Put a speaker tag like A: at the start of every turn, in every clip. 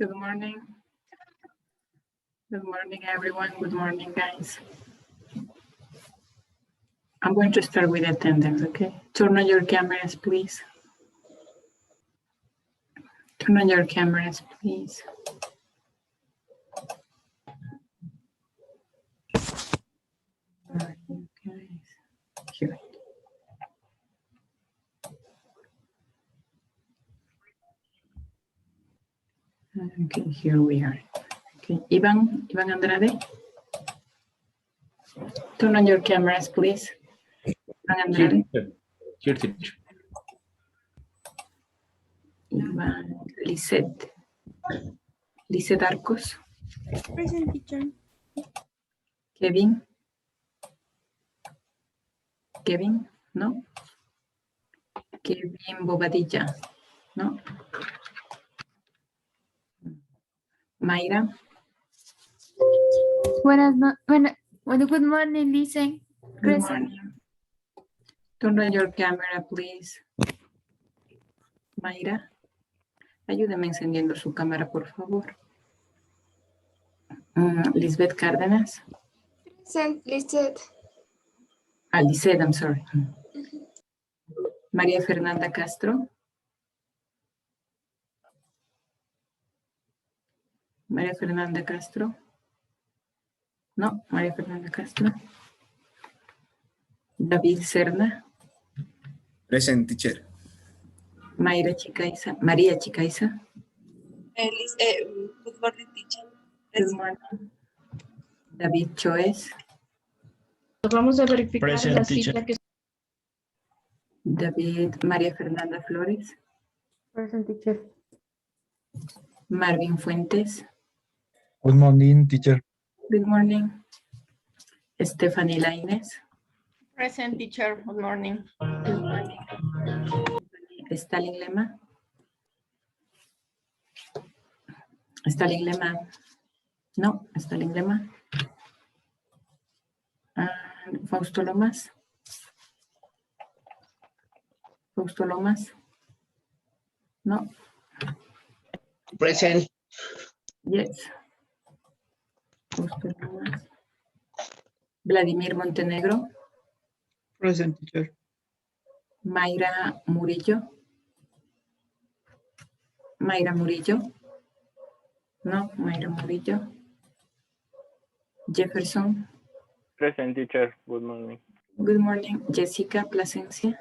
A: Good morning. Good morning, everyone. Good morning, guys. I'm going to start with attendance, okay? Turn on your cameras, please. Turn on your cameras, please. Where are you guys? Here. Okay, here we are. Okay, Ivan Andrade. Turn on your cameras, please. Ivan Andrade.
B: Here, teacher.
A: Ivan Lisette. Lisette Arcos.
C: Present, teacher.
A: Kevin. Kevin, no. Kevin Bobadilla, no. Mayra.
C: Good morning, listen.
A: Good
C: Present.
A: morning. Turn on your camera, please. Mayra, ayúdame encendiendo su cámara, por favor. Lisbeth Cárdenas.
C: Present, Lisette.
A: Lisette, I'm sorry. María Fernanda Castro. María Fernanda Castro. No, María Fernanda Castro. David Serna.
B: Present, teacher.
A: Mayra Chicaiza. María Chicaiza.
D: Good morning, teacher.
A: Good morning. David Choes.
E: Vamos a verificar
B: Present,
E: la
B: teacher.
E: cita que
A: David María Fernanda Flores.
E: present, teacher.
A: Marvin Fuentes.
F: Good morning, teacher.
A: Good morning. Stephanie Lainez.
E: Present, teacher. Good morning.
A: Good morning. Stalin Lema. Stalin Lema. No, Stalin Lema. Fausto Lomas. Fausto Lomas. No.
B: Present.
A: Yes. Fausto Lomas. Vladimir Montenegro.
F: Present, teacher.
A: Mayra Murillo. Mayra Murillo. No, Mayra Murillo. Jefferson.
G: Present, teacher. Good morning.
A: Good morning. Jessica Plasencia.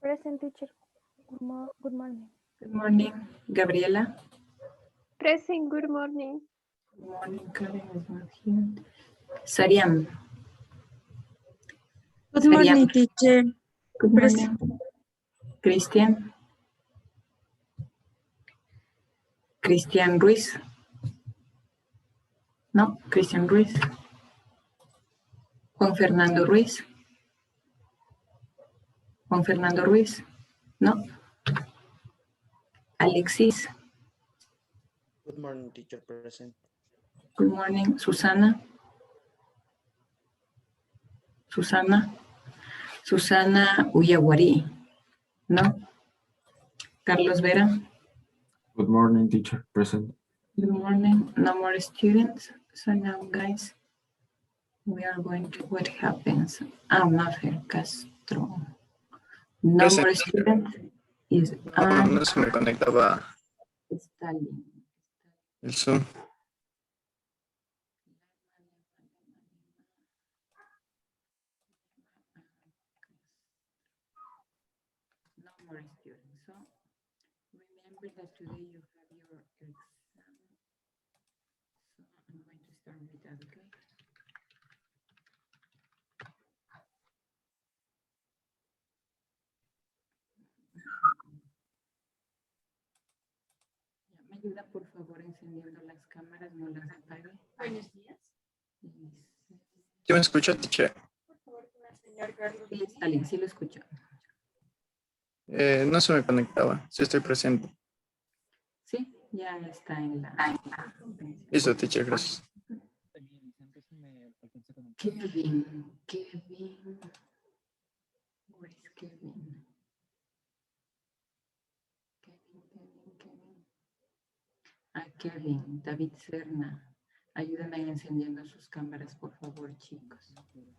C: Present, teacher. Good morning.
A: Good morning. Gabriela.
C: Present, good morning.
A: Good morning. Karen is not here. Sariam.
C: Good
A: Sariam.
C: morning, teacher.
A: Good morning. Cristian. Cristian Ruiz. No, Cristian Ruiz. Juan Fernando Ruiz. Juan Fernando Ruiz. No. Alexis.
H: Good morning, teacher. Present.
A: Good morning. Susana. Susana. Susana Uyaguari. No. Carlos Vera.
F: Good morning, teacher. Present.
A: Good morning. No more students. So now, guys, we are going to what happens. Mafer Castro. No
B: Present.
A: more students. Is
B: No se me conectaba
A: Stalin.
B: el Zoom.
A: No more students. So remember that today you have your exam. So I'm going to start with that, okay? ¿Me ayuda por favor encendiendo las cámaras? No las apague.
E: Buenos días.
B: ¿Sí me escucha, teacher?
E: Por favor, con el señor Carlos.
A: Sí, Stalin, sí lo escucho.
B: No se me conectaba. Sí estoy presente.
A: Sí, ya está en la...
B: Listo, teacher. Gracias.
A: Kevin. Where is Kevin? Kevin. a Kevin, David Serna. Ayúdenme encendiendo sus cámaras, por favor, chicos.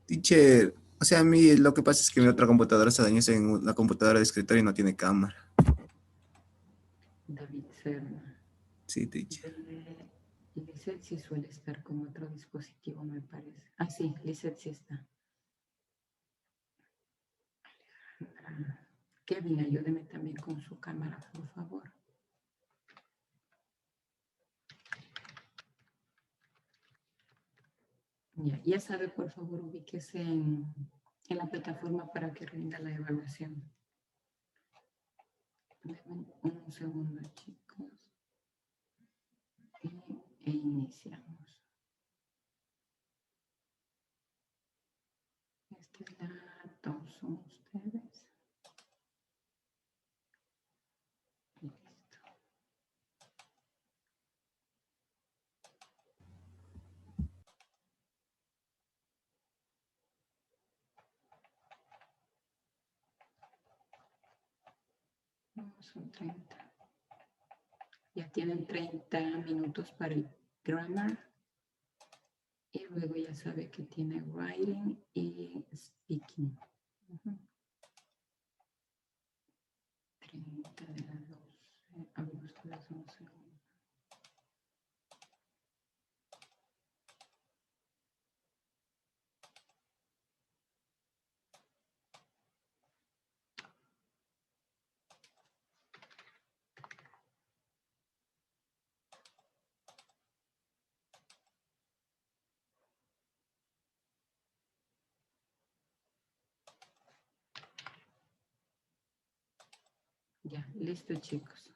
D: Teacher, o sea, a mí lo que pasa es que mi otra computadora se dañó en una computadora de escritorio y no tiene cámara.
A: David Serna.
D: Sí, teacher.
A: Lizeth sí suele estar con otro dispositivo, me parece. Ah, sí, Lizeth sí está. Kevin, ayúdeme también con su cámara, por favor. Ya sabe, por favor, ubíquese en la plataforma para que rinda la evaluación. Un segundo, chicos. E iniciamos. Esta es la 2, son ustedes. Y listo. Son 30. Ya tienen 30 minutos para el grammar. Y luego ya sabe que tiene writing y speaking. 30 de las 12. A ver, ustedes un segundo. Ya, listo, chicos.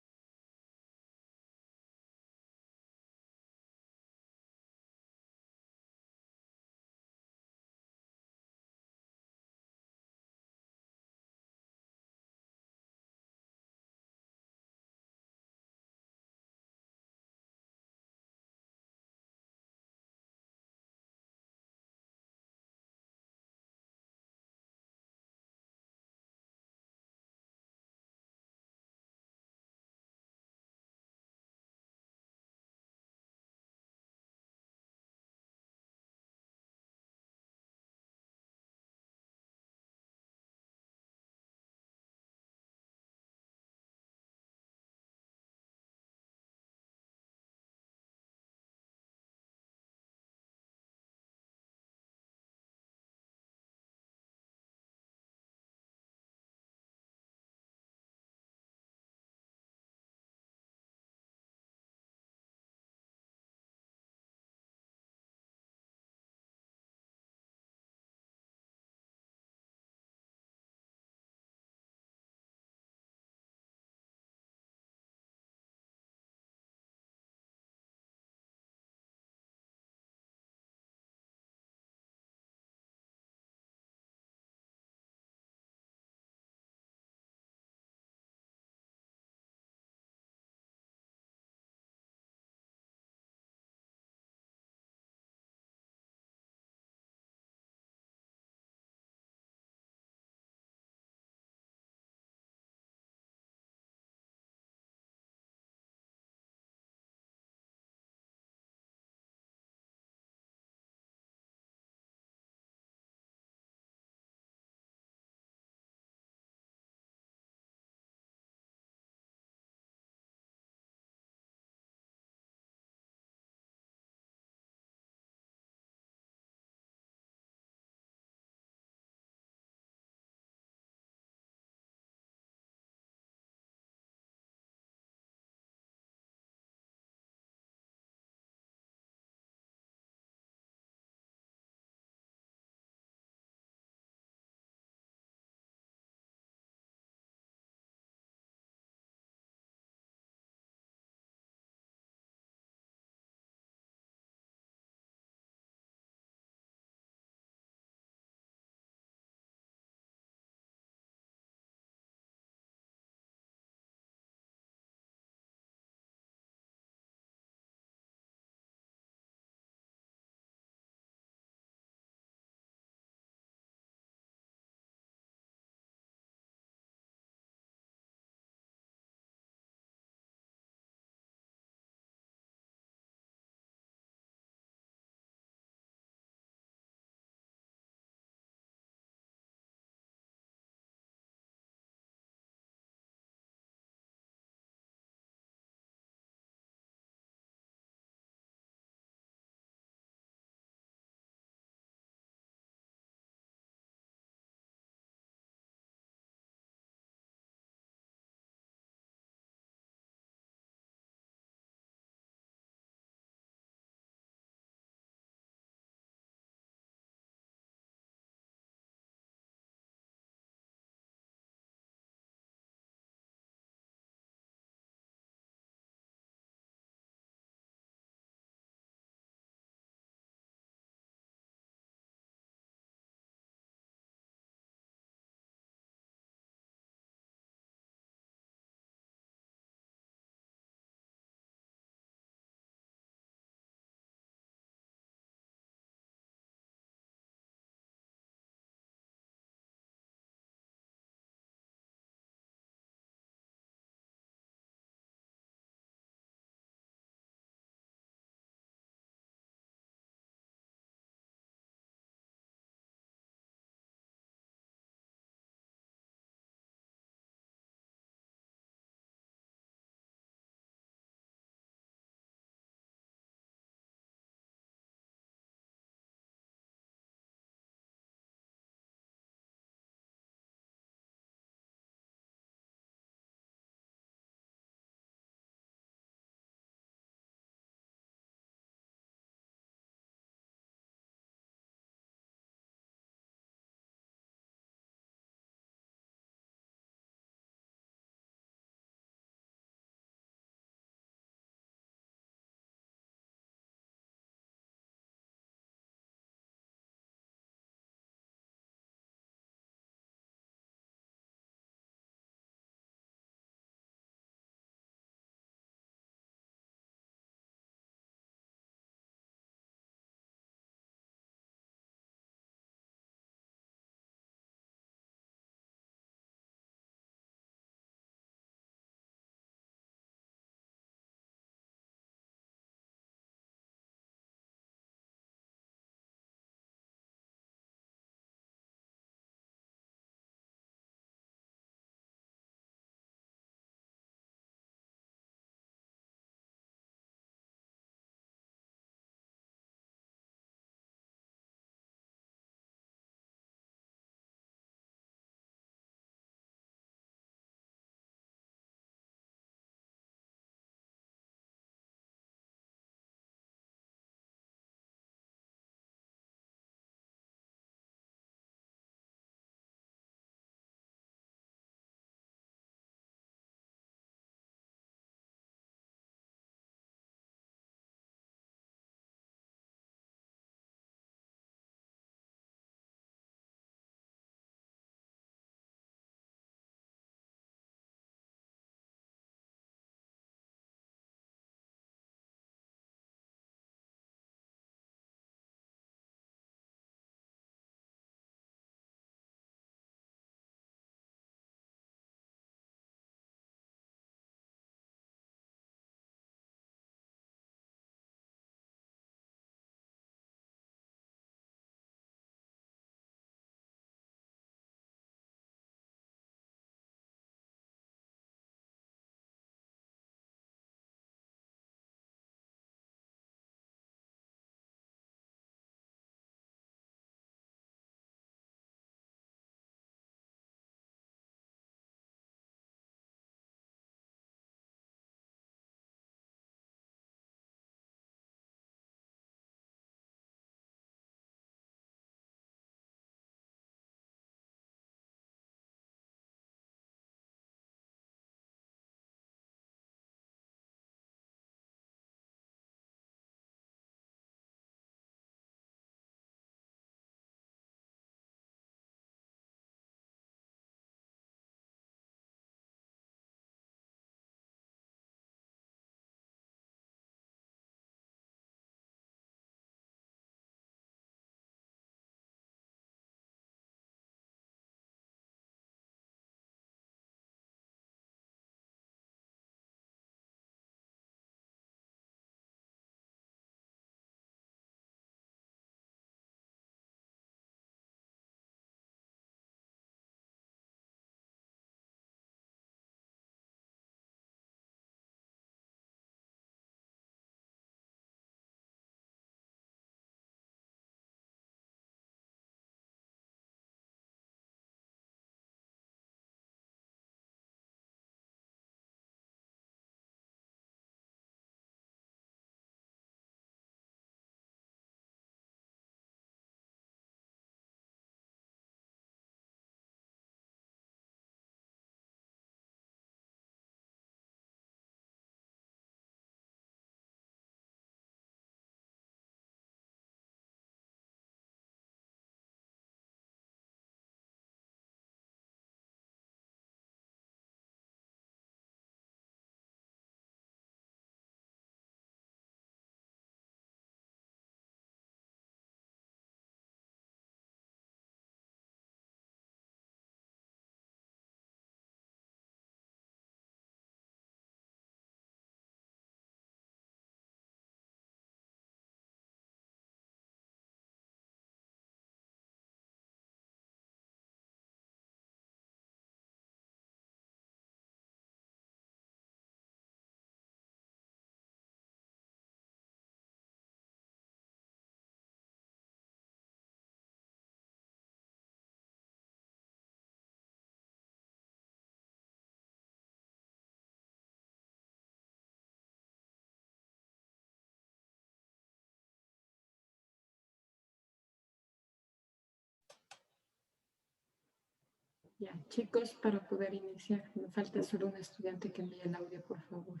A: Ya, chicos, para poder iniciar, me falta solo un estudiante que envíe el audio, por favor.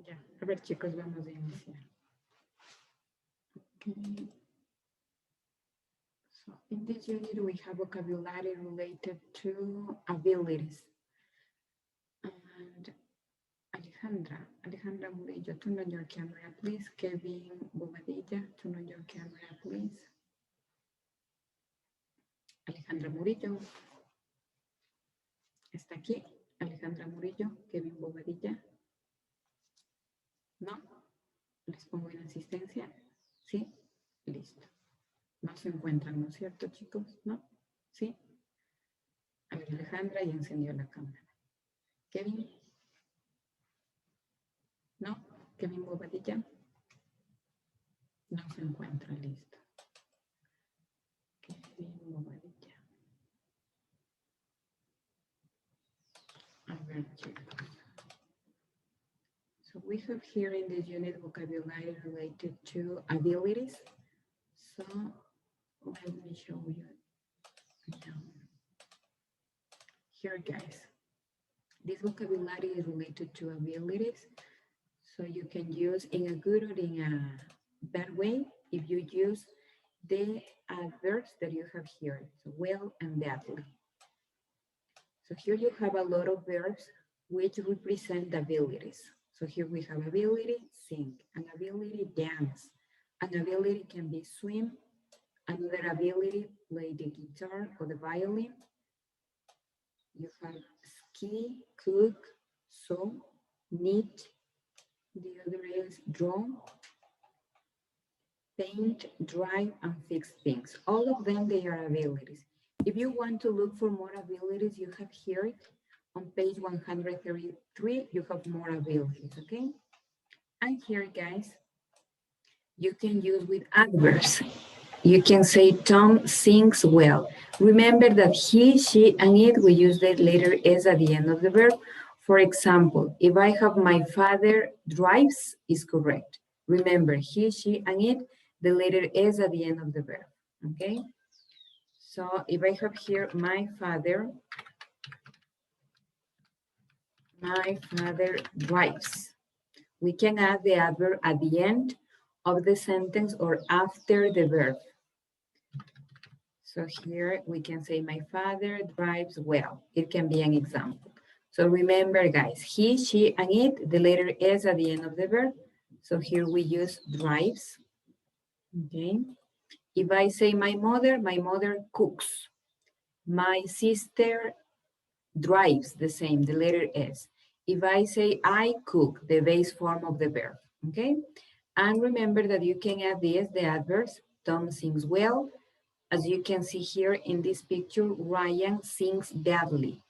A: Ya, a ver chicos, vamos a iniciar. Okay. So in this unit we have vocabulary related to abilities. And Alejandra Murillo, turn on your camera, please. Kevin Bobadilla, turn on your camera, please. Alejandra Murillo. ¿Está aquí? Alejandra Murillo, Kevin Bobadilla. ¿No? ¿Les pongo en asistencia? ¿Sí? Listo. No se encuentran, ¿no es cierto, chicos? ¿No? ¿Sí? A ver, Alejandra ya encendió la cámara. Kevin. ¿No? Kevin Bobadilla. No se encuentra, listo. Kevin Bobadilla. A ver, chicos. So we have here in this unit vocabulary related to abilities. So let me show you. Here, guys. This vocabulary is related to abilities. So you can use in a good or in a bad way if you use the adverbs that you have here. So well and badly. So here you have a lot of verbs which represent abilities. So here we have ability, sing, an ability, dance, an ability can be swim, another ability, play the guitar or the violin. You have ski, cook, sew, knit. The other is draw, paint, drive, and fix things. All of them, they are abilities. If you want to look for more abilities, you have here on page 133, you have more abilities, okay? And here, guys, you can use with adverbs. You can say Tom sings well. Remember that he, she, and it, we use the letter S at the end of the verb. For example, if I have my father drives, is correct. Remember, he, she, and it, the letter S at the end of the verb, okay? So if I have here my father drives. We can add the adverb at the end of the sentence or after the verb. So here we can say my father drives well. It can be an example. So remember guys, he, she, and it, the letter S at the end of the verb. So here we use drives. Okay. If I say my mother cooks. My sister drives, the same, the letter S. If I say I cook, the base form of the verb, okay? And remember that you can add this, the adverbs. Tom sings well. As you can see here in this picture, Ryan sings badly.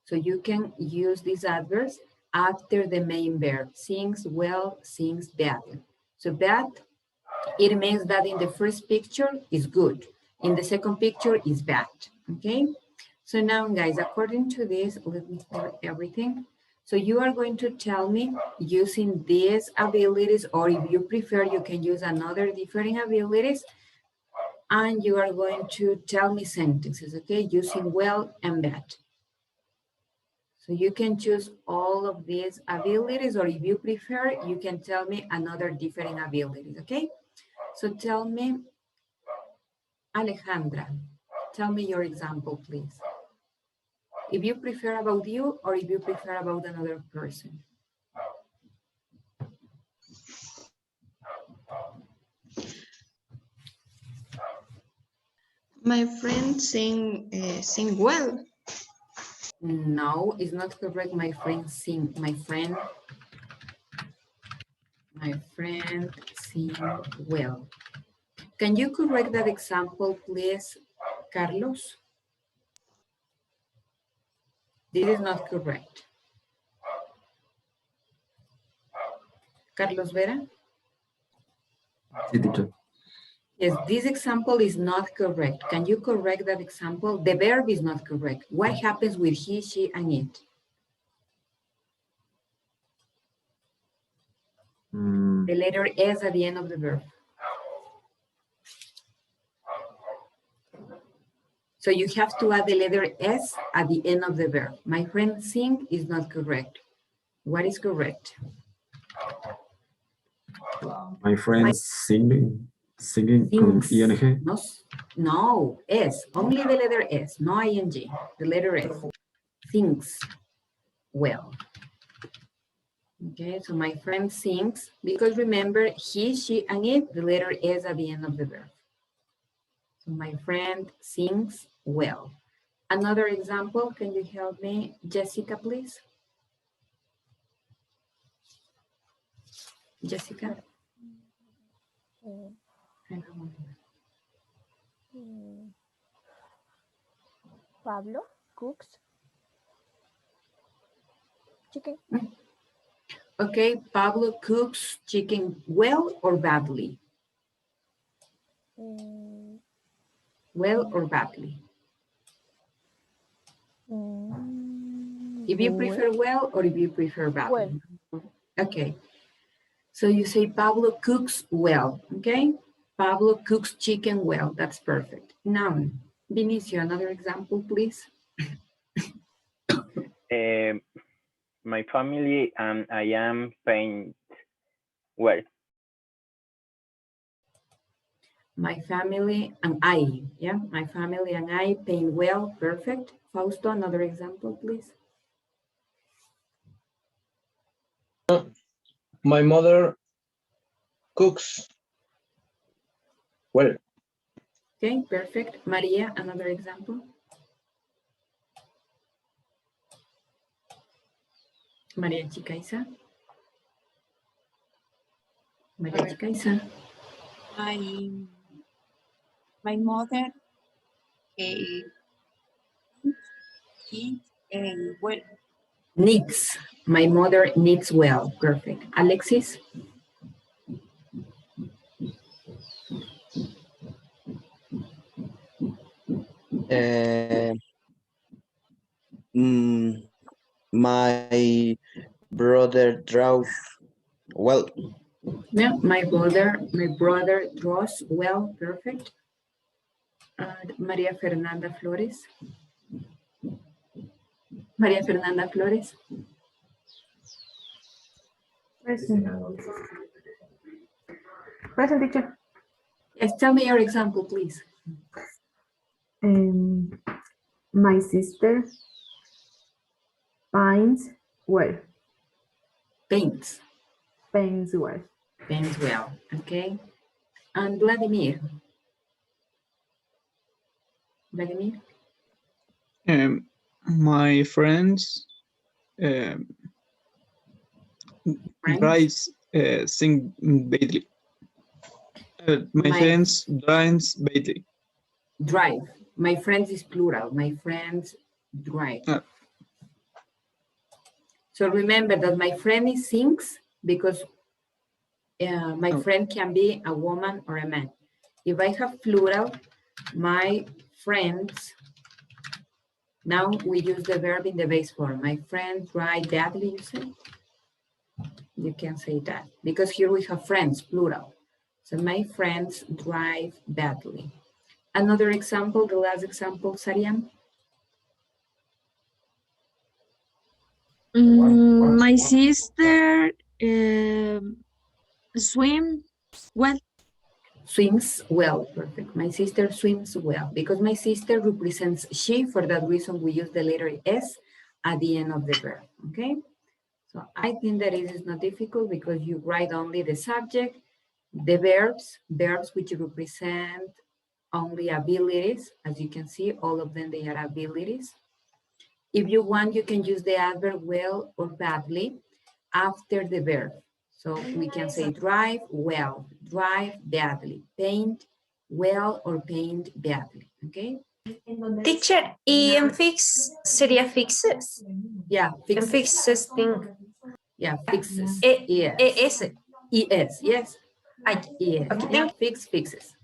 A: So you can use these adverbs after the main verb. Sings well, sings badly. So bad, it means that in the first picture is good. In the second picture is bad, okay? So now guys, according to this, let me clear everything. So you are going to tell me using these abilities, or if you prefer, you can use another different abilities, and you are going to tell me sentences, okay? Using well and bad. So you can choose all of these abilities, or if you prefer, you can tell me another different abilities, okay? So tell me, Alejandra, tell me your example, please. If you prefer about you, or if you prefer about another person.
C: My friend sing well.
A: No, it's not correct. My friend sing. My friend sing well. Can you correct that example, please, Carlos? This is not correct. Carlos Vera?
F: Sí, teacher.
A: Yes, this example is not correct. Can you correct that example? The verb is not correct. What happens with he, she, and it? The letter S at the end of the verb. So you have to add the letter S at the end of the verb. My friend sing is not correct. What is correct?
F: My friends singing con
A: Sings.
F: ing.
A: No, S. Only the letter S, no ing. The letter S. Sings well. Okay, so my friend sings, because remember, he, she, and it, the letter S at the end of the verb. So my friend sings well. Another example, can you help me, Jessica, please? Jessica?
C: Pablo cooks chicken.
A: Okay, Pablo cooks chicken well or badly? Well or badly? If you prefer well, or if you prefer badly?
C: Well.
A: Okay. So you say Pablo cooks well, okay? Pablo cooks chicken well. That's perfect. Now, Vinicio, another example, please.
G: My family and I am paint well.
A: My family and I, yeah? My family and I paint well, perfect. Fausto, another example, please.
I: My mother cooks well.
A: Okay, perfect. Maria, another example. Maria Chicaiza. Maria Chicaiza.
E: My mother well.
A: Knits. My mother knits well. Perfect. Alexis.
H: My brother draws well.
A: Yeah, my brother draws well. Perfect. Maria Fernanda Flores. Maria Fernanda Flores.
E: Present. Present, teacher.
A: Yes, tell me your example, please.
E: My sister paints well.
A: Paints.
E: Paints well.
A: Paints well. Okay. And Vladimir. Vladimir.
J: My friends
A: Friends?
J: sing badly. My friends dance badly.
A: Drive. My friends is plural. My friends drive. So remember that my friend is sings because my friend can be a woman or a man. If I have plural, my friends, now we use the verb in the base form. My friends drive badly, you say? You can say that because here we have friends, plural. So my friends drive badly. Another example, the last example, Sariam.
K: My sister swim well.
A: Swims well, perfect. My sister swims well because my sister represents she. For that reason, we use the letter S at the end of the verb, okay? So I think that it is not difficult because you write only the subject, the verbs which represent only abilities. As you can see, all of them, they are abilities. If you want, you can use the adverb well or badly after the verb. So we can say drive well, drive badly, paint well or paint badly, okay?
L: Teacher, y en fix sería fixes.
A: Yeah,
L: En fixes thing.
A: Yeah, fixes.
L: ES.
A: ES, yes. Yes.
L: Okay,
A: Yeah, fixes.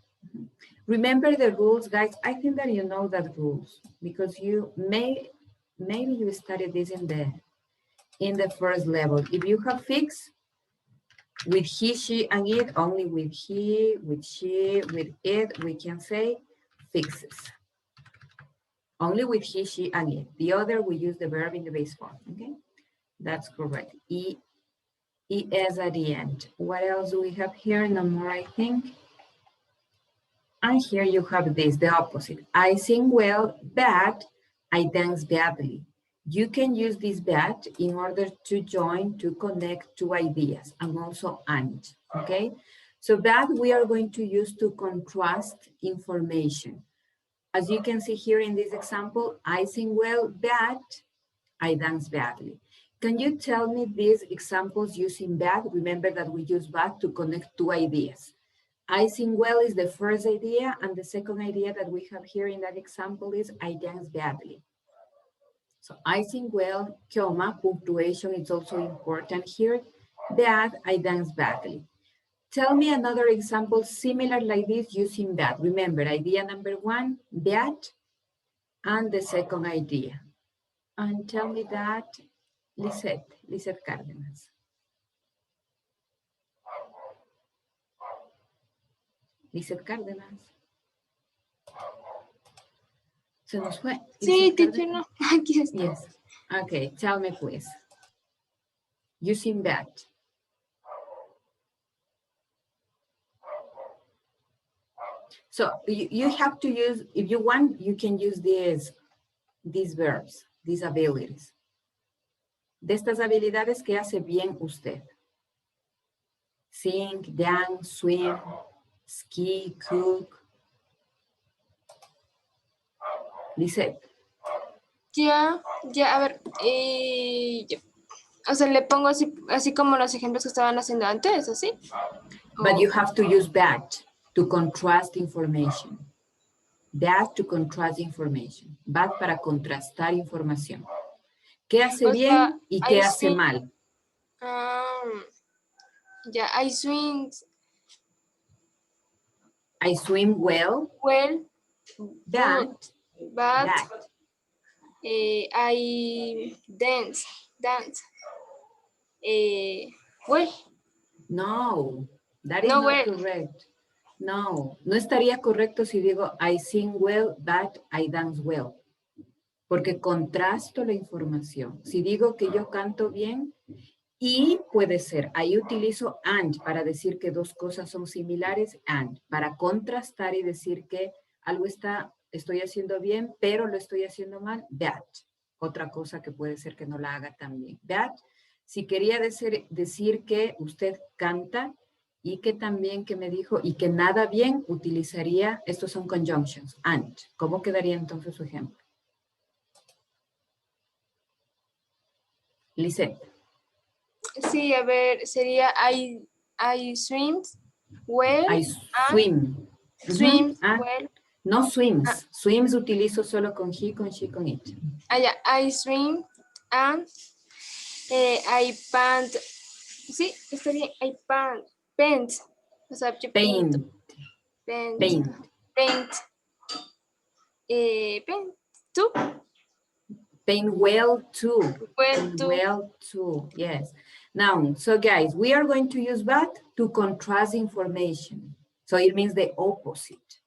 A: Remember the rules, guys. I think that you know that rules because you maybe you studied this in the first level. If you have fix with he, she, and it, only with he, with she, with it, we can say fixes. Only with he, she, and it. The other, we use the verb in the base form, okay? That's correct. ES at the end. What else do we have here? No more, I think. And here you have this, the opposite. I sing well, but I dance badly. You can use this but in order to join, to connect two ideas, and also and, okay? So that we are going to use to contrast information. As you can see here in this example, I sing well, but I dance badly. Can you tell me these examples using but? Remember that we use but to connect two ideas. I sing well is the first idea, and the second idea that we have here in that example is I dance badly. So I sing well, comma, punctuation is also important here, that I dance badly. Tell me another example similar like this using that. Remember, idea number one, that, and the second idea. And tell me that, Lisette Cárdenas. Lisette Cárdenas. Se nos fue.
K: Sí, teacher, no. Aquí está.
A: Yes. Okay, tell me please. Using that. So you have to use, if you want, you can use these verbs, these abilities. De estas habilidades que hace bien usted. Sing, dance, swim, ski, cook. Lisette.
K: Ya, a ver, ya. O sea, le pongo así como los ejemplos que estaban haciendo antes, ¿así?
A: But you have to use that to contrast information. That to contrast information. That para contrastar información. ¿Qué hace bien y qué hace mal?
K: Ya, I swim
A: well.
K: Well.
A: But
K: I dance. Well.
A: No, that is not correct. No estaría correcto si digo I sing well, but I dance well. Porque contrasto la información. Si digo que yo canto bien, y puede ser, ahí utilizo and para decir que dos cosas son similares, and para contrastar y decir que algo está estoy haciendo bien, pero lo estoy haciendo mal, bad. Otra cosa que puede ser que no la haga tan bien. Bad, si quería decir que usted canta y que también que me dijo y que nada bien, utilizaría, estos son conjunctions, and. ¿Cómo quedaría entonces su ejemplo? Lisette.
K: Sí, a ver, sería I swim well.
A: I swim.
K: Swims
A: Ah,
K: well.
A: no swims. Swims utilizo solo con he, con she, con it.
K: Ya, I swim and I paint. Sí, está bien. I paint. O sea, yo
A: Paint.
K: pinto. Paint.
A: Paint.
K: Paint. Paint. ¿Tú?
A: Paint well too.
K: Well
A: Paint
K: too.
A: well too. Yes. Now, so guys, we are going to use bad to contrast information. So it means the opposite.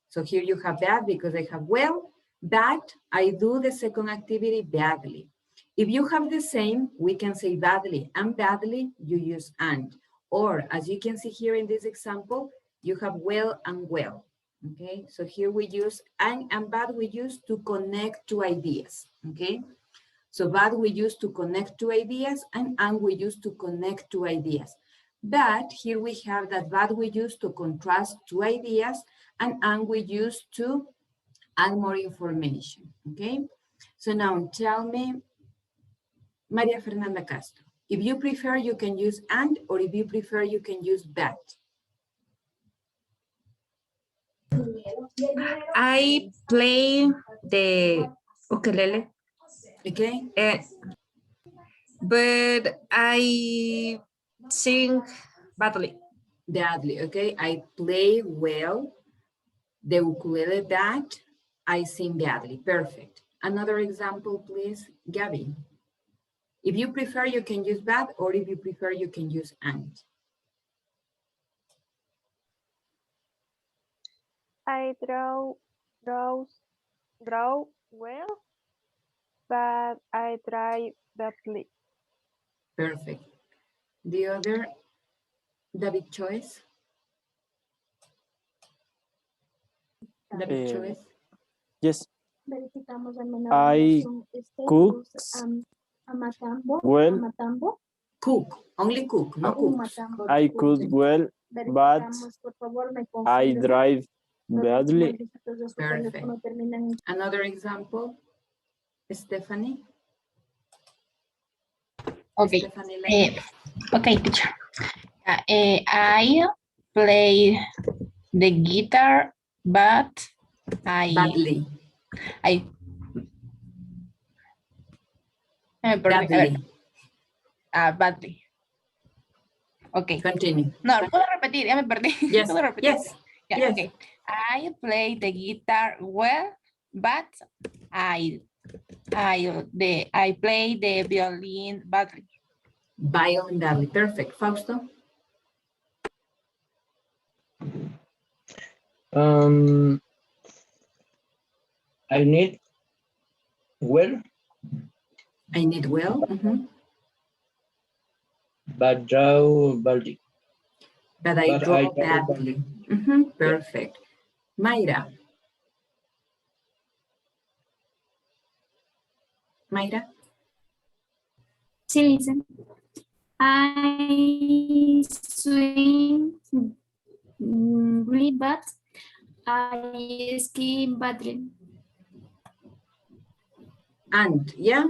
A: So here you have bad because I have well, bad, I do the second activity badly. If you have the same, we can say badly, and badly you use and. Or as you can see here in this example, you have well and well. Okay, so here we use and bad we use to connect two ideas. Okay, so bad we use to connect two ideas and we use to connect two ideas. But here we have that bad we use to contrast two ideas and we use to add more information. Okay, so now tell me, Maria Fernanda Castro, if you prefer, you can use and, or if you prefer, you can use but.
L: I play the ukulele.
A: Okay.
L: But I sing badly.
A: Badly, okay. I play well the ukulele, but I sing badly. Perfect. Another example, please, Gabby. If you prefer, you can use bad, or if you prefer, you can use and.
C: I draw well, but I try badly.
A: Perfect. The other, David Choice. David Choice.
M: Yes. I cook well.
A: Cook, only cook, no cooks.
M: I cook well, but I drive badly.
A: Perfect. Another example, Stephanie.
N: Okay.
A: Stephanie
N: Okay, teacher. I play the guitar, but
A: badly.
N: Badly. Badly. Okay.
A: Continue.
N: No, puedo repetir, ya me perdí.
A: Yes.
N: ¿Puedo repetir?
A: Yes.
N: Yeah,
A: Yes.
N: Okay. I play the guitar well, but I play the violin badly.
A: Violin badly. Perfect. Fausto.
I: I need well.
A: I need well.
I: But draw badly.
A: But I draw badly. Perfect. Mayra. Mayra.
O: Sí, listen. I swim really bad. I ski badly.
A: And, yeah?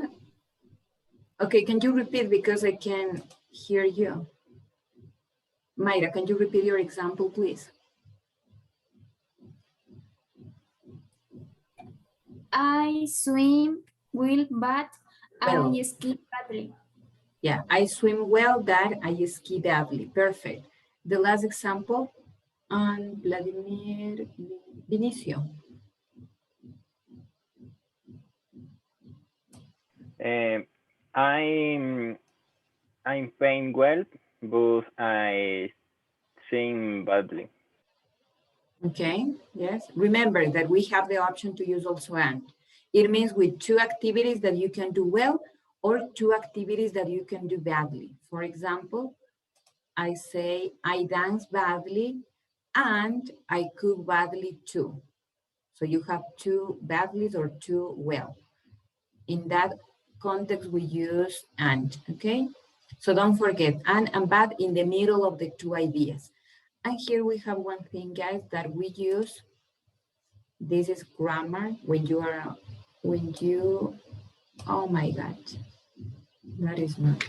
A: Okay, can you repeat because I can hear you? Mayra, can you repeat your example, please?
O: I swim well, but
A: Well.
O: I ski badly.
A: Yeah, I swim well, but I ski badly. Perfect. The last example on Vladimir Vinicio.
G: I'm playing well, but I sing badly.
A: Okay, yes. Remember that we have the option to use also and. It means with two activities that you can do well or two activities that you can do badly. For example, I say I dance badly and I cook badly too. So you have two badly or two well. In that context, we use and, okay? So don't forget, and bad in the middle of the two ideas. And here we have one thing, guys, that we use. This is grammar when you, oh my God, that is not.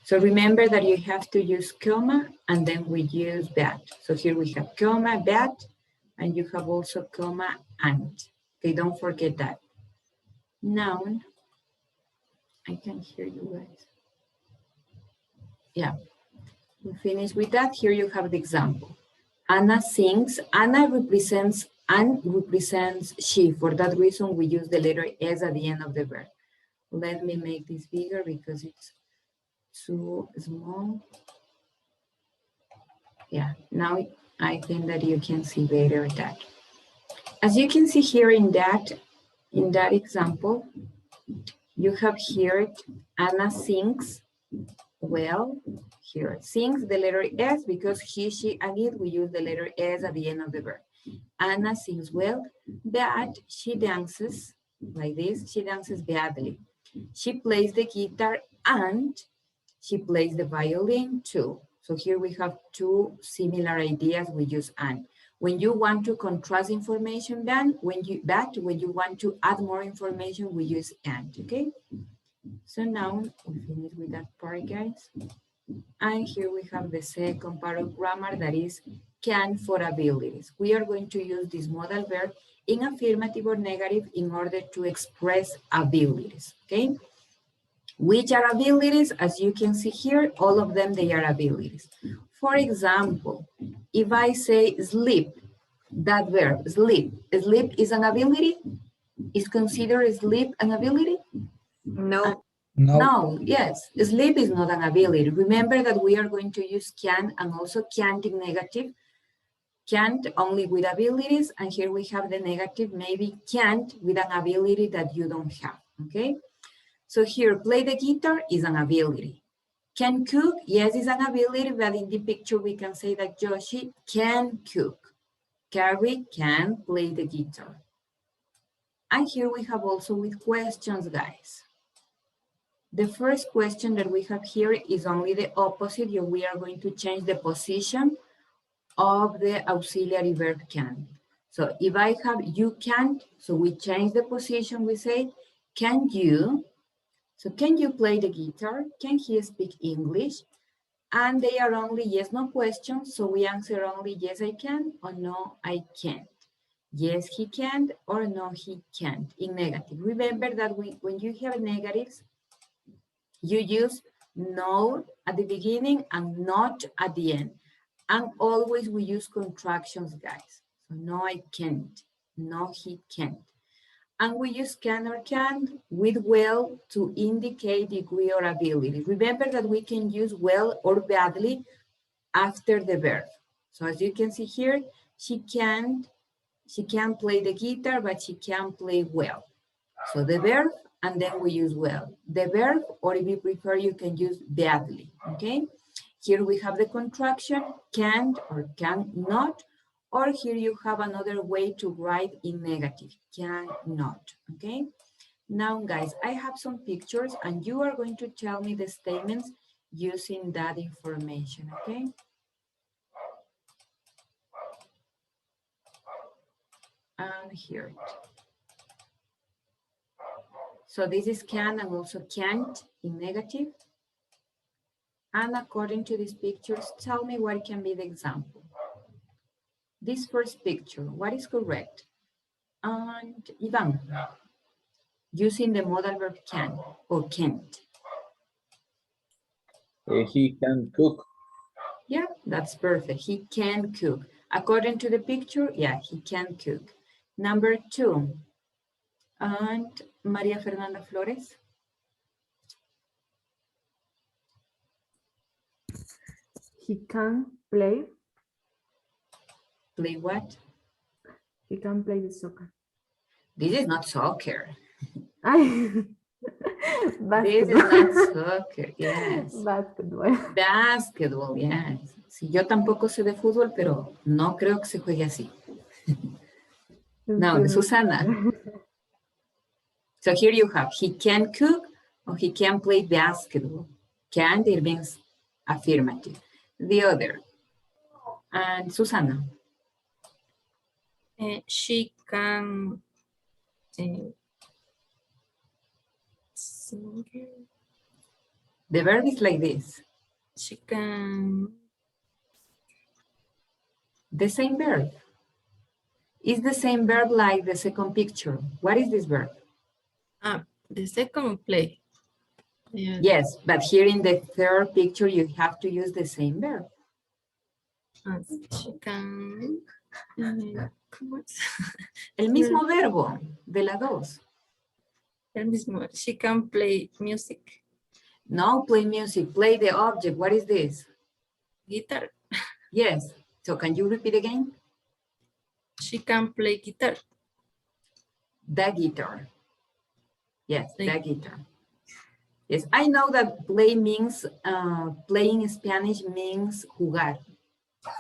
A: So remember that you have to use comma and then we use that. So here we have comma, that, and you have also comma and. Okay, don't forget that. Noun, I can hear you guys. Yeah, we finish with that. Here you have the example. Anna sings. Anna represents she. For that reason, we use the letter S at the end of the verb. Let me make this bigger because it's too small. Yeah, now I think that you can see better that. As you can see here in that example, you have here Anna sings well. Here sings the letter S because he, she, and it, we use the letter S at the end of the verb. Anna sings well, but she dances like this. She dances badly. She plays the guitar and she plays the violin too. So here we have two similar ideas. We use and. When you want to contrast information, then when you want to add more information, we use and. Okay. So now we finish with that part, guys. And here we have the second part of grammar, that is can for abilities. We are going to use this modal verb in affirmative or negative in order to express abilities. Okay. Which are abilities? As you can see here, all of them, they are abilities. For example, if I say sleep, that verb, sleep is an ability? Is considered sleep an ability?
L: No.
A: No, yes, sleep is not an ability. Remember that we are going to use can and also can't in negative. Can't only with abilities, and here we have the negative, maybe can't with an ability that you don't have, okay? So here, play the guitar is an ability. Can cook, yes, is an ability, but in the picture we can say that Joshi can cook. Carrie can play the guitar. And here we have also with questions, guys. The first question that we have here is only the opposite. We are going to change the position of the auxiliary verb can. So if I have you can't, so we change the position, we say, can you? So can you play the guitar? Can he speak English? And they are only yes, no questions. So we answer only yes, I can, or no, I can't. Yes, he can, or no, he can't in negative. Remember that when you have negatives, you use no at the beginning and not at the end. And always we use contractions, guys. So no, I can't. No, he can't. And we use can or can't with well to indicate degree or ability. Remember that we can use well or badly after the verb. So as you can see here, she can't play the guitar, but she can play well. So the verb, and then we use well. The verb, or if you prefer, you can use badly, okay? Here we have the contraction, can't or cannot, or here you have another way to write in negative, cannot, okay? Now, guys, I have some pictures and you are going to tell me the statements using that information, okay? And here. So this is can and also can't in negative. And according to these pictures, tell me what can be the example. This first picture, what is correct? And Ivan, using the modal verb can or can't.
I: He can cook.
A: Yeah, that's perfect. He can cook. According to the picture, yeah, he can cook. Number 2. And Maria Fernanda Flores.
E: He can play.
A: Play what?
E: He can play the soccer.
A: This is not soccer.
E: This
A: is not soccer, yes.
E: Basketball.
A: Basketball, yes. Sí, yo tampoco sé de fútbol, pero no creo que se juegue así. No, Susana. So here you have, he can cook or he can play basketball. Can, it means affirmative. The other. And Susana.
N: She can sing.
A: The verb is like this.
N: She can.
A: The same verb. It's the same verb like the second picture. What is this verb?
N: The second play. Yeah.
A: Yes, but here in the third picture, you have to use the same verb.
N: She can. ¿Cómo es?
A: El mismo verbo de la dos.
N: El mismo. She can play music.
A: No, play music. Play the object. What is this?
N: Guitar.
A: Yes. So can you repeat again?
N: She can play guitar.
A: The guitar. Yes, the guitar. Yes, I know that play means, play in Spanish means jugar.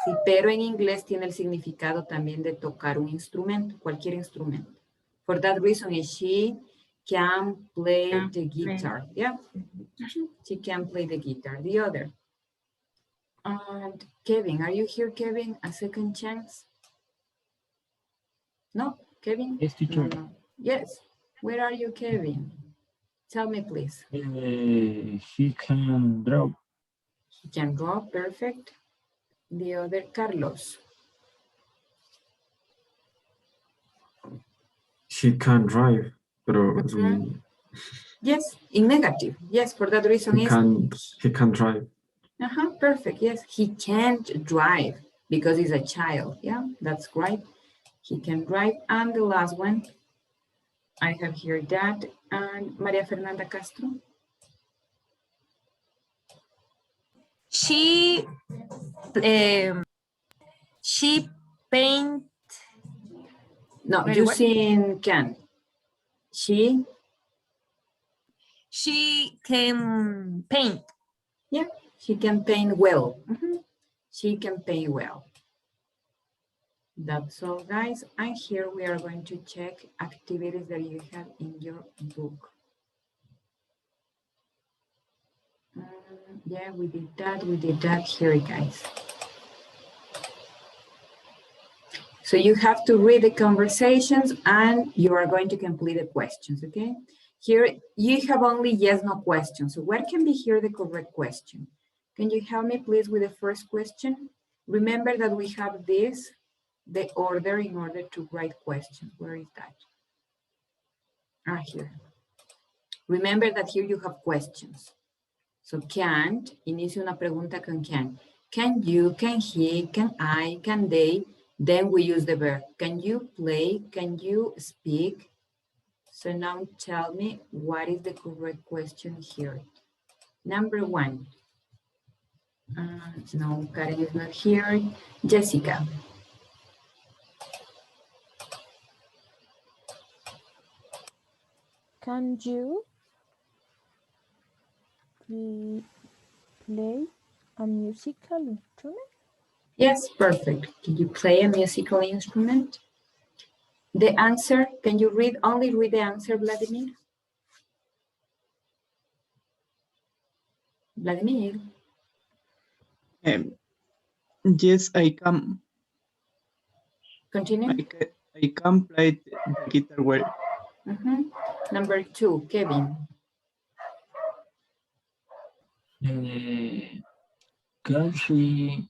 A: Sí, pero en inglés tiene el significado también de tocar un instrumento, cualquier instrumento. For that reason, she can play the guitar. Yeah, she can play the guitar. The other. And Kevin, are you here, Kevin? A second chance? No, Kevin?
I: Yes, teacher.
A: No. Yes. Where are you, Kevin? Tell me, please.
I: He can draw.
A: He can draw, perfect. The other, Carlos.
F: She can drive, pero
A: Yes, in negative. Yes, for that reason
F: he can drive.
A: Perfect. Yes, he can't drive because he's a child. Yeah, that's right. He can drive. And the last one, I have here that. And Maria Fernanda Castro.
L: She paint.
A: No,
L: Very
A: using can. She
L: can paint.
A: Yeah, she can paint well. She can paint well. That's all, guys. And here we are going to check activities that you have in your book. Yeah, we did that. We did that. Here, guys. So you have to read the conversations and you are going to complete the questions, okay? Here, you have only yes, no questions. So what can be here the correct question? Can you help me, please, with the first question? Remember that we have this, the order in order to write questions. Where is that? Here. Remember that here you have questions. So can't, inicia una pregunta con can. Can you, can he, can I, can they? Then we use the verb. Can you play? Can you speak? So now tell me what is the correct question here. Number one. No, Karen is not here. Jessica.
C: Can you play a musical instrument?
A: Yes, perfect. Can you play a musical instrument? The answer, can you only read the answer, Vladimir? Vladimir.
J: Yes, I can.
A: Continue.
J: I can play the guitar well.
A: Number two, Kevin.
I: Can she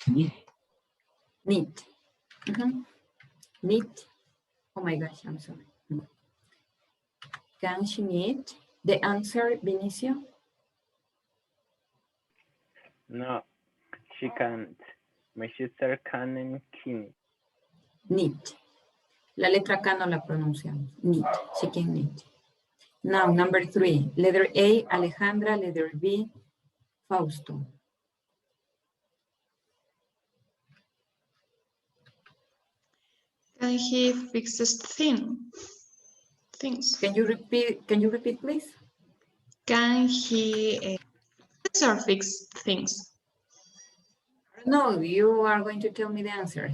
I: knit?
A: Knit. Knit. Oh my gosh, I'm sorry. Can she knit? The answer, Vinicio?
G: No, she can't. My sister can knit.
A: Knit. La letra K no la pronunciamos. Knit. She can knit. Now, number three. Letter A, Alejandra. Letter B, Fausto.
P: Can he fix things?
A: Can you repeat, please?
P: Can he fix things?
A: No, you are going to tell me the answer.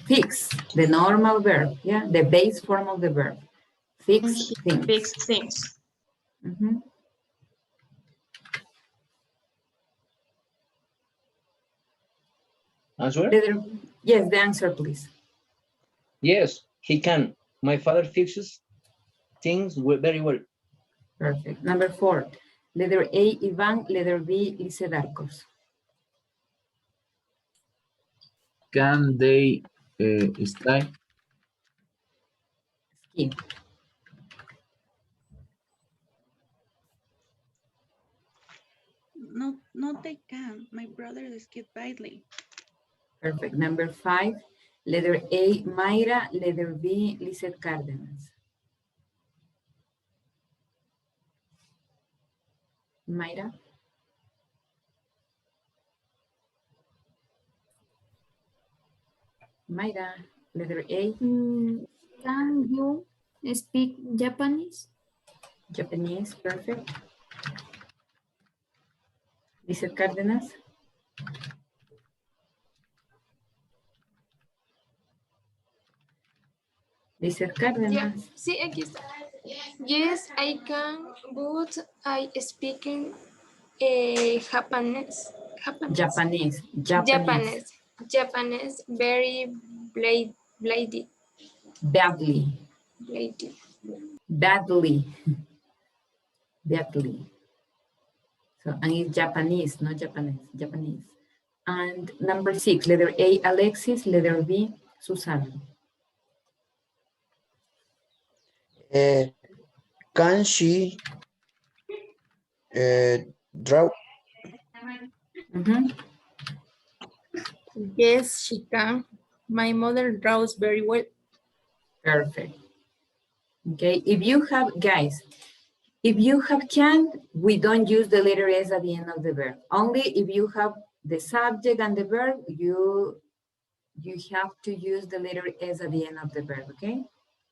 A: Fix, the normal verb, yeah, the base form of the verb. Fix things.
P: Fix things.
A: Mhm.
H: Answer?
A: Yes, the answer, please.
H: Yes, he can. My father fixes things very well.
A: Perfect. Number 4. Letter A, Ivan. Letter B, Lizeth Arcos.
I: Can they stay?
A: Ski.
Q: No, they can. My brother is skid badly.
A: Perfect. Number 5. Letter A, Mayra. Letter B, Lizeth Cárdenas. Mayra. Mayra, letter A.
O: Can you speak Japanese?
A: Japanese, perfect. Lizeth Cárdenas. Lizeth Cárdenas.
K: Yeah, sí, aquí está. Yes, I can, but I speak Japanese. Japanese, very bladed.
A: Badly. So, and it's Japanese, not Japanese. And number 6, letter A, Alexis, letter B, Susana.
H: Can she draw?
K: Yes, she can. My mother draws very well.
A: Perfect. Okay, if you have, guys, if you have can, we don't use the letter S at the end of the verb. Only if you have the subject and the verb, you have to use the letter S at the end of the verb, okay?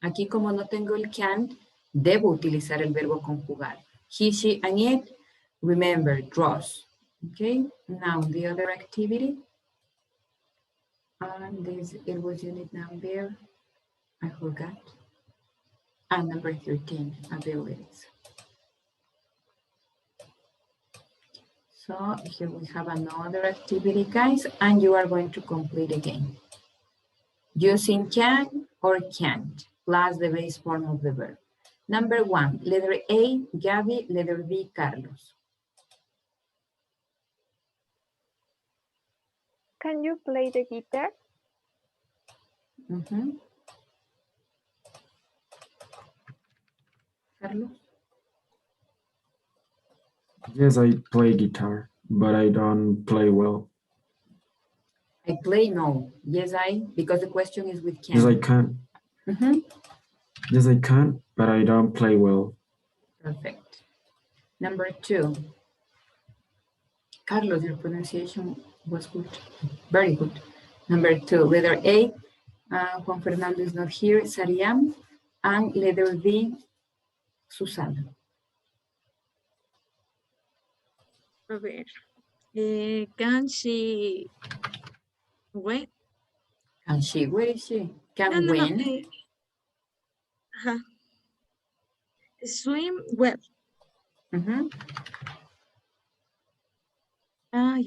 A: Aquí como no tengo el can, debo utilizar el verbo conjugar. He, she, and it, remember, draws. Okay, now the other activity. And this, it was unit number, I forgot. And number 13, abilities. So here we have another activity, guys, and you are going to complete again. Using can or can't, plus the base form of the verb. Number 1, letter A, Gabby, letter B, Carlos.
C: Can you play the guitar?
A: Carlos?
F: Yes, I play guitar, but I don't play well.
A: I play, no. Yes, because the question is with can.
F: Yes, I can. Yes, I can, but I don't play well.
A: Perfect. Number 2. Carlos, your pronunciation was good. Very good. Number 2, letter A, Juan Fernando is not here, Sariam, and letter B, Susana.
Q: A ver. Can she win?
A: Can she? Where is she? Can win?
Q: Swim well. Yeah.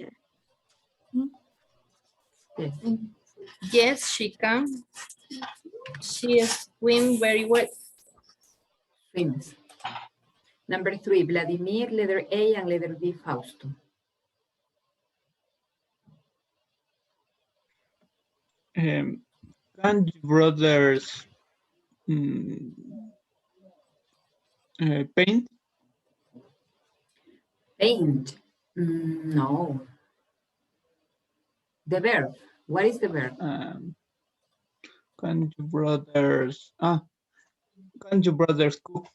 A: Yes.
K: Yes, she can. She swims very well.
A: Swims. Number 3, Vladimir, letter A, and letter B, Fausto.
J: Can you brothers paint?
A: Paint? No. The verb. What is the verb?
J: Can you brothers cook?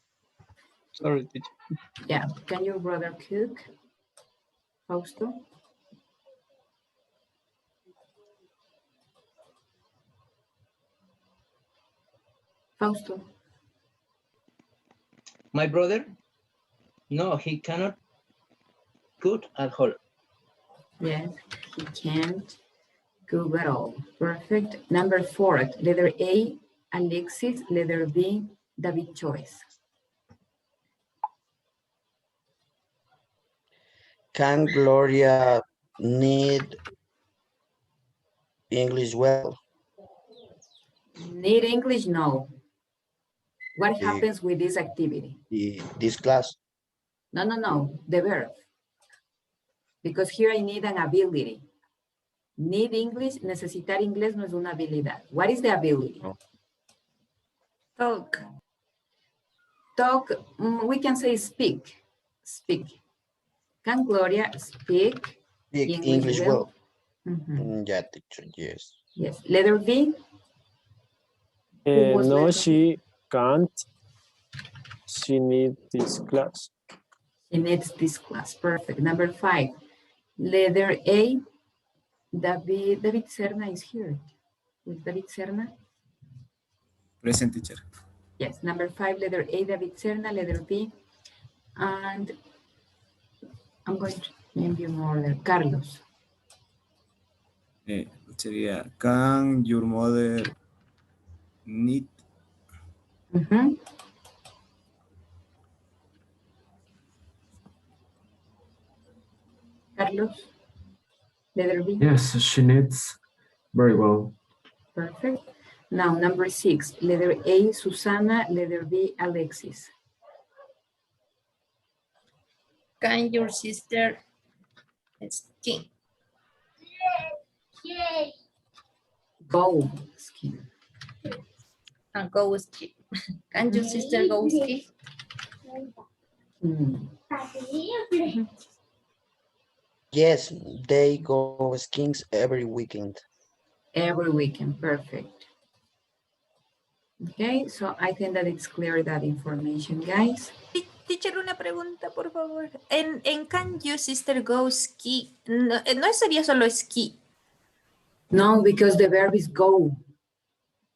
J: Sorry, teacher.
A: Yeah. Can your brother cook? Fausto? Fausto?
H: My brother? No, he cannot cook at all.
A: Yes. He can't cook at all. Perfect. Number 4, letter A, Alexis. Letter B, David Choice.
R: Can Gloria need English well?
A: Need English? No. What happens with this activity?
R: This class?
A: No. The verb. Because here I need an ability. Need English, necesitar inglés no es una habilidad. What is the ability?
L: Talk.
A: Talk, we can say speak. Speak. Can Gloria speak
R: English well?
A: Mhm.
R: Yeah, teacher, yes.
A: Yes. Letter B. was
M: No,
A: letter-
M: she can't. She needs this class.
A: She needs this class. Perfect. Number 5. Letter A. David Serna is here. With David Serna?
D: Present, teacher.
A: Yes. Number 5, letter A, David Serna. Letter B. And I'm going to name you more. Carlos.
D: Sería, can your mother knit?
A: Mhm. Carlos. Letter B.
F: Yes, she knits very well.
A: Perfect. Now, number 6, letter A, Susana, letter B, Alexis.
L: Can your sister ski?
A: Go ski.
L: Go ski. Can your sister go ski?
R: Yes, they go skiing every weekend.
A: Every weekend, perfect. Okay, so I think that it's clear that information, guys.
L: Teacher, una pregunta, por favor. En can your sister go ski? No, no sería solo ski.
A: No, because the verb is go.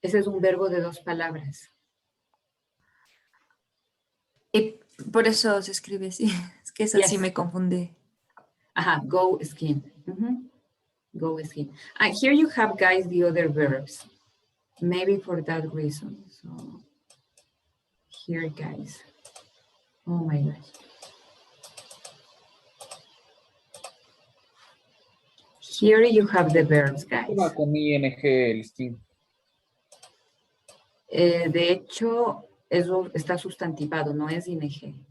A: Ese es un verbo de 2 palabras.
L: Por eso se escribe así. Es que esa sí
A: Yes.
L: me confunde.
A: Ajá, go skiing. Go skiing. And here you have, guys, the other verbs. Maybe for that reason. So here, guys. Oh my gosh. Here you have the verbs, guys.
I: Con ING el ski.
A: De hecho, eso está sustantivado, no es ING.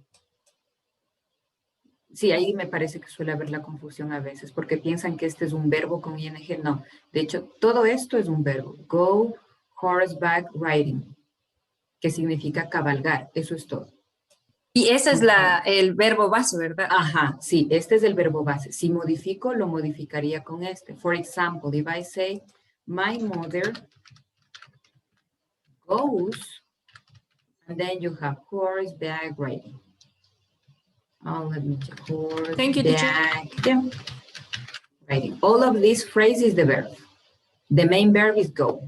A: Sí, ahí me parece que suele haber la confusión a veces, porque piensan que este es un verbo con ING. No, de hecho, todo esto es un verbo. Go horseback riding, que significa cabalgar. Eso es todo.
L: Y ese es el verbo base, ¿verdad?
A: Ajá, sí, este es el verbo base. Si modifico, lo modificaría con este. For example, if I say, my mother goes, and then you have horseback riding. Oh, let me check.
L: Thank you, teacher.
A: Yeah. Riding. All of this phrase is the verb. The main verb is go.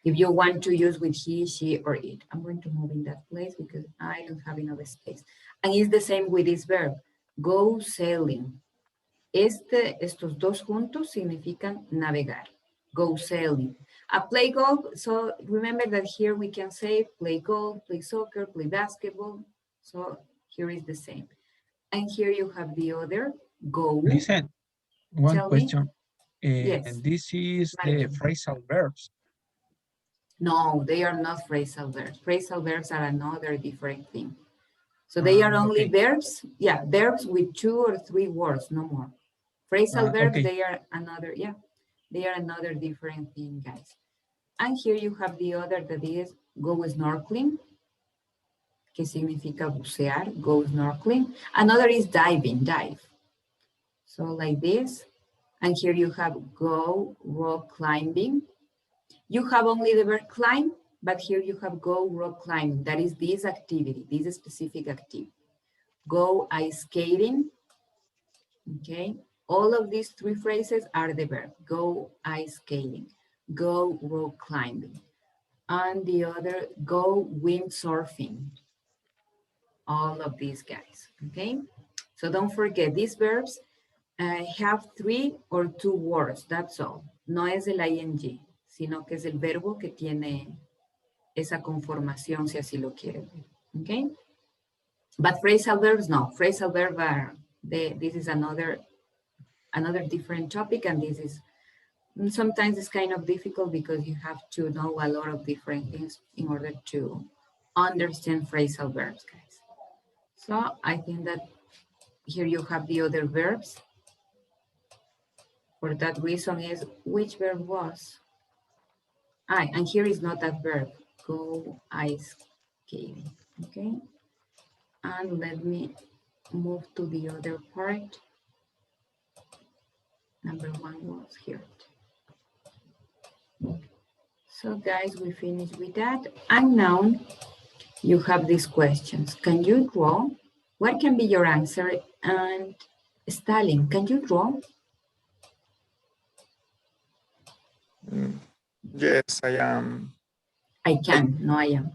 A: If you want to use with he, she, or it. I'm going to move in that place because I don't have enough space. And it's the same with this verb. Go sailing. Estos dos juntos significan navegar. Go sailing. Play golf. So remember that here we can say play golf, play soccer, play basketball. So here is the same. And here you have the other, go.
J: Listen, one
A: Tell me.
J: question.
A: Yes.
J: This is the phrasal verbs.
A: No, they are not phrasal verbs. Phrasal verbs are another different thing. So they are only verbs, verbs with 2 or 3 words, no more. Phrasal verbs,
J: okay.
A: they are another, they are another different thing, guys. And here you have the other that is go snorkeling, que significa bucear, go snorkeling. Another is diving, dive. So like this. And here you have go rock climbing. You have only the verb climb, but here you have go rock climbing. That is this activity, this specific activity. Go ice skating, okay? All of these 3 phrases are the verb. Go ice skating, go rock climbing. And the other, go windsurfing. All of these guys, okay? So don't forget these verbs. have 3 or 2 words, that's all. No es el ing, sino que es el verbo que tiene esa conformación, si así lo quieren ver. Okay? But phrasal verbs, no. Phrasal verb are, this is another different topic, and this is, sometimes it's kind of difficult because you have to know a lot of different things in order to understand phrasal verbs, guys. So I think that here you have the other verbs. For that reason is which verb was. And here is not that verb. Go ice skating. Okay. And let me move to the other part. Number 1 was here. So guys, we finished with that. And now you have these questions. Can you draw? What can be your answer? And Stalin, can you draw?
B: Yes, I am.
A: I can, no I am.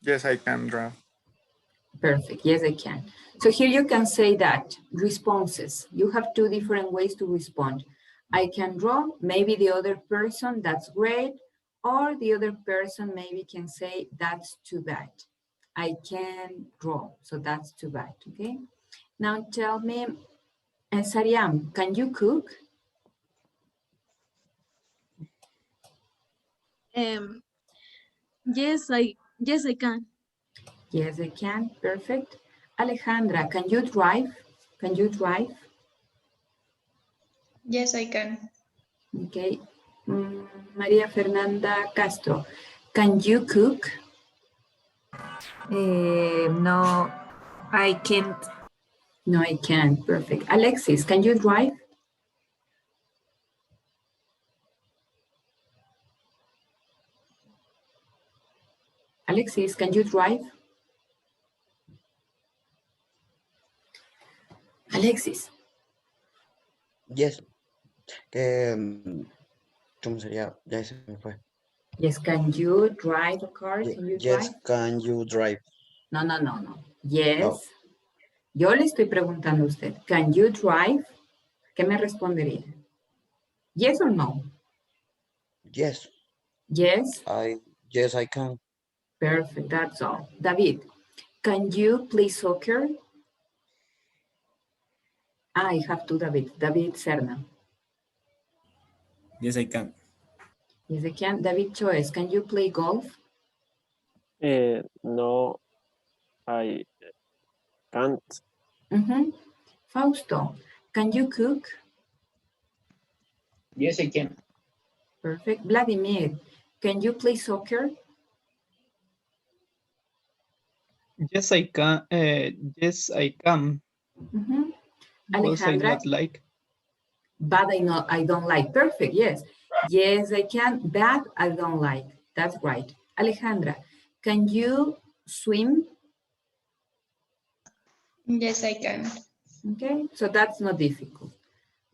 B: Yes, I can draw.
A: Perfect, yes I can. So here you can say that responses. You have 2 different ways to respond. I can draw, maybe the other person, that's great, or the other person maybe can say, that's too bad. I can draw, so that's too bad, okay? Now tell me, Sariam, can you cook?
Q: Yes, I can.
A: Yes, I can, perfect. Alejandra, can you drive? Can you drive?
P: Yes, I can.
A: Okay. Maria Fernanda Castro, can you cook?
L: No, I can't.
A: No, I can't. Perfect. Alexis, can you drive? Alexis, can you drive? Alexis.
R: Yes. ¿Cómo sería? Ya se me fue.
A: Yes, can you drive a car? Can you
R: Yes,
A: drive?
R: can you drive?
A: No, no, no, no. Yes.
R: No.
A: Yo le estoy preguntando a usted, can you drive? ¿Qué me respondería? Yes or no?
R: Yes.
A: Yes.
R: Yes, I can.
A: Perfect, that's all. David, can you play soccer? I have to David. David Serna.
D: Yes, I can.
A: Yes, I can. David Choes, can you play golf?
M: No, I can't.
A: Fausto, can you cook?
H: Yes, I can.
A: Perfect. Vladimir, can you play soccer?
I: Yes, I can. Yes, I can. But I
A: Alejandra,
I: not like.
A: but I don't like. Perfect. Yes. Yes, I can. But I don't like. That's right. Alejandra, can you swim?
P: Yes, I can.
A: Okay, so that's not difficult.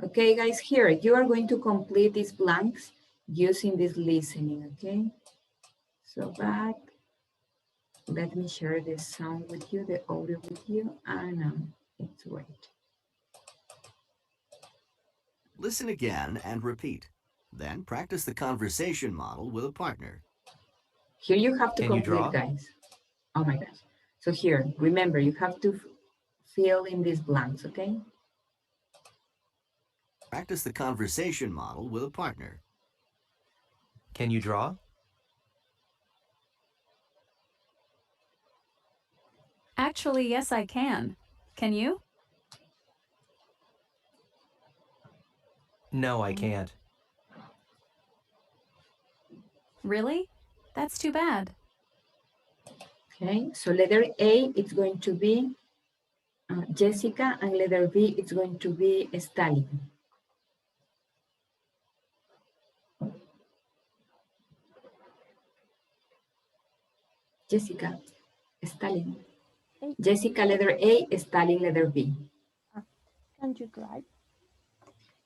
A: Okay, guys, here you are going to complete these blanks using this listening. Okay, so back. Let me share the sound with you, the audio with you, and it's great.
S: Listen again and repeat. Then practice the conversation model with a partner.
A: Here you have to
S: Can you
A: complete,
S: draw?
A: guys. Oh my gosh. So here, remember, you have to fill in these blanks, okay?
S: Practice the conversation model with a partner.
T: Can you draw?
U: Actually, yes, I can. Can you?
T: No, I can't.
U: Really? That's too bad.
A: Okay, so letter A, it's going to be Jessica, and letter B, it's going to be Stalin. Jessica, Stalin. Jessica, letter A, Stalin, letter B.
C: Can you drive?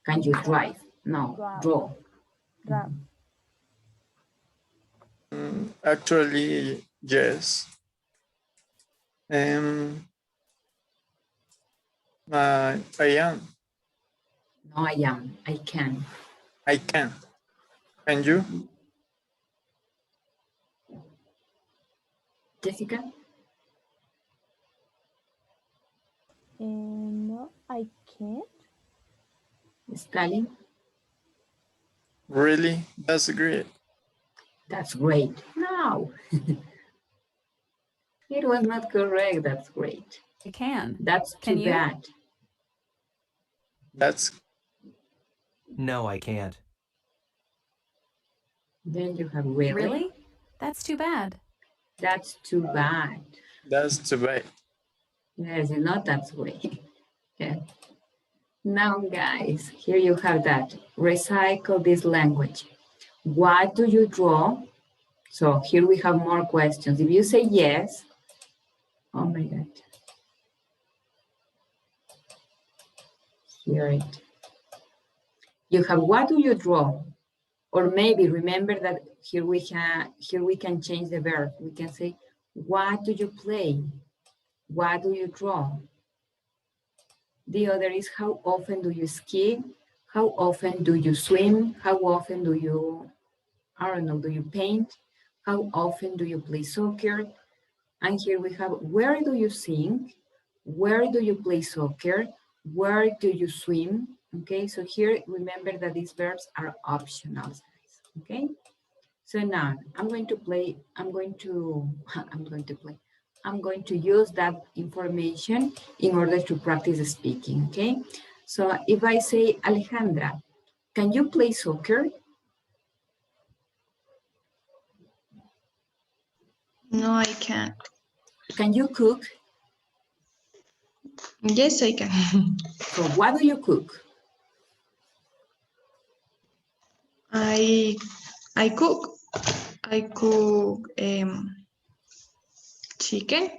A: Can you drive? No, draw.
C: Drive.
B: Actually, yes. I am.
A: No, I am. I can.
B: I can. Can you?
A: Jessica?
C: No, I can't.
A: Stalin?
B: Really? That's great.
A: That's great. No. It was not correct. That's great.
U: I can.
A: That's too
U: Can you?
A: bad.
B: That's
T: No, I can't.
A: Then you have really.
U: Really? That's too bad.
A: That's too bad.
B: that's too bad.
A: Yes, it's not that way. Okay. Now, guys, here you have that. Recycle this language. What do you draw? So here we have more questions. If you say yes, oh my God. Here it. You have what do you draw? Or maybe remember that here we can change the verb. We can say, what do you play? What do you draw? The other is how often do you ski? How often do you swim? How often do you, I don't know, do you paint? How often do you play soccer? And here we have, where do you sing? Where do you play soccer? Where do you swim? Okay, so here, remember that these verbs are optional, okay? So now I'm going to use that information in order to practice speaking, okay? So if I say, Alejandra, can you play soccer?
P: No, I can't.
A: Can you cook?
P: Yes, I can.
A: So what do you cook?
P: I cook. I cook chicken.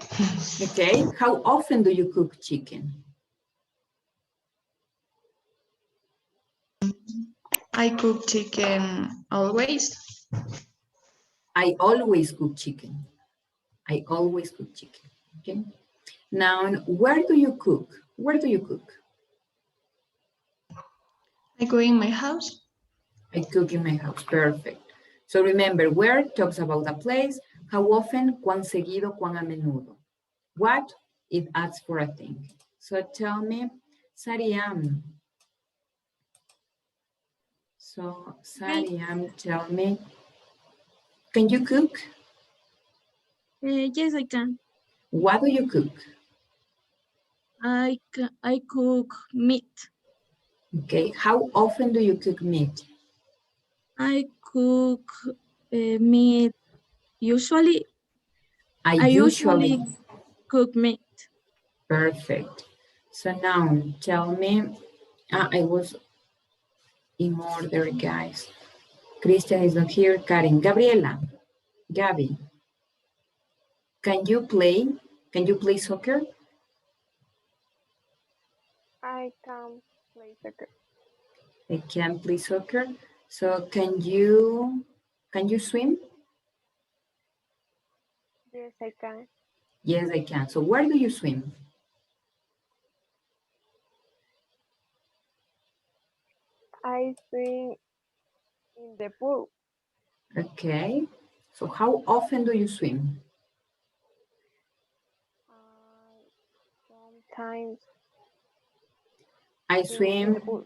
A: Okay, how often do you cook chicken?
P: I cook chicken always.
A: I always cook chicken. I always cook chicken, okay? Now, where do you cook? Where do you cook?
P: I cook in my house.
A: I cook in my house, perfect. So remember, where talks about a place, how often, cuán seguido, cuán a menudo. What, it asks for a thing. So tell me, Sariam. So Sariam, tell me, can you cook?
Q: Yes, I can.
A: What do you cook?
Q: I cook meat.
A: Okay, how often do you cook meat?
Q: I cook meat usually.
A: I usually
Q: cook meat.
A: Perfect. So now tell me, I was in order, guys. Christian is not here. Karen, Gabriela, Gabby, can you play soccer?
K: I can play soccer.
A: I can play soccer. So can you swim?
K: Yes, I can.
A: Yes, I can. So where do you swim?
K: I swim in the pool.
A: Okay. So how often do you swim?
K: Sometimes
A: I
K: in
A: swim.
K: the pool.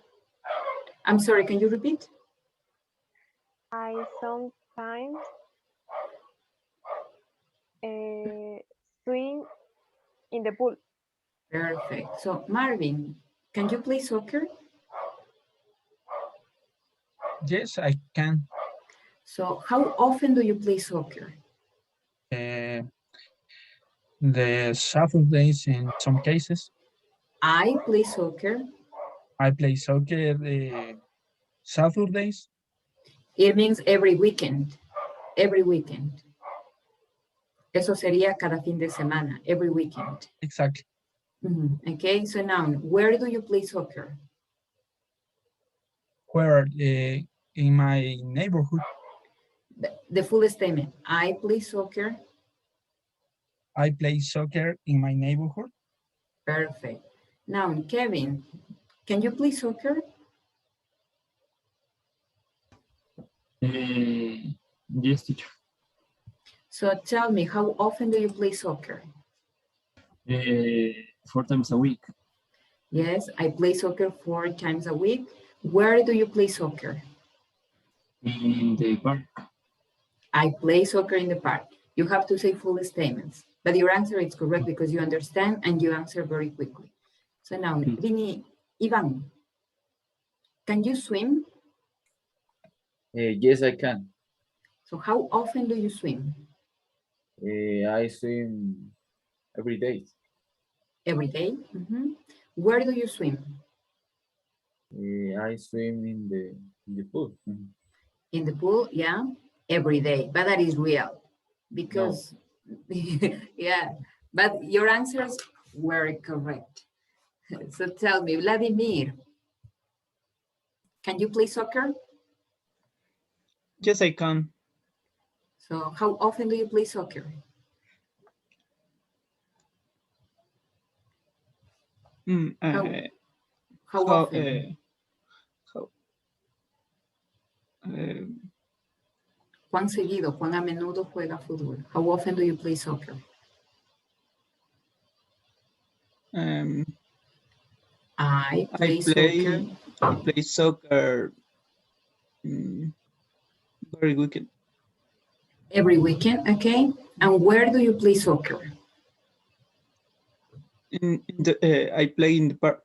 A: I'm sorry, can you repeat?
K: I sometimes swim in the pool.
A: Perfect. So Marvin, can you play soccer?
J: Yes, I can.
A: So how often do you play soccer?
J: The Saturdays in some cases.
A: I play soccer.
J: I play soccer the Saturdays.
A: It means every weekend. Every weekend. Eso sería cada fin de semana, every weekend.
J: Exactly.
A: Okay, so now, where do you play soccer?
J: Where in my neighborhood.
A: The full statement. I play soccer.
J: I play soccer in my neighborhood.
A: Perfect. Now, Kevin, can you play soccer?
F: Yes, teacher.
A: So tell me, how often do you play soccer?
F: 4 times a week.
A: Yes, I play soccer 4 times a week. Where do you play soccer?
F: In the park.
A: I play soccer in the park. You have to say full statements, but your answer is correct because you understand and you answer very quickly. So now, Ivan, can you swim?
E: Yes, I can.
A: So how often do you swim?
E: I swim every day.
A: Every day? Where do you swim?
E: I swim in the pool.
A: In the pool, yeah, every day, but that is real because, yeah, but your answers were correct. So tell me, Vladimir, can you play soccer?
I: Yes, I can.
A: So how often do you play soccer? How often? ¿Cuán seguido, cuán a menudo juega fútbol? How often do you play soccer? I play
I: soccer very weekend.
A: Every weekend, okay. And where do you play soccer?
I: I play in the park.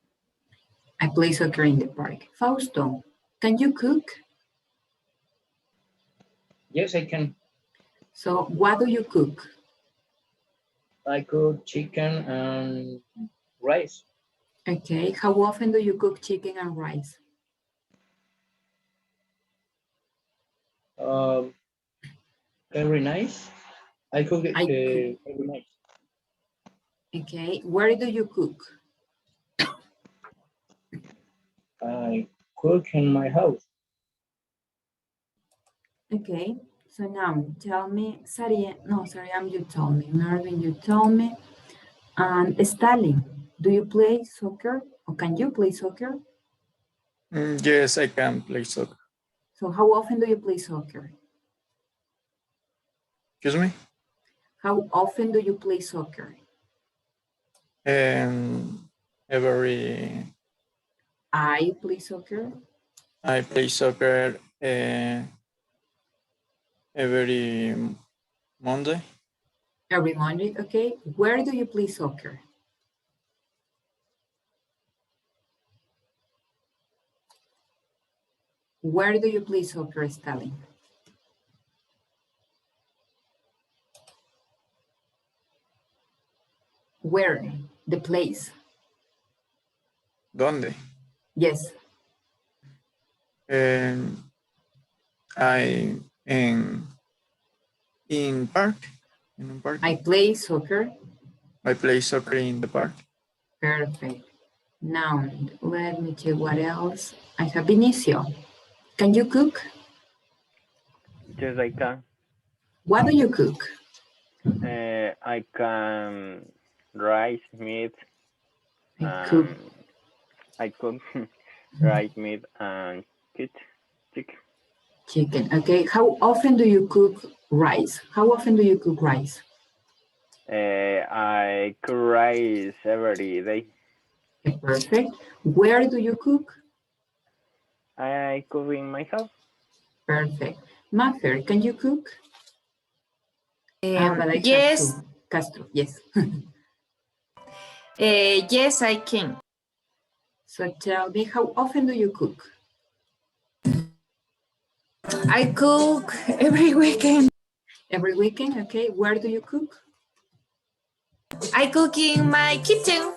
A: I play soccer in the park. Fausto, can you cook?
H: Yes, I can.
A: So what do you cook?
H: I cook chicken and rice.
A: Okay, how often do you cook chicken and rice?
H: Very nice. I cook it every night.
A: Okay, where do you cook?
H: I cook in my house.
A: Okay, so now tell me, Sariam, you told me, Marvin, you told me, and Stalin, do you play soccer or can you play soccer?
B: Yes, I can play soccer.
A: So how often do you play soccer?
B: Excuse me?
A: How often do you play soccer? I play soccer.
B: I play soccer every Monday.
A: Every Monday, okay. Where do you play soccer? Where do you play soccer, Stalin? Where? The place.
B: ¿Dónde?
A: Yes.
B: In park. In a park.
A: I play soccer.
B: I play soccer in the park.
A: Perfect. Now, let me check what else. I have Vinicio. Can you cook?
G: Yes, I can.
A: What do you cook?
G: I can rice, meat.
A: I cook
G: rice, meat, and chicken.
A: Chicken. Okay. How often do you cook rice? How often do you cook rice?
G: I cook rice every day.
A: Perfect. Where do you cook?
G: I cook in my house.
A: Perfect. Mafer, can you cook?
L: Yes.
A: Castro, yes.
L: Yes, I can.
A: So tell me, how often do you cook?
L: I cook every weekend.
A: Every weekend, okay. Where do you cook?
L: I cook in my kitchen.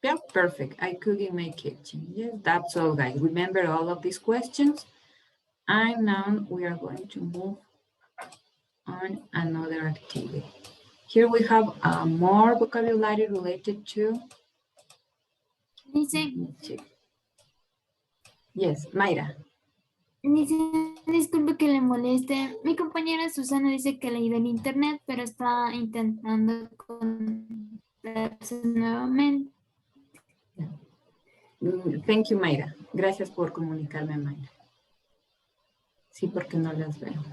A: Yeah, perfect. I cook in my kitchen. Yes, that's all, guys. Remember all of these questions. And now we are going to move on another activity. Here we have more vocabulary related to... Yes, Mayra.
O: Disculpe que le moleste. Mi compañera Susana dice que ha leído en internet, pero está intentando conectarse nuevamente.
A: Thank you, Mayra. Gracias por comunicarme, Mayra. Sí, porque no las veo.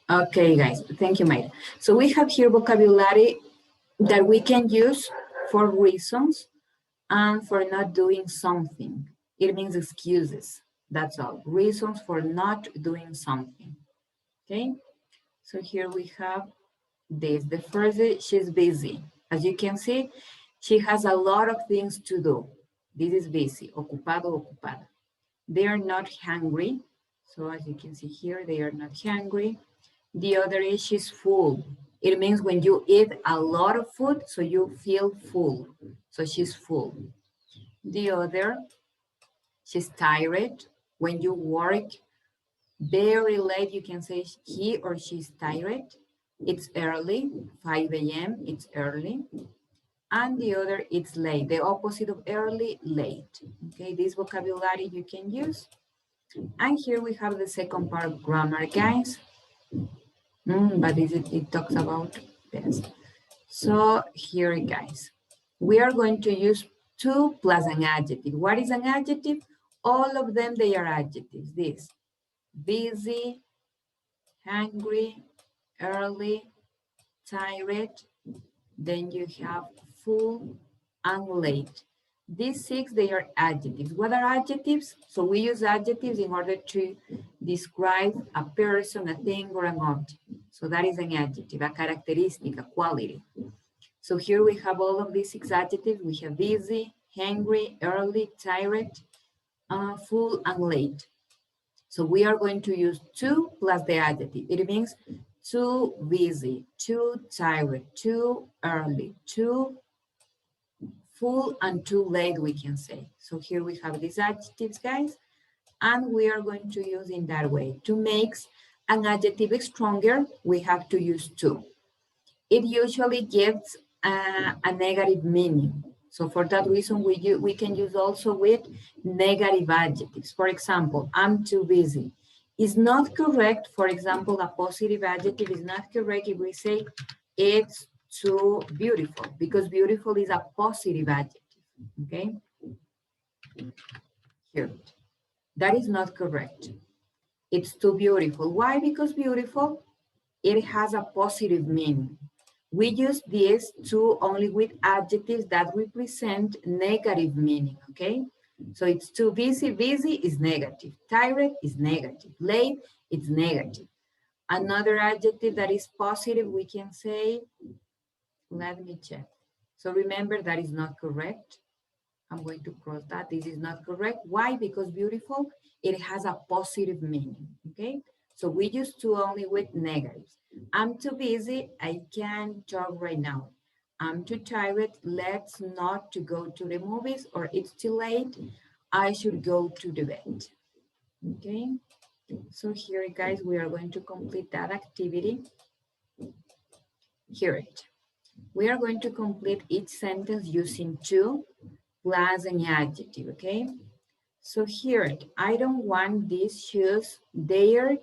A: Okay, guys, thank you, Mayra. So we have here vocabulary that we can use for reasons and for not doing something. It means excuses, that's all. Reasons for not doing something, okay? So here we have this. The first is she's busy. As you can see, she has a lot of things to do. This is busy, ocupado, ocupada. They are not hungry. So as you can see here, they are not hungry. The other is she's full. It means when you eat a lot of food, so you feel full. So she's full. The other, she's tired. When you work very late, you can say he or she's tired. It's early, 5 a.m., it's early. And the other, it's late. The opposite of early, late. Okay, this vocabulary you can use. And here we have the second part of grammar, guys. But it talks about this. So here, guys, we are going to use to plus an adjective. What is an adjective? All of them, they are adjectives. This, busy, hungry, early, tired. Then you have full and late. These 6, they are adjectives. What are adjectives? So we use adjectives in order to describe a person, a thing, or an object. So that is an adjective, a characteristic, a quality. So here we have all of these 6 adjectives. We have busy, hungry, early, tired, full, and late. So we are going to use to plus the adjective. It means too busy, too tired, too early, too full, and too late, we can say. So here we have these adjectives, guys, and we are going to use in that way. To make an adjective stronger, we have to use to. It usually gives a negative meaning. So for that reason, we can use also with negative adjectives. For example, I'm too busy. It's not correct, for example, a positive adjective is not correct if we say it's too beautiful, because beautiful is a positive adjective, okay? Here, that is not correct. It's too beautiful. Why? Because beautiful, it has a positive meaning. We use this to only with adjectives that represent negative meaning, okay? So it's too busy, busy is negative. Tired is negative. Late, it's negative. Another adjective that is positive, we can say, let me check. So remember that is not correct. I'm going to cross that. This is not correct. Why? Because beautiful, it has a positive meaning, okay? So we use to only with negatives. I'm too busy, I can't talk right now. I'm too tired, let's not to go to the movies, or it's too late, I should go to the bed. Okay, so here, guys, we are going to complete that activity. Here it. We are going to complete each sentence using to plus an adjective, okay? So here it, I don't want these shoes, they're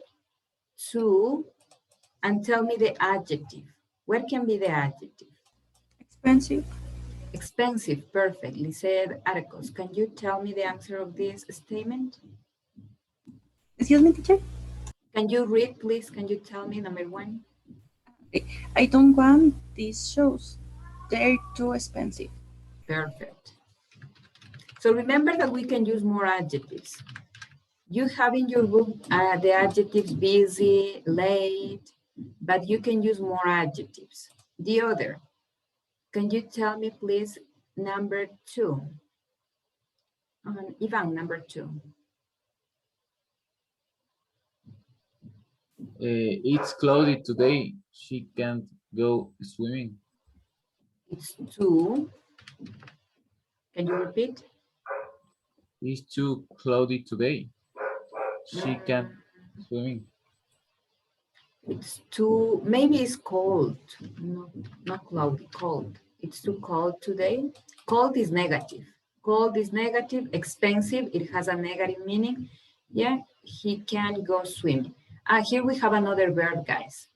A: too, and tell me the adjective. What can be the adjective?
Q: Expensive.
A: Expensive, perfectly said, Arcos. Can you tell me the answer of this statement?
Q: Excuse me, teacher?
A: Can you read, please? Can you tell me number 1?
Q: I don't want these shoes. They're too expensive.
A: Perfect. So remember that we can use more adjectives. You have in your book the adjectives busy, late, but you can use more adjectives. The other, can you tell me please number 2? Ivan, number 2.
E: It's cloudy today. She can't go swimming.
A: It's too. Can you repeat?
E: It's too cloudy today. She can't swimming.
A: It's too, maybe it's cold. No, not cloudy, cold. It's too cold today. Cold is negative. Cold is negative, expensive, it has a negative meaning. Yeah, he can go swimming. Here we have another verb, guys.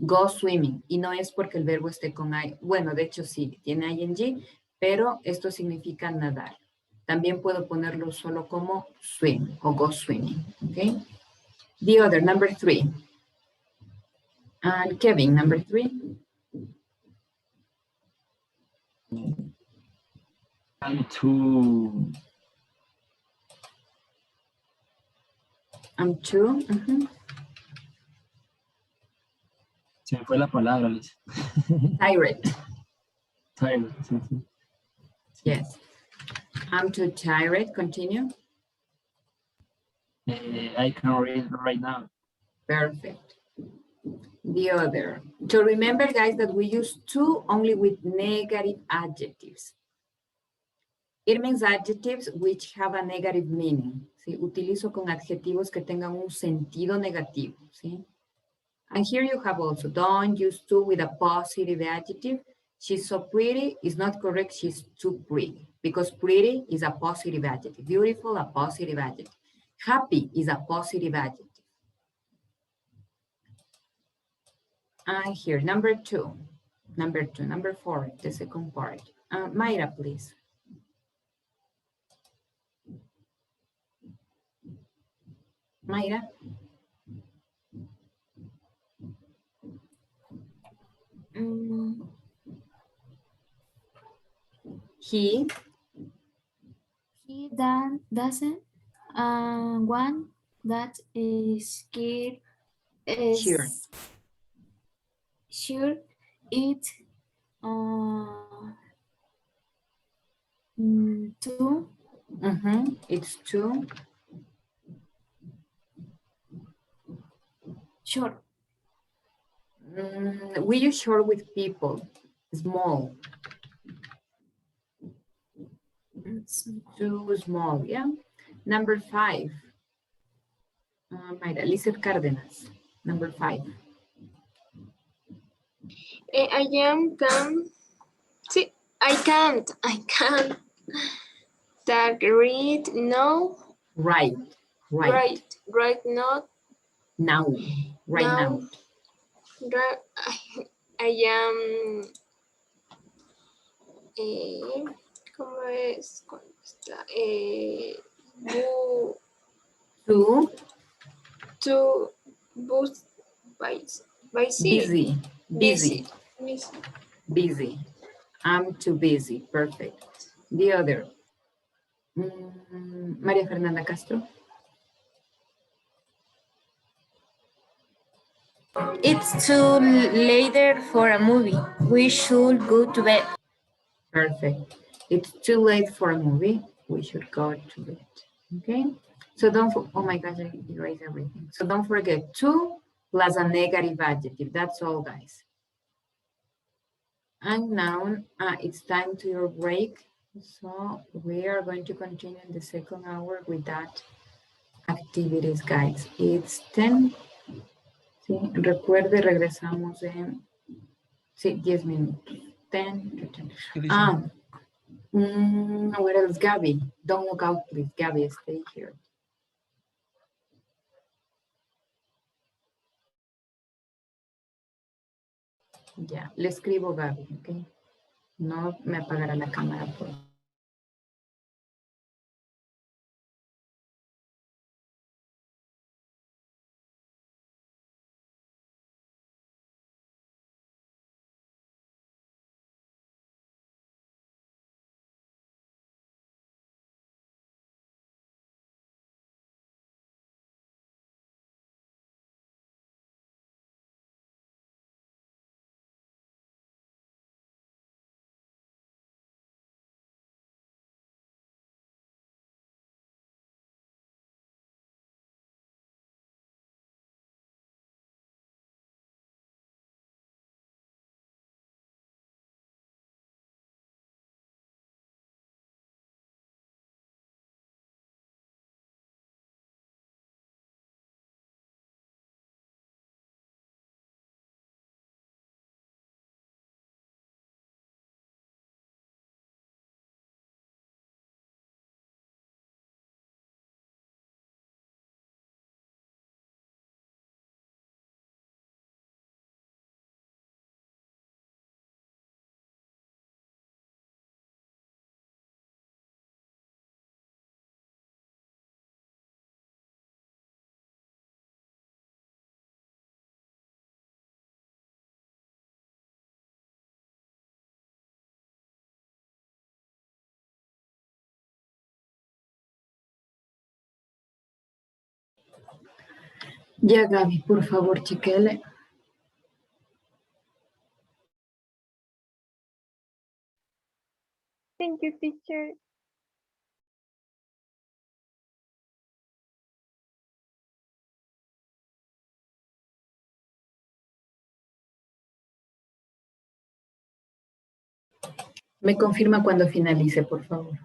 A: Go swimming. Y no es porque el verbo esté con I. Bueno, de hecho sí, tiene ing, pero esto significa nadar. También puedo ponerlo solo como swim o go swimming, ¿ok? The other, number 3. And Kevin, number 3.
F: I'm too.
A: I'm 2.
F: Se me fue la palabra, Liz.
A: Tired.
F: Tired. Sí, sí.
A: Yes. I'm too tired. Continue.
F: I can read right now.
A: Perfect. The other. So remember, guys, that we use to only with negative adjectives. It means adjectives which have a negative meaning. ¿Sí? Utilizo con adjetivos que tengan un sentido negativo. ¿Sí? And here you have also, don't use to with a positive adjective. She's so pretty is not correct. She's too pretty, because pretty is a positive adjective. Beautiful, a positive adjective. Happy is a positive adjective. And here, number 4, the second part. Mayra, please. Mayra. He
O: doesn't want that is scared
A: Sure.
O: Sure, it two.
A: It's 2.
O: Sure.
A: We use short with people. Small. Too small, yeah. Number 5. Mayra, Lizeth Cárdenas. Number 5.
K: I can. See, I can't. That read no.
A: Right.
K: Right not.
A: Now. Right now.
K: I am. ¿Cómo es? To boost
A: Busy. I'm too busy. Perfect. The other. María Fernanda Castro.
L: It's too later for a movie. We should go to bed.
A: Perfect. It's too late for a movie. We should go to bed. Okay. So oh my gosh, I erased everything. So don't forget to plus a negative adjective. That's all, guys. And now it's time to your break. So we are going to continue in the second hour with that activities, guys. It's 10. Sí, recuerde, regresamos en 10 minutos. 10 to 10. What else? Gabby, don't walk out, please. Gabby, stay here. Ya, le escribo Gaby, ¿ok? No me apagará la cámara por Ya, Gaby, por favor, chequele.
C: Thank you, teacher.
A: Me confirma cuando finalice, por favor.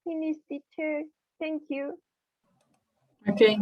C: Finish, teacher. Thank you.
A: Okay.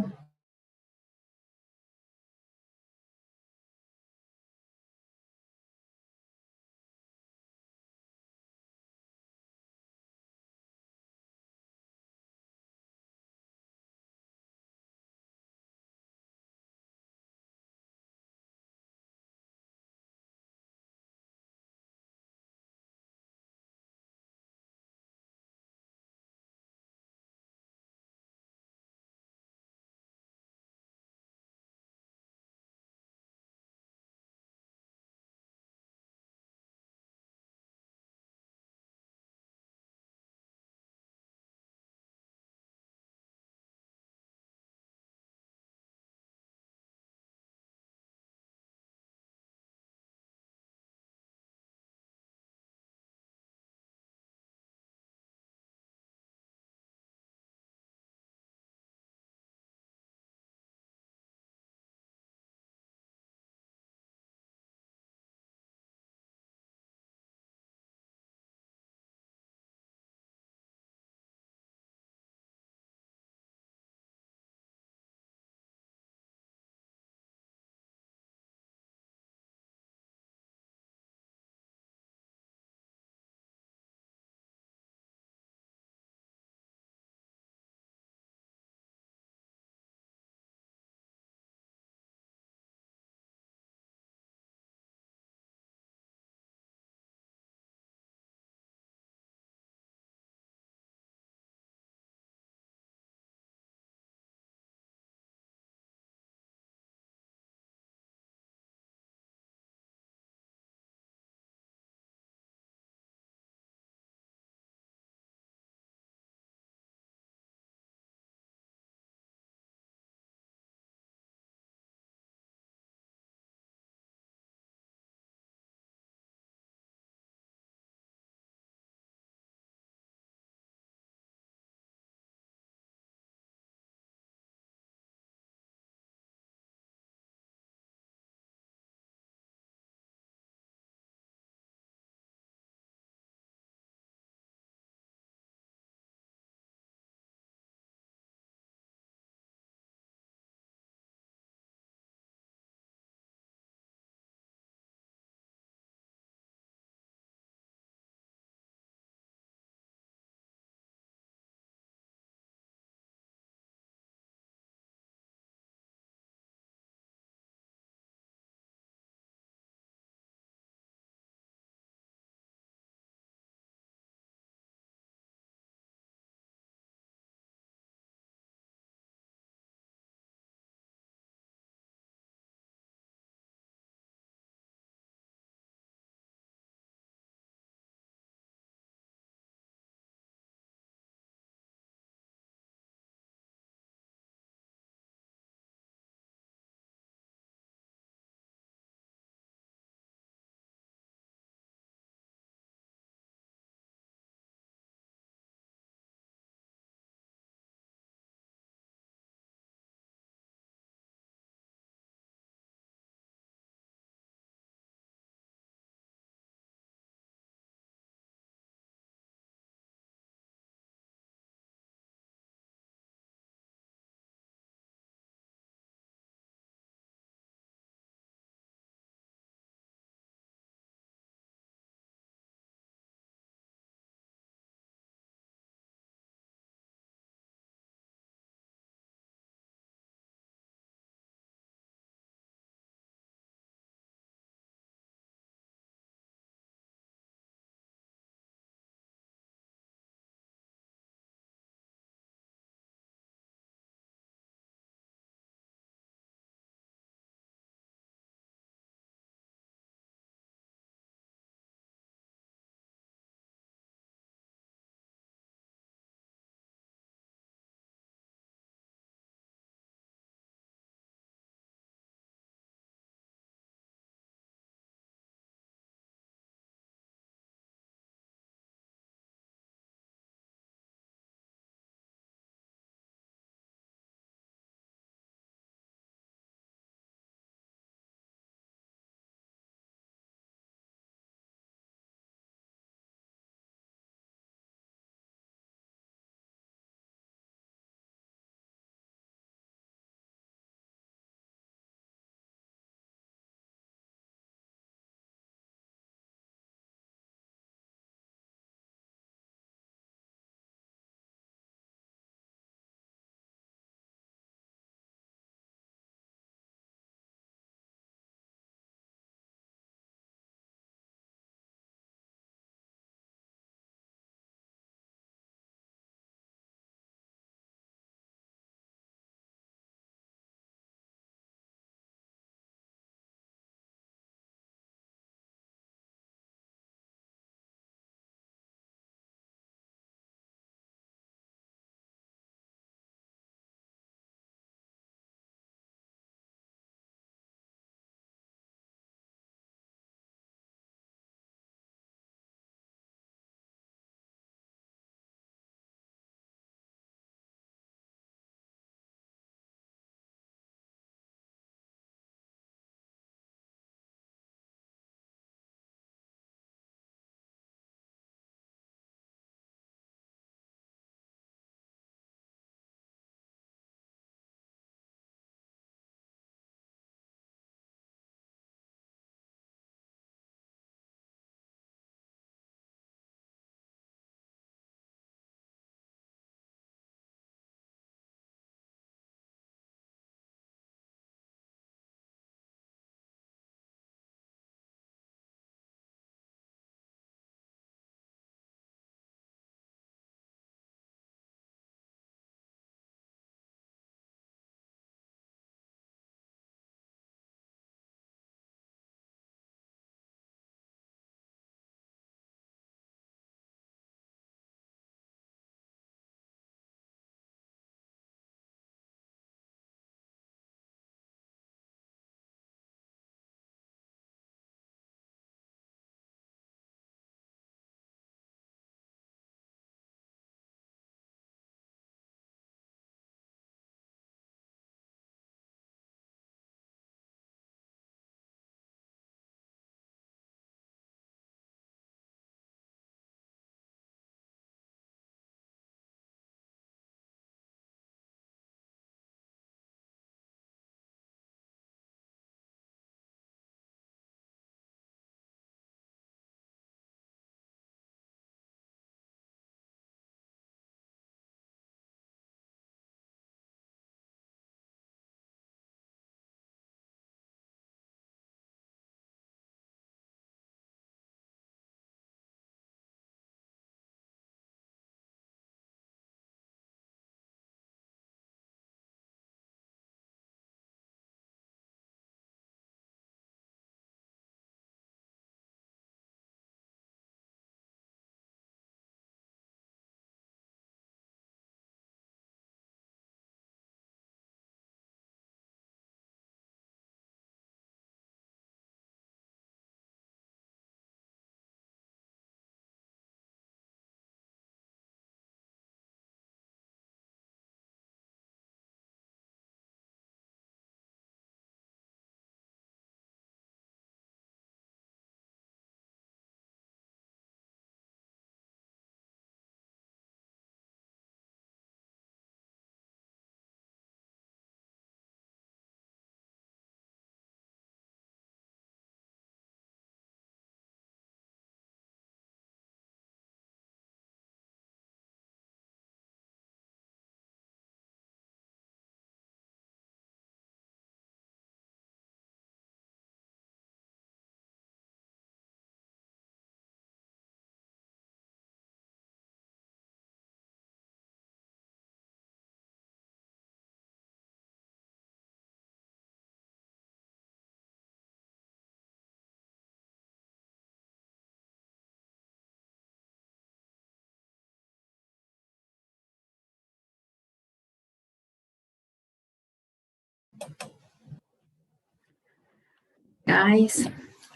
A: Guys,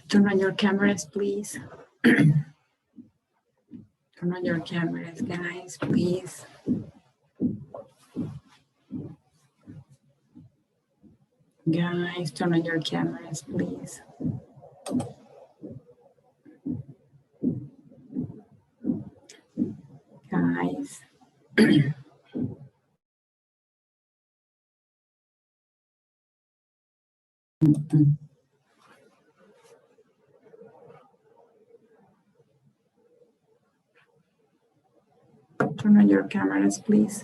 A: turn on your cameras, please. Turn on your cameras, guys, please. Guys, turn on your cameras, please. Guys. Turn on your cameras, please.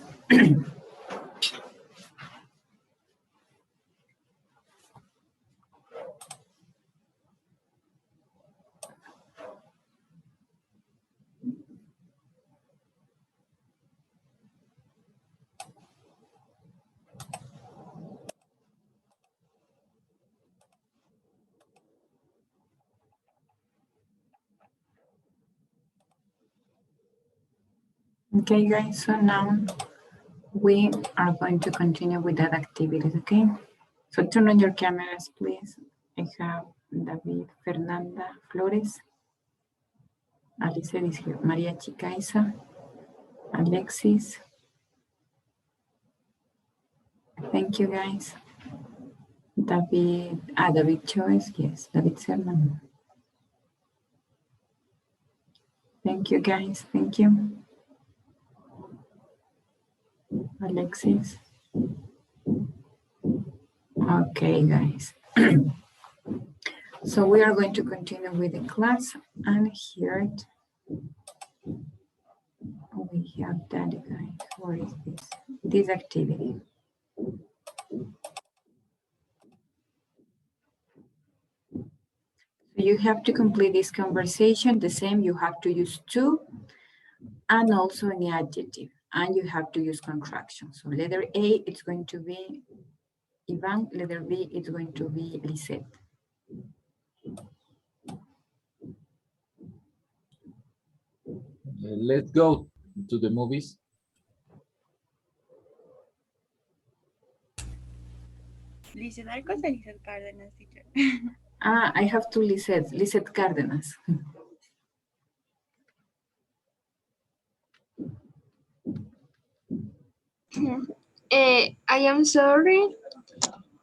A: Okay, guys, so now we are going to continue with that activities, okay? So turn on your cameras, please. I have David, Fernanda, Flores, Alice is here, Maria Chicaiza, Alexis. Thank you, guys. David, David Choice, yes, David Sermon. Thank you, guys, thank you. Alexis. Okay, guys. So we are going to continue with the class, and here we have that, guys. What is this? This activity. So you have to complete this conversation. The same, you have to use to, and also an adjective, and you have to use contraction. So letter A, it's going to be Ivan. Letter B, it's going to be Lisette.
E: Let's go to the movies.
Q: Lisette Arcos or Lisette Cárdenas, teacher?
A: I have two Lisette, Lisette Cárdenas.
K: I am sorry.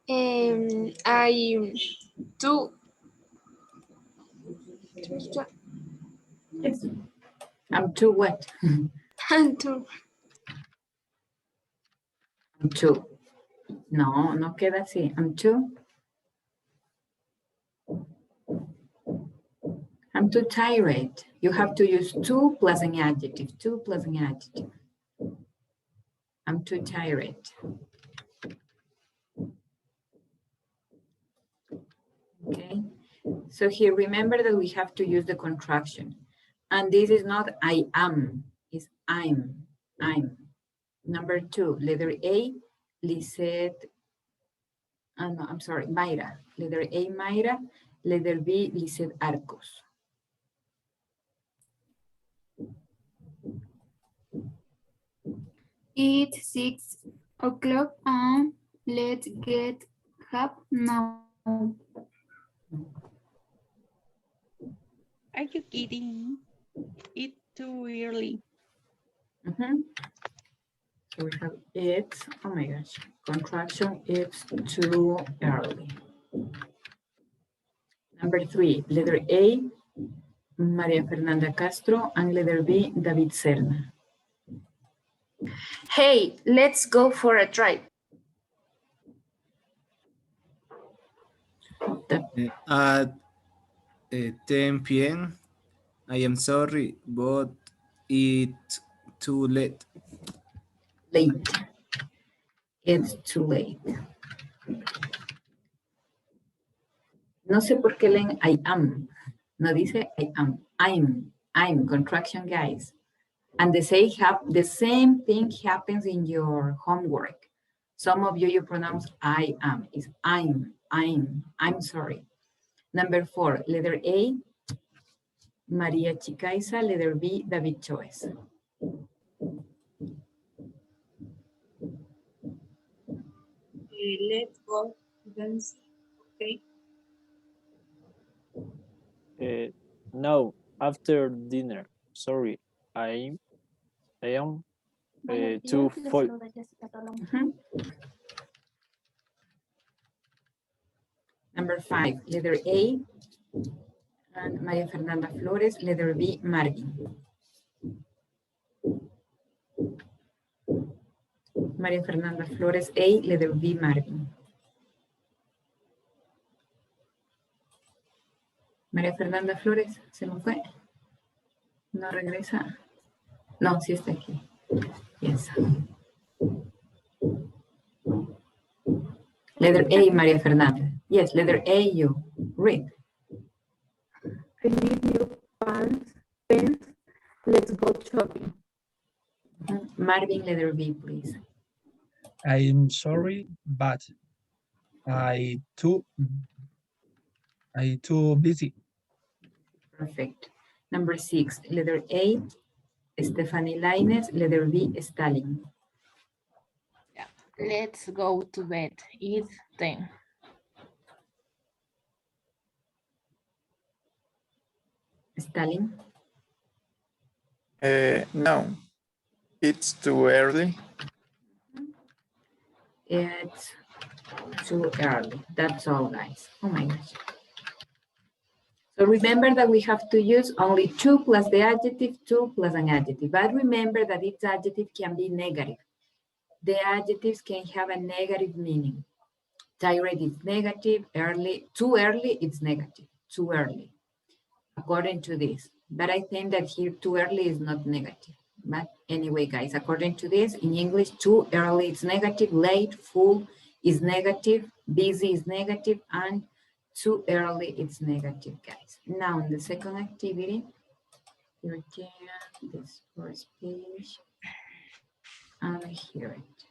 K: I do.
A: Yes. I'm too what?
K: I'm too.
A: I'm too. No, no queda así. I'm too. I'm too tired. You have to use to plus an adjective. To plus an adjective. I'm too tired. Okay. So here, remember that we have to use the contraction. And this is not I am, it's I'm. Number two, letter A, Lisette, no, I'm sorry, Mayra. Letter A, Mayra. Letter B, Lisette Arcos.
O: It's 6 o'clock and let's get up now.
Q: Are you kidding? It's too early.
A: So we have it's, oh my gosh, contraction, it's too early. Number three, letter A, Maria Fernanda Castro, and letter B, David Serna.
K: Hey, let's go for a drive.
D: At 10 p.m. I am sorry, but it's too late.
A: Late. It's too late. No sé por qué leen I am. No dice I am. I'm contraction, guys. And the same thing happens in your homework. Some of you pronounce I am. It's I'm sorry. Number four, letter A, Maria Chicaiza. Letter B, David Choice.
Q: Let's go
M: No, after dinner. Sorry, I am too full.
A: Number 5, letter A, and Maria Fernanda Flores, letter B, Marvin. Maria Fernanda Flores A, letter B, Marvin. María Fernanda Flores, ¿se me fue? ¿No regresa? No, sí está aquí. Yes. Letter A, María Fernanda. Yes, letter A, you. Read.
N: I need new pants. Let's go shopping.
A: Marvin, letter B, please.
J: I'm sorry, but I too busy.
A: Perfect. Number 6, letter A, Stephanie Lainez, letter B, Stalin.
V: Let's go to bed. It's 10.
A: Stalin.
B: No, it's too early.
A: It's too early. That's all, guys. Oh my gosh. So remember that we have to use only 2 plus the adjective, 2 plus an adjective. But remember that each adjective can be negative. The adjectives can have a negative meaning. Tired is negative, early, too early, it's negative, too early, according to this. But I think that here too early is not negative. But anyway, guys, according to this, in English, too early is negative, late, full is negative, busy is negative, and too early it's negative, guys. Now, in the second activity, you're there, this first page, and here it.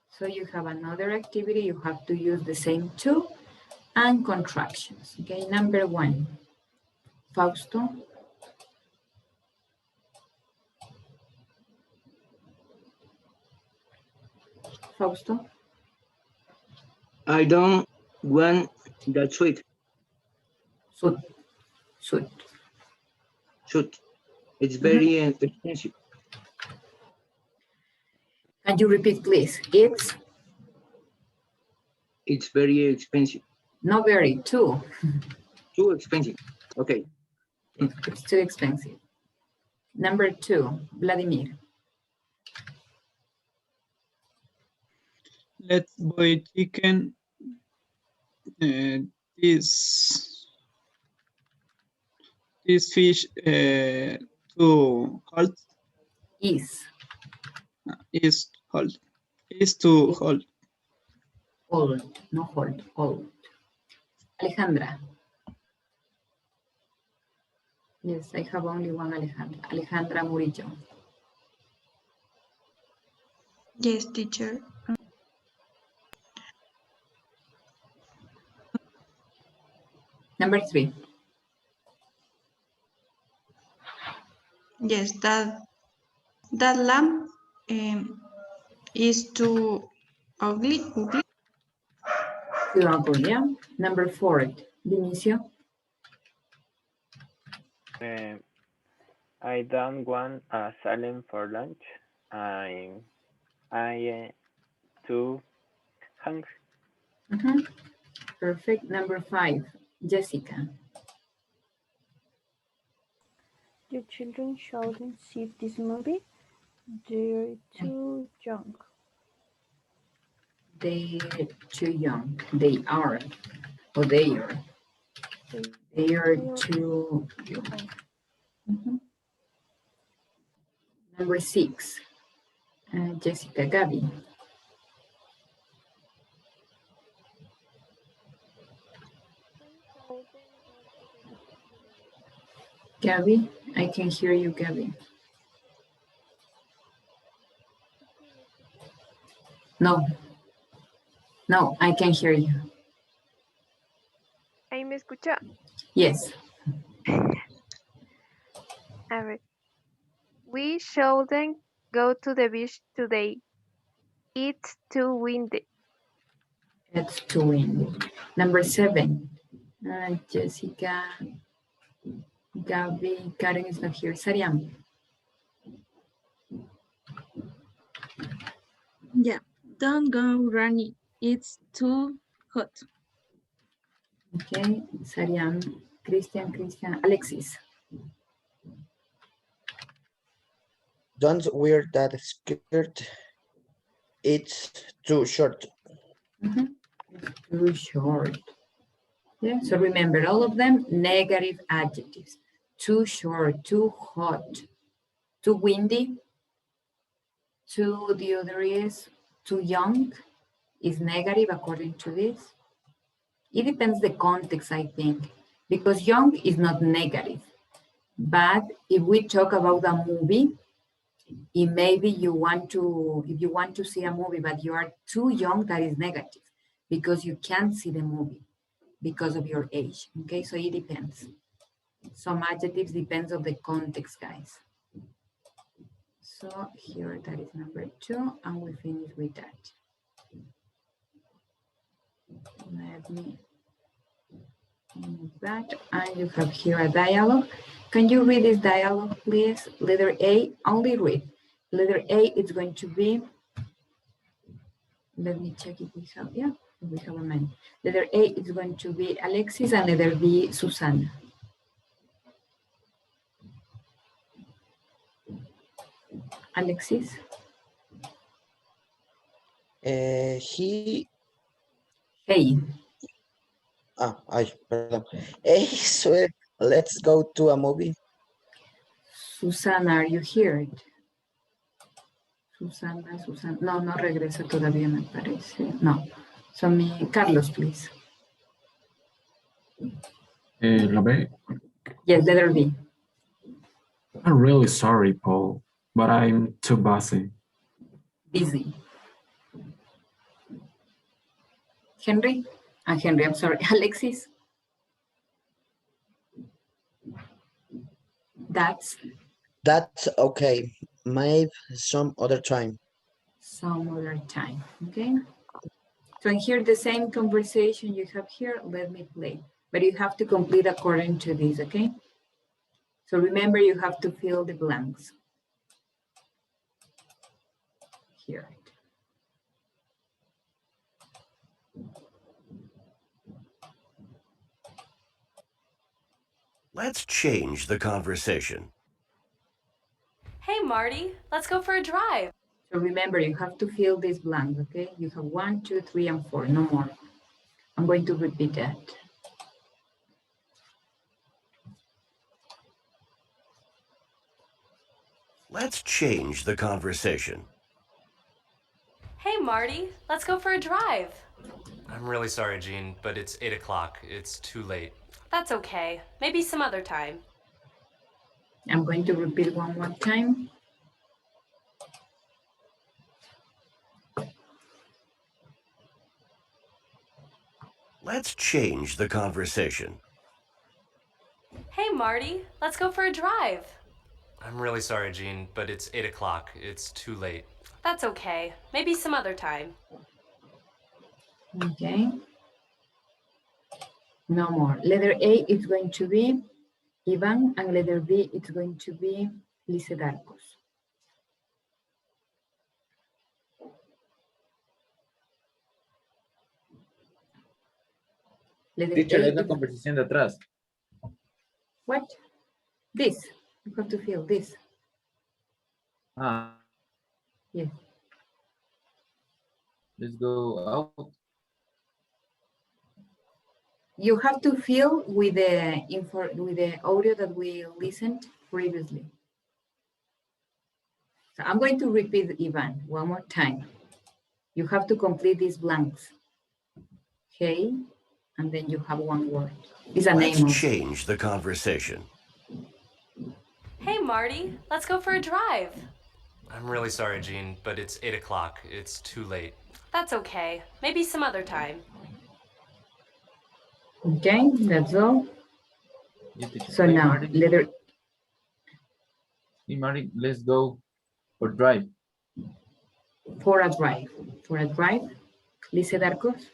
A: So you have another activity, you have to use the same to and contractions. Okay, number 1, Fausto. Fausto.
H: I don't want that sweet.
A: Suit.
H: It's very expensive.
A: Can you repeat, please?
H: It's very expensive.
A: Not very, too.
H: Too expensive. Okay.
A: It's too expensive. Number 2, Vladimir.
I: Let's buy chicken. This fish too hot.
A: Is
I: hot. Is too hot.
A: Old, no hold, old. Alejandra. Yes, I have only one Alejandra. Alejandra Murillo.
P: Yes, teacher.
A: Number 3.
P: Yes, that lamp is too ugly.
A: Too ugly, yeah. Number 4, Vinicio.
G: I don't want a salad for lunch. I too hungry.
A: Perfect. Number 5, Jessica.
C: Your children shouldn't see this movie. They're too young.
A: They're too young. They are. Or they are. They are too young. Number 6, Jessica, Gabby. Gabby, I can hear you, Gabby. No, I can hear you.
W: ¿Ahí me escucha?
A: Yes.
W: A ver. We shouldn't
K: go to the beach today. It's too windy.
A: It's too windy. Number 7. Jessica, Gabby, Karen is not here. Sariam.
Q: Yeah, don't go running. It's too hot.
A: Okay, Sariam, Christian, Alexis.
R: Don't wear that skirt. It's too short.
A: Too short. Yeah, so remember all of them negative adjectives. Too short, too hot, too windy. The other is too young is negative according to this. It depends the context, I think, because young is not negative. But if we talk about a movie, if maybe if you want to see a movie, but you are too young, that is negative because you can't see the movie because of your age. Okay, so it depends. Some adjectives depends on the context, guys. So here that is number 2, and we finish with that. Let me move that, and you have here a dialogue. Can you read this dialogue, please? Letter A, only read. Letter A is going to be, let me check if we have, yeah, we have a man. Letter A is going to be Alexis, and letter B, Susana. Alexis?
R: Hey. Perdón. Hey, sweet, let's go to a movie.
A: Susana, are you here? Susana. No, no regresa todavía, me parece. No. So Carlos, please.
F: La B.
A: Yes, letter B.
F: I'm really sorry, Paul, but I'm too busy.
A: Busy. Henry? Henry, I'm sorry. Alexis? That's
R: okay. Maybe some other time.
A: Some other time, okay? So here the same conversation you have here, let me play. But you have to complete according to this, okay? So remember, you have to fill the blanks. Here.
S: Let's change the conversation.
W: Hey, Marty, let's go for a drive.
A: So remember, you have to fill these blanks, okay? You have 1, 2, 3, and 4, no more. I'm going to repeat that.
S: Let's change the conversation.
W: Hey, Marty, let's go for a drive.
T: I'm really sorry, Jean, but it's 8 o'clock. It's too late.
W: That's okay. Maybe some other time.
A: I'm going to repeat one more time.
S: Let's change the conversation.
W: Hey, Marty, let's go for a drive.
T: I'm really sorry, Jean, but it's 8 o'clock. It's too late.
W: That's okay. Maybe some other time.
A: Okay. No more. Letter A is going to be Ivan, and letter B is going to be Licedarcos.
E: Teacher, es la conversación de atrás.
A: What? This. You have to fill this. Yes.
E: Let's go out.
A: You have to fill with the audio that we listened previously. So I'm going to repeat Ivan one more time. You have to complete these blanks. Hey, and then you have one word. It's a name.
S: Let's change the conversation.
W: Hey, Marty, let's go for a drive.
T: I'm really sorry, Jean, but it's 8 o'clock. It's too late.
W: That's okay. Maybe some other time.
A: Okay, that's all. So now, letter.
E: Hey, Marty, let's go or drive?
A: For a drive. For a drive. Lice Darcos.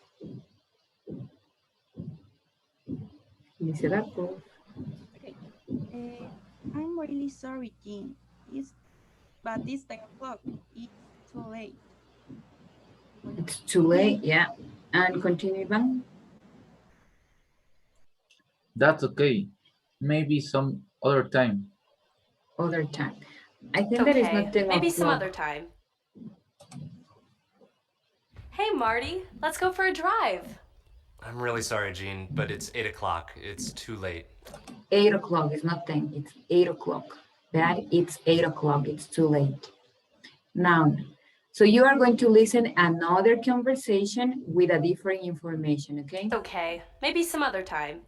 A: Lice Darcos.
Q: I'm really sorry, Jean. But it's 10 o'clock. It's too late.
A: It's too late, yeah. And continue, Ivan.
E: That's okay. Maybe some other time.
A: Other time. I think that is
W: Okay,
A: not 10
W: maybe some
A: o'clock.
W: other time. Hey, Marty, let's go for a drive.
T: I'm really sorry, Jean, but it's 8 o'clock. It's too late.
A: 8 o'clock is not 10, it's 8 o'clock. That it's 8 o'clock, it's too late. Now, so you are going to listen another conversation with a different information, okay?
W: Okay, maybe some other time.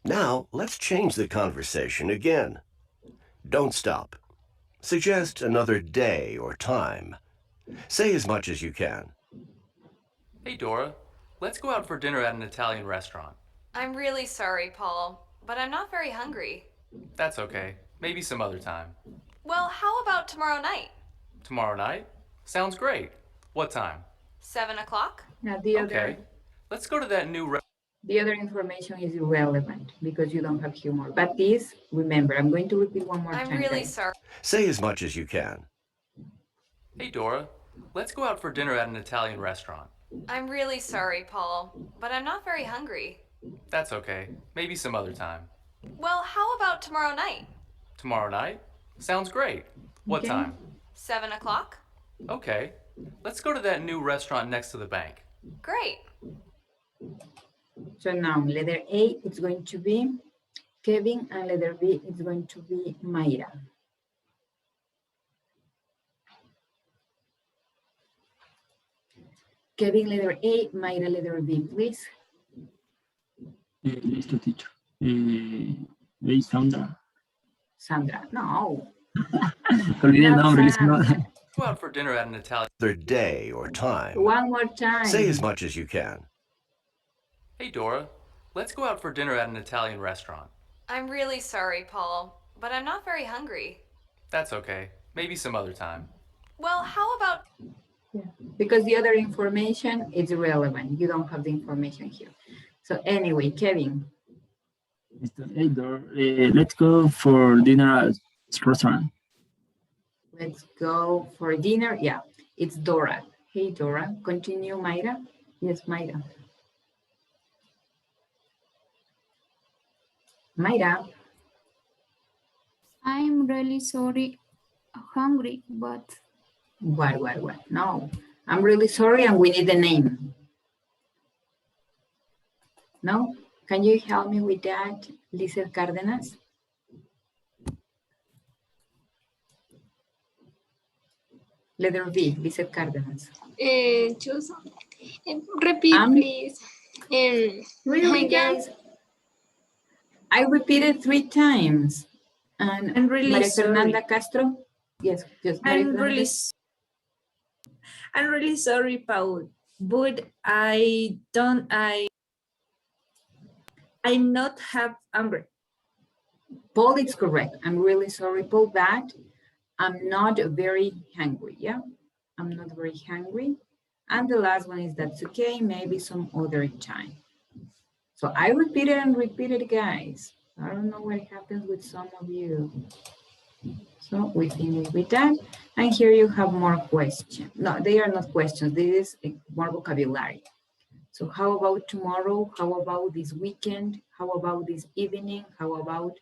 S: Now, let's change the conversation again. Don't stop. Suggest another day or time. Say as much as you can.
T: Hey, Dora, let's go out for dinner at an Italian restaurant.
W: I'm really sorry, Paul, but I'm not very hungry.
T: That's okay. Maybe some other time.
W: Well, how about tomorrow night?
T: Tomorrow night? Sounds great. What time?
W: 7 o'clock?
A: Now the
T: Okay. Let's go to that new
A: The other information is irrelevant because you don't have humor. But this, remember, I'm going to repeat one more
W: I'm
A: time.
W: really
A: guys.
W: sorry.
S: Say as much as you can.
T: Hey, Dora, let's go out for dinner at an Italian restaurant.
W: I'm really sorry, Paul, but I'm not very hungry.
T: That's okay. Maybe some other time.
W: Well, how about tomorrow night?
T: Tomorrow night? Sounds great. What
A: Okay.
T: time?
W: 7 o'clock?
T: Okay. Let's go to that new restaurant next to the bank.
W: Great.
A: So now letter A is going to be Kevin and letter B is going to be Mayra. Kevin letter A, Mayra letter B, please.
J: Listo, teacher. Hey, Sandra.
A: Sandra, no.
J: Olvidé el
A: Not
J: nombre.
A: Sandra.
T: Go out for dinner at an Italian.
S: Another day or time.
A: One more time.
S: Say as much as you can.
T: Hey, Dora, let's go out for dinner at an Italian restaurant.
W: I'm really sorry, Paul, but I'm not very hungry.
T: That's okay. Maybe some other time.
W: Well, how about...
A: Because the other information is irrelevant. You don't have the information here. So anyway, Kevin,
J: Listo. Hey, Dor, let's go for dinner at restaurant.
A: let's go for dinner. Yeah, it's Dora. Hey, Dora. Continue, Mayra. Yes, Mayra. Mayra.
L: I'm really sorry, hungry, but
A: What? No, I'm really sorry and we need the name. No? Can you help me with that, Lizeth Cárdenas? Letter B, Lizeth Cárdenas.
K: Choose. Repeat, please.
A: Really, guys? I repeated 3 times. And
N: I'm really
A: Maria
N: sorry.
A: Fernanda Castro? Yes, just Maria
N: I'm really,
A: Fernanda.
N: I'm really sorry, Paul, but I'm not have hungry.
A: Paul is correct. I'm really sorry, Paul, but I'm not very hungry, yeah? I'm not very hungry. And the last one is that's okay, maybe some other time. So I repeated and repeated, guys. I don't know what happens with some of you. So we finish with that. And here you have more questions. No, they are not questions. This is more vocabulary. So how about tomorrow? How about this weekend? How about this evening? How about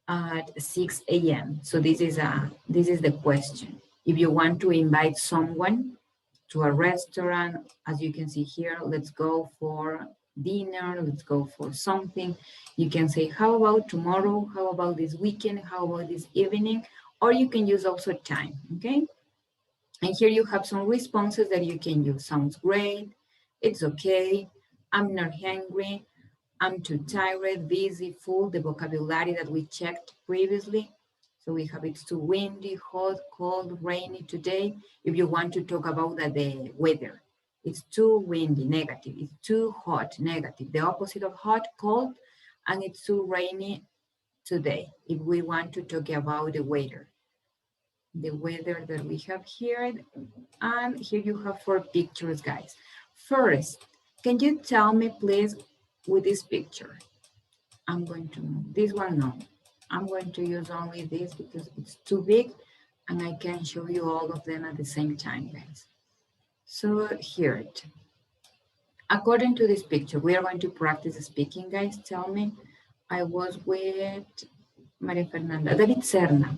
A: at 6 a.m.? So this is the question. If you want to invite someone to a restaurant, as you can see here, let's go for dinner, let's go for something. You can say, how about tomorrow? How about this weekend? How about this evening? Or you can use also time, okay? And here you have some responses that you can use. Sounds great, it's okay, I'm not hungry, I'm too tired, busy, full, the vocabulary that we checked previously. So we have it's too windy, hot, cold, rainy today. If you want to talk about the weather, It's too windy, negative. It's too hot, negative. The opposite of hot, cold, and it's too rainy today. If we want to talk about the weather that we have here, and here you have 4 pictures, guys. First, can you tell me, please, with this picture? I'm going to, this one, no. I'm going to use only this because it's too big and I can show you all of them at the same time, guys. So here, according to this picture, we are going to practice speaking, guys. Tell me, I was with Maria Fernanda, David Serna.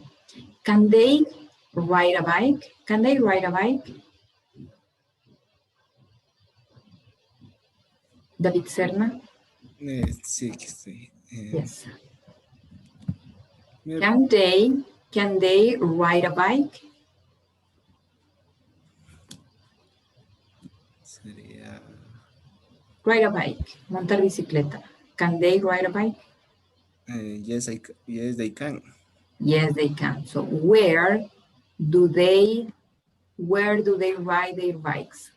A: Can they ride a bike? Can they ride a bike? David Serna?
D: Sí.
A: Yes. Can they ride a bike?
D: Sería.
A: Ride a bike, montar bicicleta. Can they ride a bike?
D: Yes, they can.
A: Yes, they can. So where do they ride their bikes?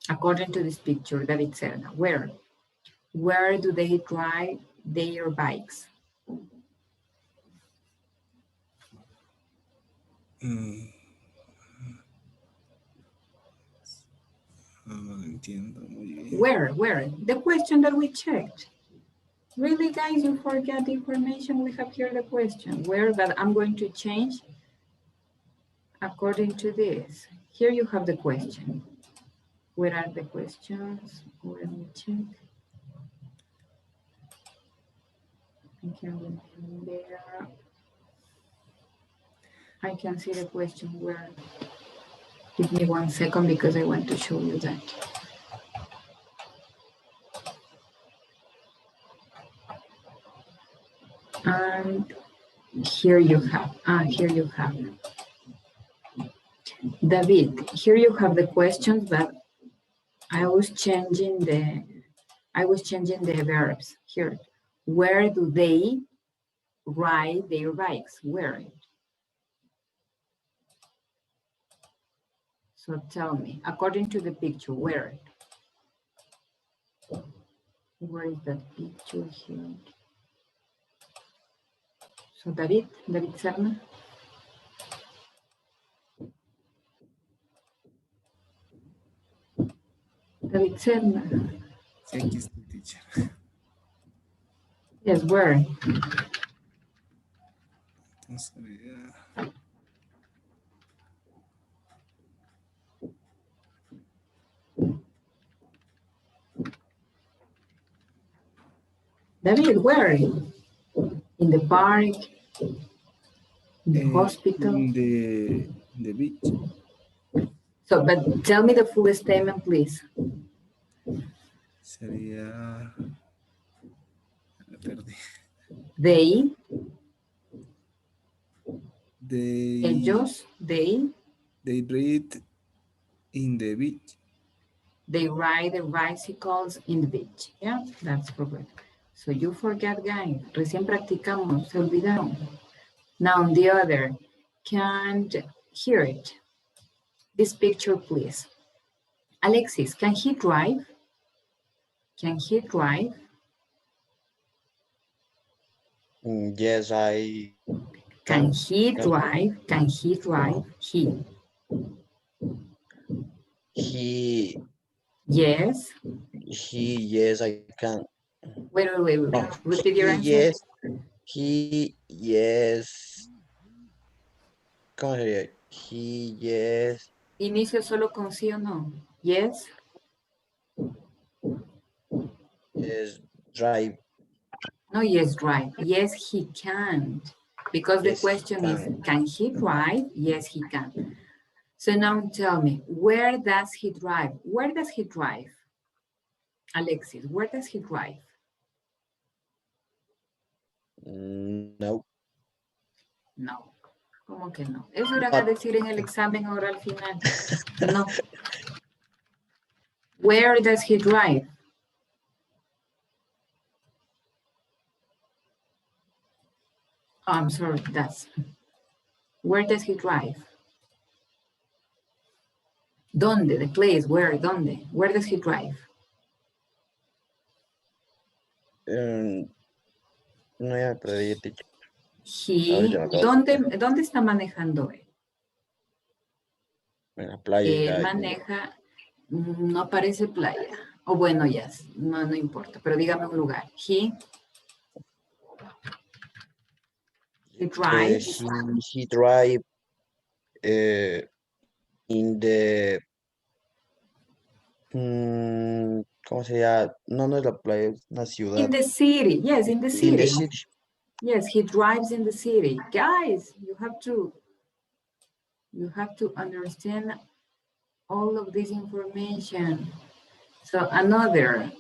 A: According to this picture, David Serna, where do they ride their bikes?
D: No entiendo muy bien.
A: Where? The question that we checked. Really, guys, you forget the information. We have here the question. Where, but I'm going to change according to this. Here you have the question. Where are the questions? Let me check. There. I can see the question where. Give me 1 second because I want to show you that. And here you have, David, here you have the questions, but I was changing the verbs here. Where do they ride their bikes? Where? So tell me, according to the picture, where? Where is that picture here? So David Serna. David Serna.
D: Thank you, teacher.
A: Yes, where? David, where? In the park, in the hospital?
D: In the beach.
A: So, but tell me the full statement, please.
D: Sería. Perdí.
A: Ellos,
D: they breathe in the beach.
A: They ride their bicycles in the beach. Yeah, that's correct. So you forget, guys. Recién practicamos, se olvidaron. Now the other, can't hear it. This picture, please. Alexis, can he drive? Can he drive?
R: Yes, I
A: Can he drive? Can he drive?
R: He.
A: Yes.
R: Yes, I can.
A: Wait.
R: No,
A: Repeat your answer.
R: Yes. ¿Cómo sería? Yes.
A: Inicio solo con sí o no. Yes.
R: Yes, drive.
A: No, yes, drive. Yes, he can. Because the question is, can he drive? Yes, he can. So now tell me, where does he drive? Where does he drive? Alexis, where does he drive?
R: No.
A: No. ¿Cómo que no? Eso irán a decir en el examen ahora al final. No. Where does he drive? Oh, I'm sorry, that's. Where does he drive? Donde, the place, where, donde? Where does he drive?
R: No, ya perdí, teacher.
A: He,
R: Ahorita me acabo de
A: ¿dónde está manejando él?
R: en la playa.
A: Él maneja, no aparece playa. O bueno, ya, no importa, pero dígame un lugar. He drives.
R: He drive in the... ¿cómo se llama? No es la playa, es una ciudad.
A: In the city, yes, in the city.
R: In the city.
A: Yes, he drives in the city. Guys, you have to understand all of this information. So another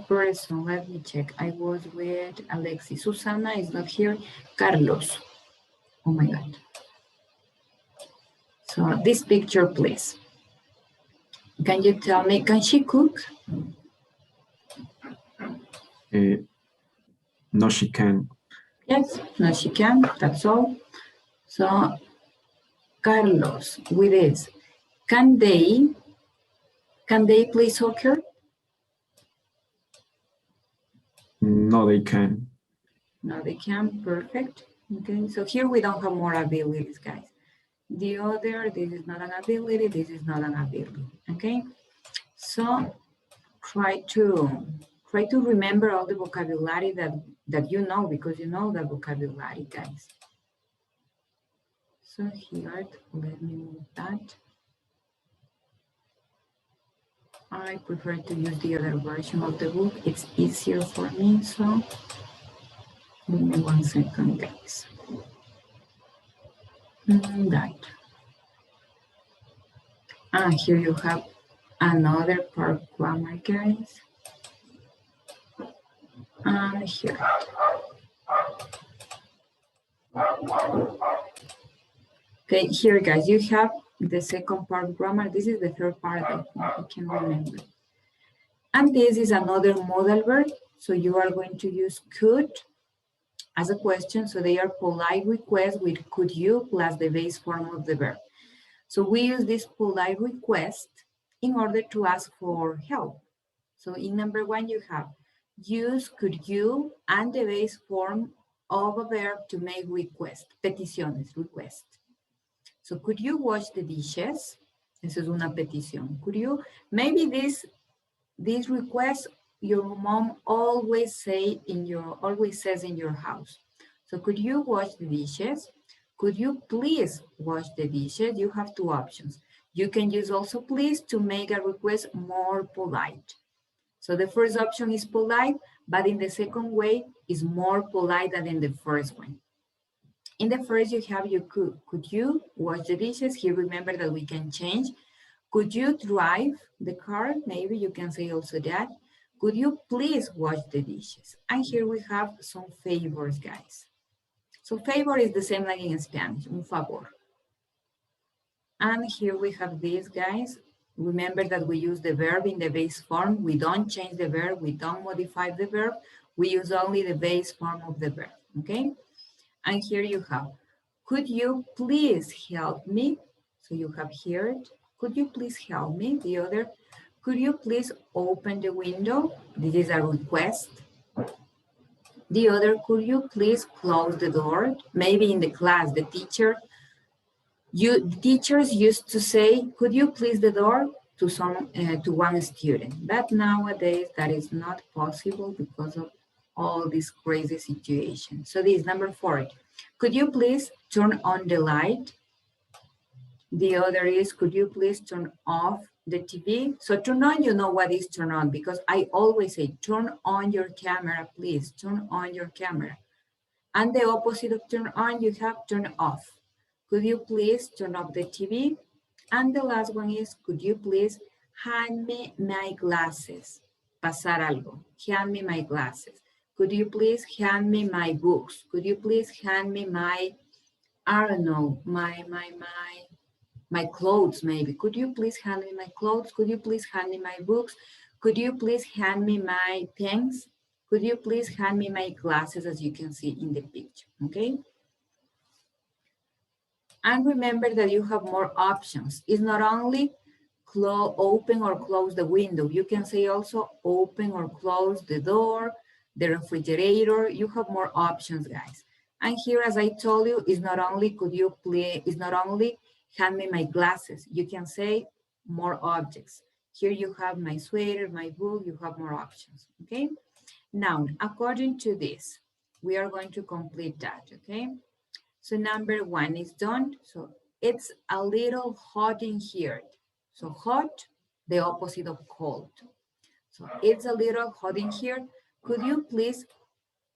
A: person, let me check. I was with Alexis. Susana is not here. Carlos. Oh my God. So this picture, please. Can you tell me, can she cook?
F: No, she can.
A: Yes, no, she can. That's all. So, Carlos, with this, can they play soccer?
F: No, they can.
A: No, they can. Perfect. Okay, so here we don't have more abilities, guys. The other, this is not an ability, this is not an ability. Okay, so try to remember all the vocabulary that you know, because you know the vocabulary, guys. So here, let me move that. I prefer to use the other version of the book. It's easier for me, so give me 1 second, guys. Right. And here you have another part grammar, guys. And here. Okay, here, guys, you have the second part grammar. This is the third part that I can remember. And this is another modal verb. So you are going to use could as a question. So they are polite requests with could you plus the base form of the verb. So we use this polite request in order to ask for help. So in number 1, you have use could you and the base form of a verb to make request, peticiones, request. So could you wash the dishes? This is una petición. Could you, maybe this request your mom always says in your house. So could you wash the dishes? Could you please wash the dishes? You have 2 options. You can use also please to make a request more polite. So the first option is polite, but in the second way is more polite than in the first one. In the first you have you could you wash the dishes? Here remember that we can change. Could you drive the car? Maybe you can say also that. Could you please wash the dishes? And here we have some favors, guys. So favor is the same like in Spanish, un favor. And here we have this, guys. Remember that we use the verb in the base form. We don't change the verb. We don't modify the verb. We use only the base form of the verb, okay? And here you have, could you please help me? So you have here, could you please help me? The other, could you please open the window? This is a request. The other, could you please close the door? Maybe in the class, the teachers used to say, could you please the door to one student? But nowadays that is not possible because of all this crazy situation. So this is number 4. Could you please turn on the light? The other is, could you please turn off the TV? So turn on, you know what is turn on, because I always say, turn on your camera, please, turn on your camera. And the opposite of turn on, you have turn off. Could you please turn off the TV? And the last one is, could you please hand me my glasses? Pasar algo, hand me my glasses. Could you please hand me my books? Could you please hand me my, I don't know, my clothes maybe. Could you please hand me my clothes? Could you please hand me my books? Could you please hand me my pens? Could you please hand me my glasses, as you can see in the picture, okay? And remember that you have more options. It's not only open or close the window. You can say also open or close the door, the refrigerator. You have more options, guys. And here, as I told you, is not only hand me my glasses. You can say more objects. Here you have my sweater, my book, you have more options, okay? Now, according to this, we are going to complete that, okay? So number 1 is done. So it's a little hot in here. So hot, the opposite of cold. So it's a little hot in here. Could you please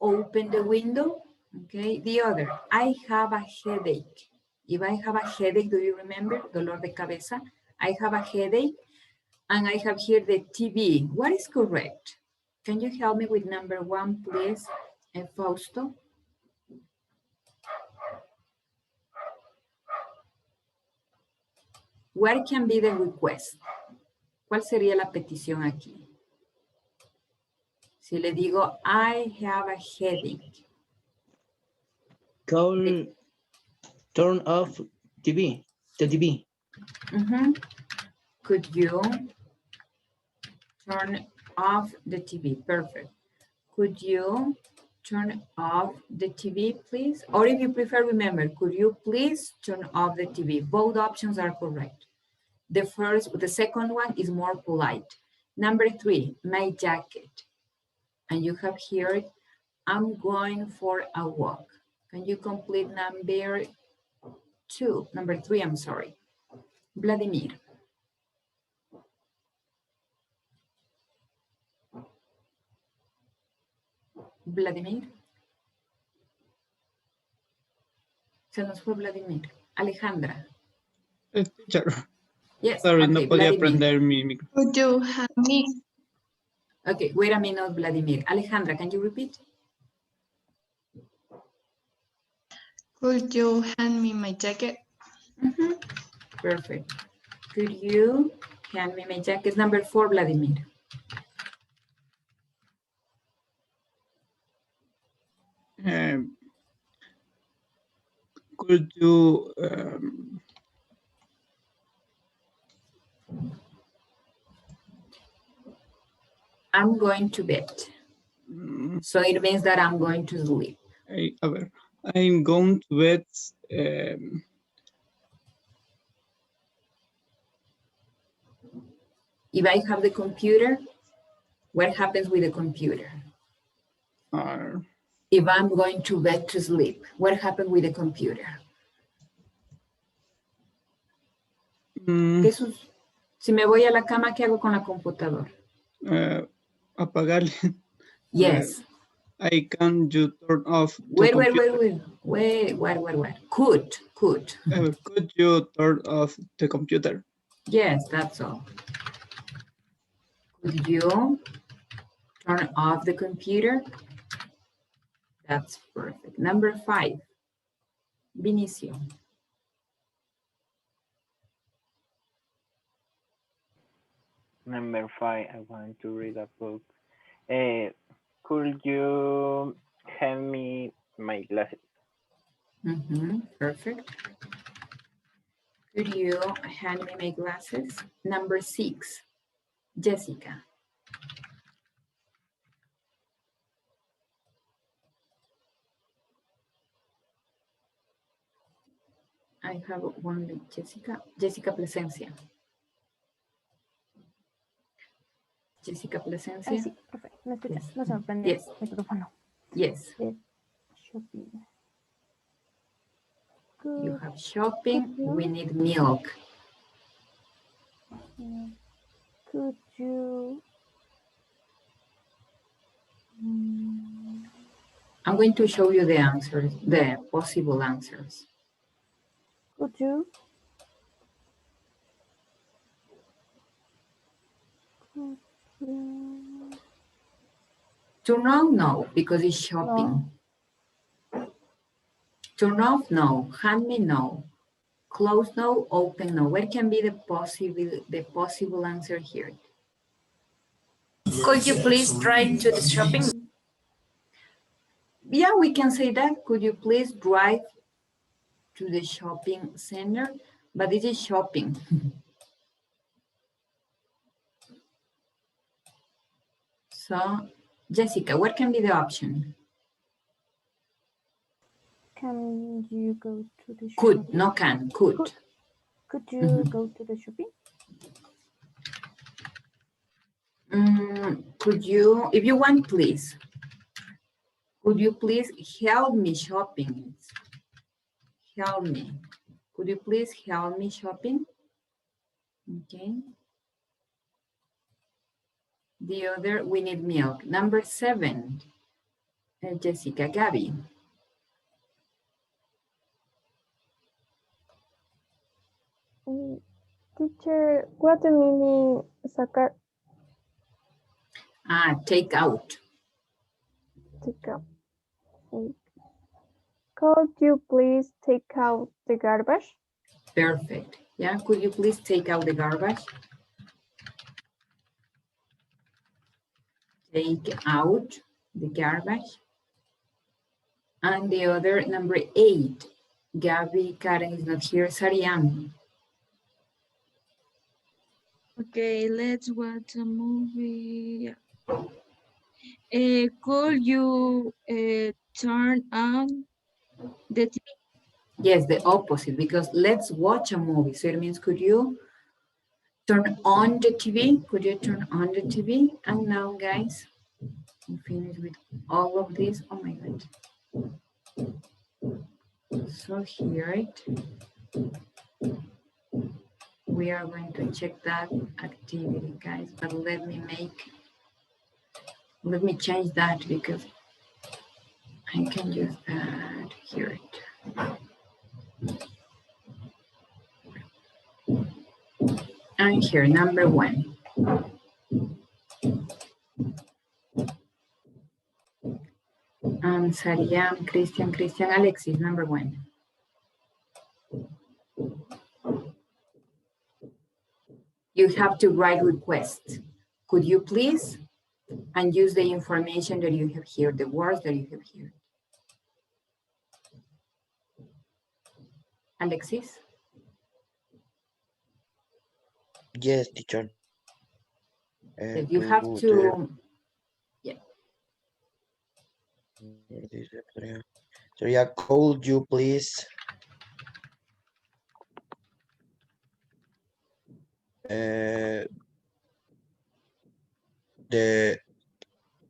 A: open the window? Okay, the other, I have a headache. If I have a headache, do you remember? Dolor de cabeza. I have a headache. And I have here the TV. What is correct? Can you help me with number 1, please, Fausto? What can be the request? ¿Cuál sería la petición aquí? Si le digo, I have a headache.
H: Turn off TV, the TV.
A: Could you turn off the TV? Perfect. Could you turn off the TV, please? Or if you prefer, remember, could you please turn off the TV? Both options are correct. The second one is more polite. Number 3, my jacket. And you have here, I'm going for a walk. Can you complete number 3, I'm sorry. Vladimir. Vladimir. Se nos fue Vladimir. Alejandra.
I: Teacher.
A: Yes.
I: Sorry,
A: okay,
I: no podía
A: Vladimir.
I: prender mi micro.
P: Could you hand me?
A: Okay, wait a minute, Vladimir. Alejandra, can you repeat?
P: Could you hand me my jacket?
A: Perfect. Could you hand me my jacket? Number 4, Vladimir.
I: Could you
A: I'm going to bed. So it means that I'm going to sleep.
I: a ver, I'm going to bed.
A: If I have the computer, what happens with the computer? If I'm going to bed to sleep, what happens with the computer? Si me voy a la cama, ¿qué hago con la computadora?
I: Apagarle.
A: Yes.
I: I can you turn off the
A: Wait. Could.
I: Could you turn off the computer?
A: Yes, that's all. Could you turn off the computer? That's perfect. Number 5, Vinicio.
G: Number 5, I want to read a book. Could you hand me my glasses?
A: Perfect. Could you hand me my glasses? Number 6, Jessica. I have one with Jessica. Jessica Plasencia. Jessica Plasencia.
C: Sí, perfecto. ¿Me escuchas? No se me prende el micrófono.
A: Yes.
C: Shopping.
A: You have shopping. We need milk.
C: Could you?
A: I'm going to show you the answers, the possible answers.
C: Could you?
A: Turn on, no, because it's shopping. No. Turn off, no. Hand me, no. Close, no. Open, no. What can be the possible answer here?
N: Could you please drive to the shopping?
A: Yeah, we can say that. Could you please drive to the shopping center? But this is shopping. So, Jessica, what can be the option?
C: Can you go to the
A: Could,
C: shopping?
A: no can, could.
C: Could you go to the shopping?
A: Could you, if you want, please. Could you please help me shopping? Help me. Could you please help me shopping? Okay. The other, we need milk. Number 7, Jessica, Gabby.
C: Teacher, what the meaning sacar?
A: Take out.
C: Take out. Could you please take out the garbage?
A: Perfect. Yeah, could you please take out the garbage? Take out the garbage. And the other, number 8, Gabby, Karen is not here, Sariam.
M: Okay, let's watch a movie. Could you turn on the TV?
A: Yes, the opposite, because let's watch a movie. So it means, could you turn on the TV? Could you turn on the TV? And now, guys, we finish with all of this. Oh my God. So here, we are going to check that activity, guys, but let me change that because I can use that here. And here, number 1. Sariam, Christian, Alexis, number 1. You have to write request. Could you please? And use the information that you have here, the words that you have here. Alexis?
R: Yes, teacher.
A: You have to, yeah.
R: So yeah, could you please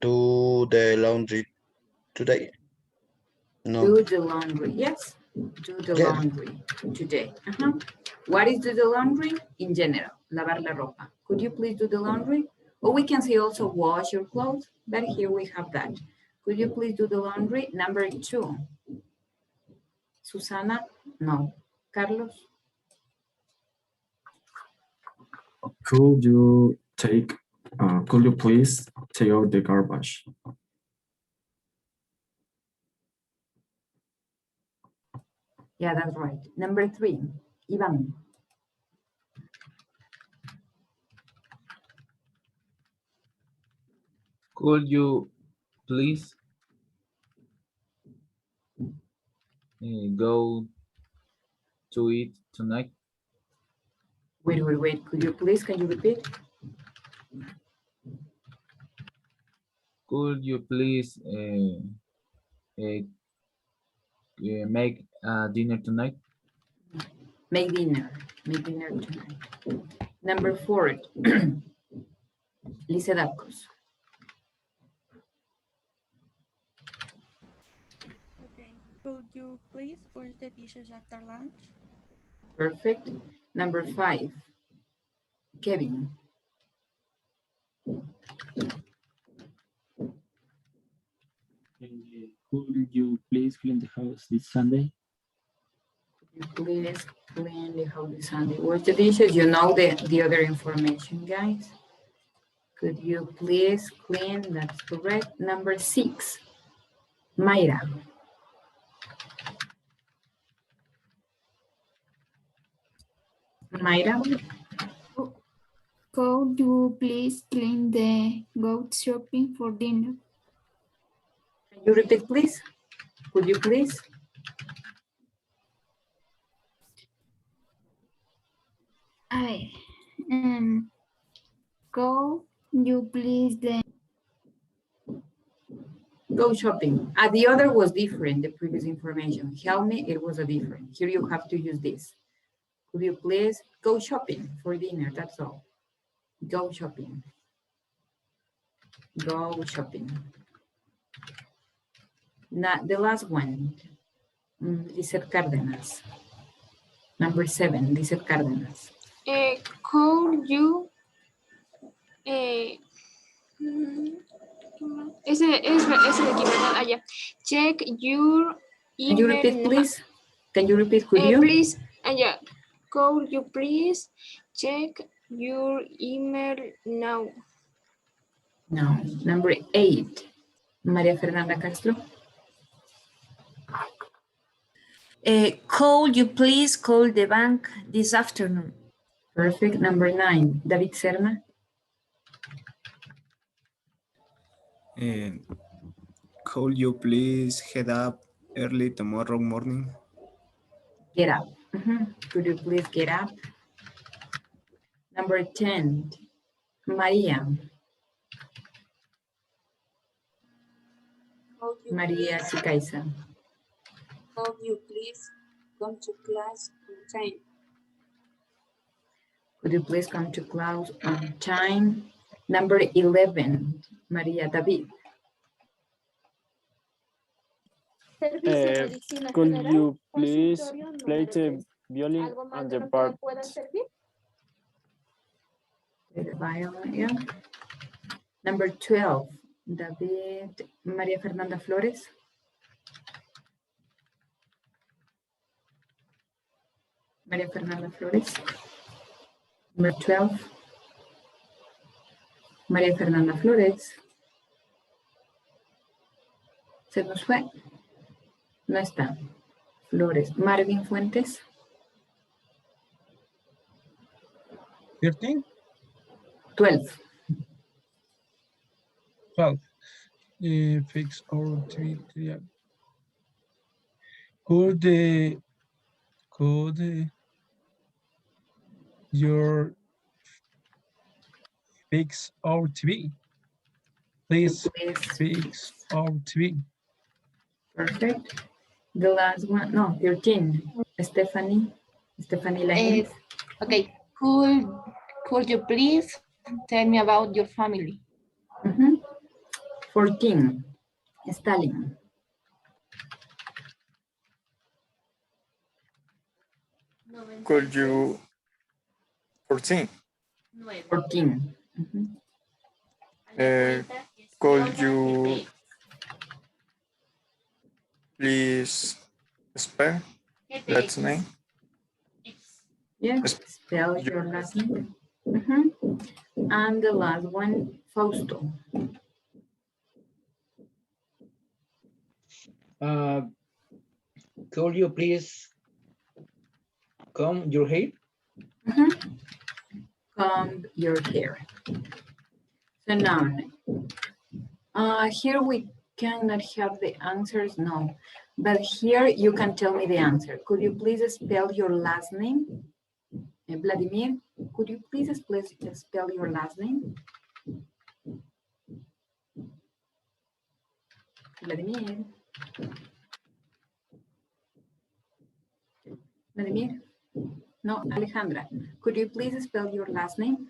R: do the laundry today? No.
A: Do the laundry, yes. Do the laundry today. What is do the laundry? In general, lavar la ropa. Could you please do the laundry? Or we can say also wash your clothes, but here we have that. Could you please do the laundry? Number 2. Susana? No. Carlos?
F: Could you please take out the garbage?
A: Yeah, that's right. Number 3, Ivan.
E: Could you please go to eat tonight?
A: Wait. Could you please, can you repeat?
E: Could you please make dinner tonight?
A: Make dinner tonight. Number 4, Lisa Dacos.
Q: Okay, could you please wash the dishes after lunch?
A: Perfect. Number 5, Kevin.
J: Could you please clean the house this Sunday?
A: Please clean the house this Sunday. Wash the dishes. You know the other information, guys. Could you please clean? That's correct. Number 6, Mayra. Mayra.
L: Could you please clean the goat shopping for dinner?
A: Can you repeat, please? Could you please?
L: Could you please
A: Go shopping. The other was different, the previous information. Help me, it was a different. Here you have to use this. Could you please go shopping for dinner? That's all. Go shopping. Go shopping. Now, the last one, Lizeth Cárdenas. Number 7, Lizeth Cárdenas.
K: Could you ese de aquí, ¿verdad? Allá. Check your email.
A: Can you repeat, please? Can you repeat? Could you?
K: Please, allá. Could you please check your email now?
A: No. Number 8, María Fernanda Castro.
N: Could you please call the bank this afternoon?
A: Perfect. Number 9, David Serna.
D: Could you please head up early tomorrow morning?
A: Get up. Could you please get up? Number 10, Maria. Maria Sicaiza.
O: Could you please come to class on time?
A: Could you please come to class on time? Number 11, Maria David.
U: Could you please play the violin and the part?
A: Yeah. Number 12, David Maria Fernanda Flores. Maria Fernanda Flores. Number 12, María Fernanda Flores. Se nos fue. No está. Flores. Marvin Fuentes.
V: 13?
A: 12.
V: 12. Fix or treat. Could your fix our TV? Please fix our TV.
A: Perfect. The last one, no, 13. Stephanie Lainez.
P: Okay. Could you please tell me about your family?
A: 14. Stalin.
B: Could you 14?
A: 14.
B: Could you please spell last name?
A: Yes, spell your last name. And the last one, Fausto.
H: Could you please comb your hair?
A: Comb your hair. So now, here we cannot have the answers, no. But here you can tell me the answer. Could you please spell your last name? Vladimir, could you please spell your last name? Vladimir. Vladimir? No, Alejandra, could you please spell your last name?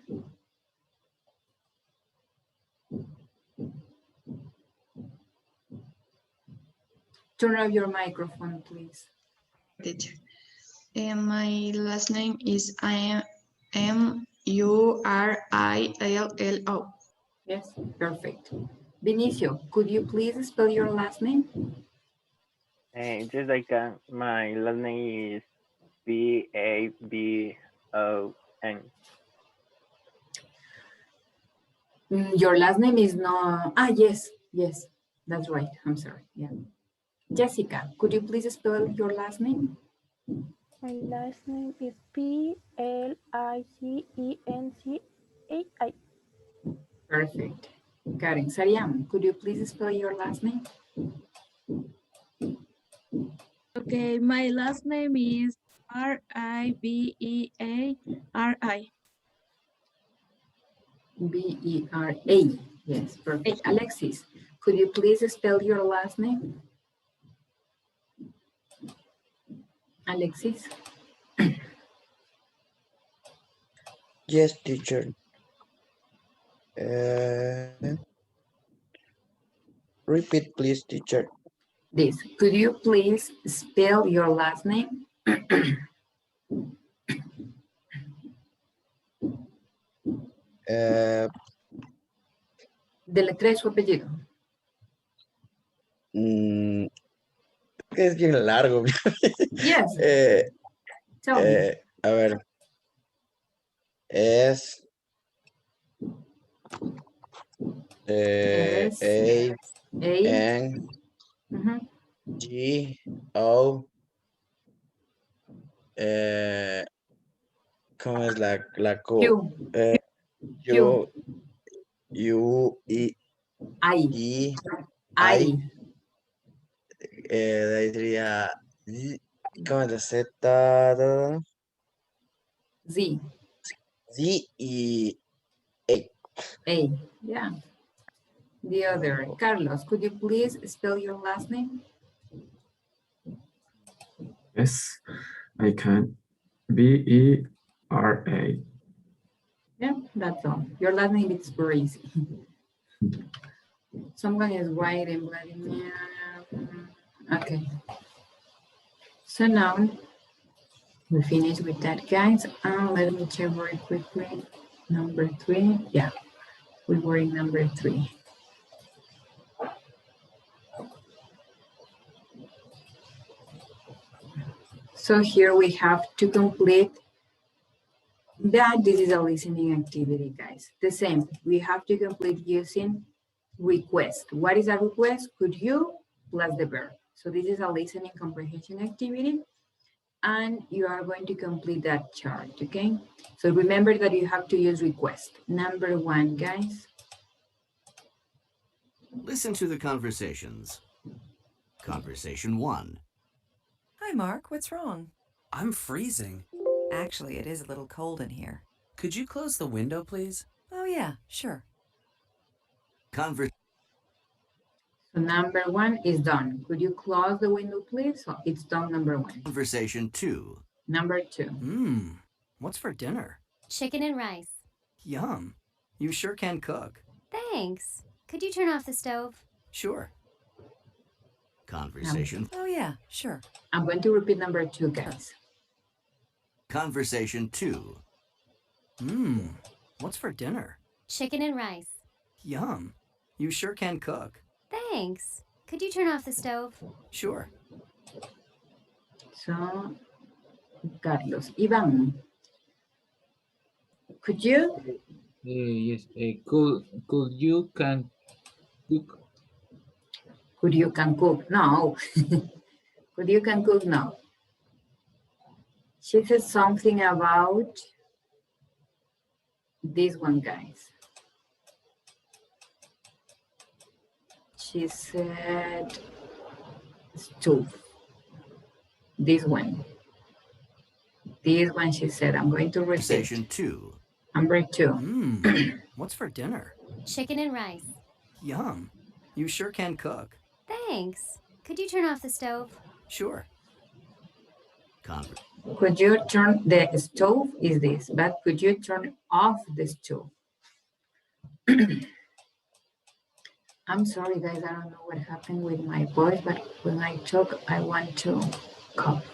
A: Turn off your microphone, please.
P: Teacher. My last name is M-U-R-I-L-L-O.
A: Yes, perfect. Vinicio, could you please spell your last name?
G: Just like my last name is B-A-B-O-N.
A: Your last name is no. Yes, that's right. I'm sorry. Yeah. Jessica, could you please spell your last name?
C: My last name is P-L-I-C-E-N-C-A-I.
A: Perfect. Karen Sariam, could you please spell your last name?
M: Okay, my last name is R-I-B-E-A-R-I.
A: B-E-R-A. Yes, perfect. Alexis, Could you please spell your last name? Alexis?
R: Yes, teacher. Repeat, please, teacher.
A: This. Could you please spell your last name? Deletree su apellido.
R: Es bien largo.
A: Yes. Tell me.
R: A ver. Es.
A: S,
R: A.
A: A.
R: N. G. O. ¿Cómo es la Q?
A: Q.
R: U. I.
A: I.
R: I. De ahí sería. ¿Cómo es la Z?
A: Z.
R: Z y A.
A: A. Yeah. The other. Carlos, could you please spell your last name?
F: Yes, I can. B-E-R-A.
A: Yeah, that's all. Your last name is very easy. Someone is writing Vladimir. Okay. So now we finish with that, guys. Let me check very quickly. Number 3. Yeah, we were in number 3. So here we have to complete that. This is a listening activity, guys. The same, we have to complete using request. What is a request? Could you plus the verb. So this is a listening comprehension activity, and you are going to complete that chart, okay? So remember that you have to use request. Number 1, guys.
S: Listen to the conversations. Conversation 1.
T: Hi, Mark. What's wrong?
W: I'm freezing.
T: Actually, it is a little cold in here.
W: Could you close the window, please?
T: Oh, yeah, sure.
A: So number 1 is done. Could you close the window, please? So it's done, number 1.
S: Conversation 2.
A: Number 2.
W: What's for dinner?
X: Chicken and rice.
W: Yum. You sure can cook.
X: Thanks. Could you turn off the stove?
W: Sure.
S: Conversation.
T: Oh, yeah, sure.
A: I'm going to repeat number 2, guys.
S: Conversation 2.
W: What's for dinner?
X: Chicken and rice.
W: Yum. You sure can cook.
X: Thanks. Could you turn off the stove?
W: Sure.
A: So, Carlos, Ivan, could you?
E: Yes. Could you can cook?
A: Could you can cook? No. Could you can cook? No. She said something about this one, guys. She said stove. This one. This one she said. I'm going to repeat.
S: Conversation 2.
A: Number 2.
W: What's for dinner?
X: Chicken and rice.
W: Yum. You sure can cook.
X: Thanks. Could you turn off the stove?
W: Sure.
A: Could you turn the stove? Is this, but could you turn off the stove? I'm sorry, guys. I don't know what happened with my voice, but when I talk, I want to cough.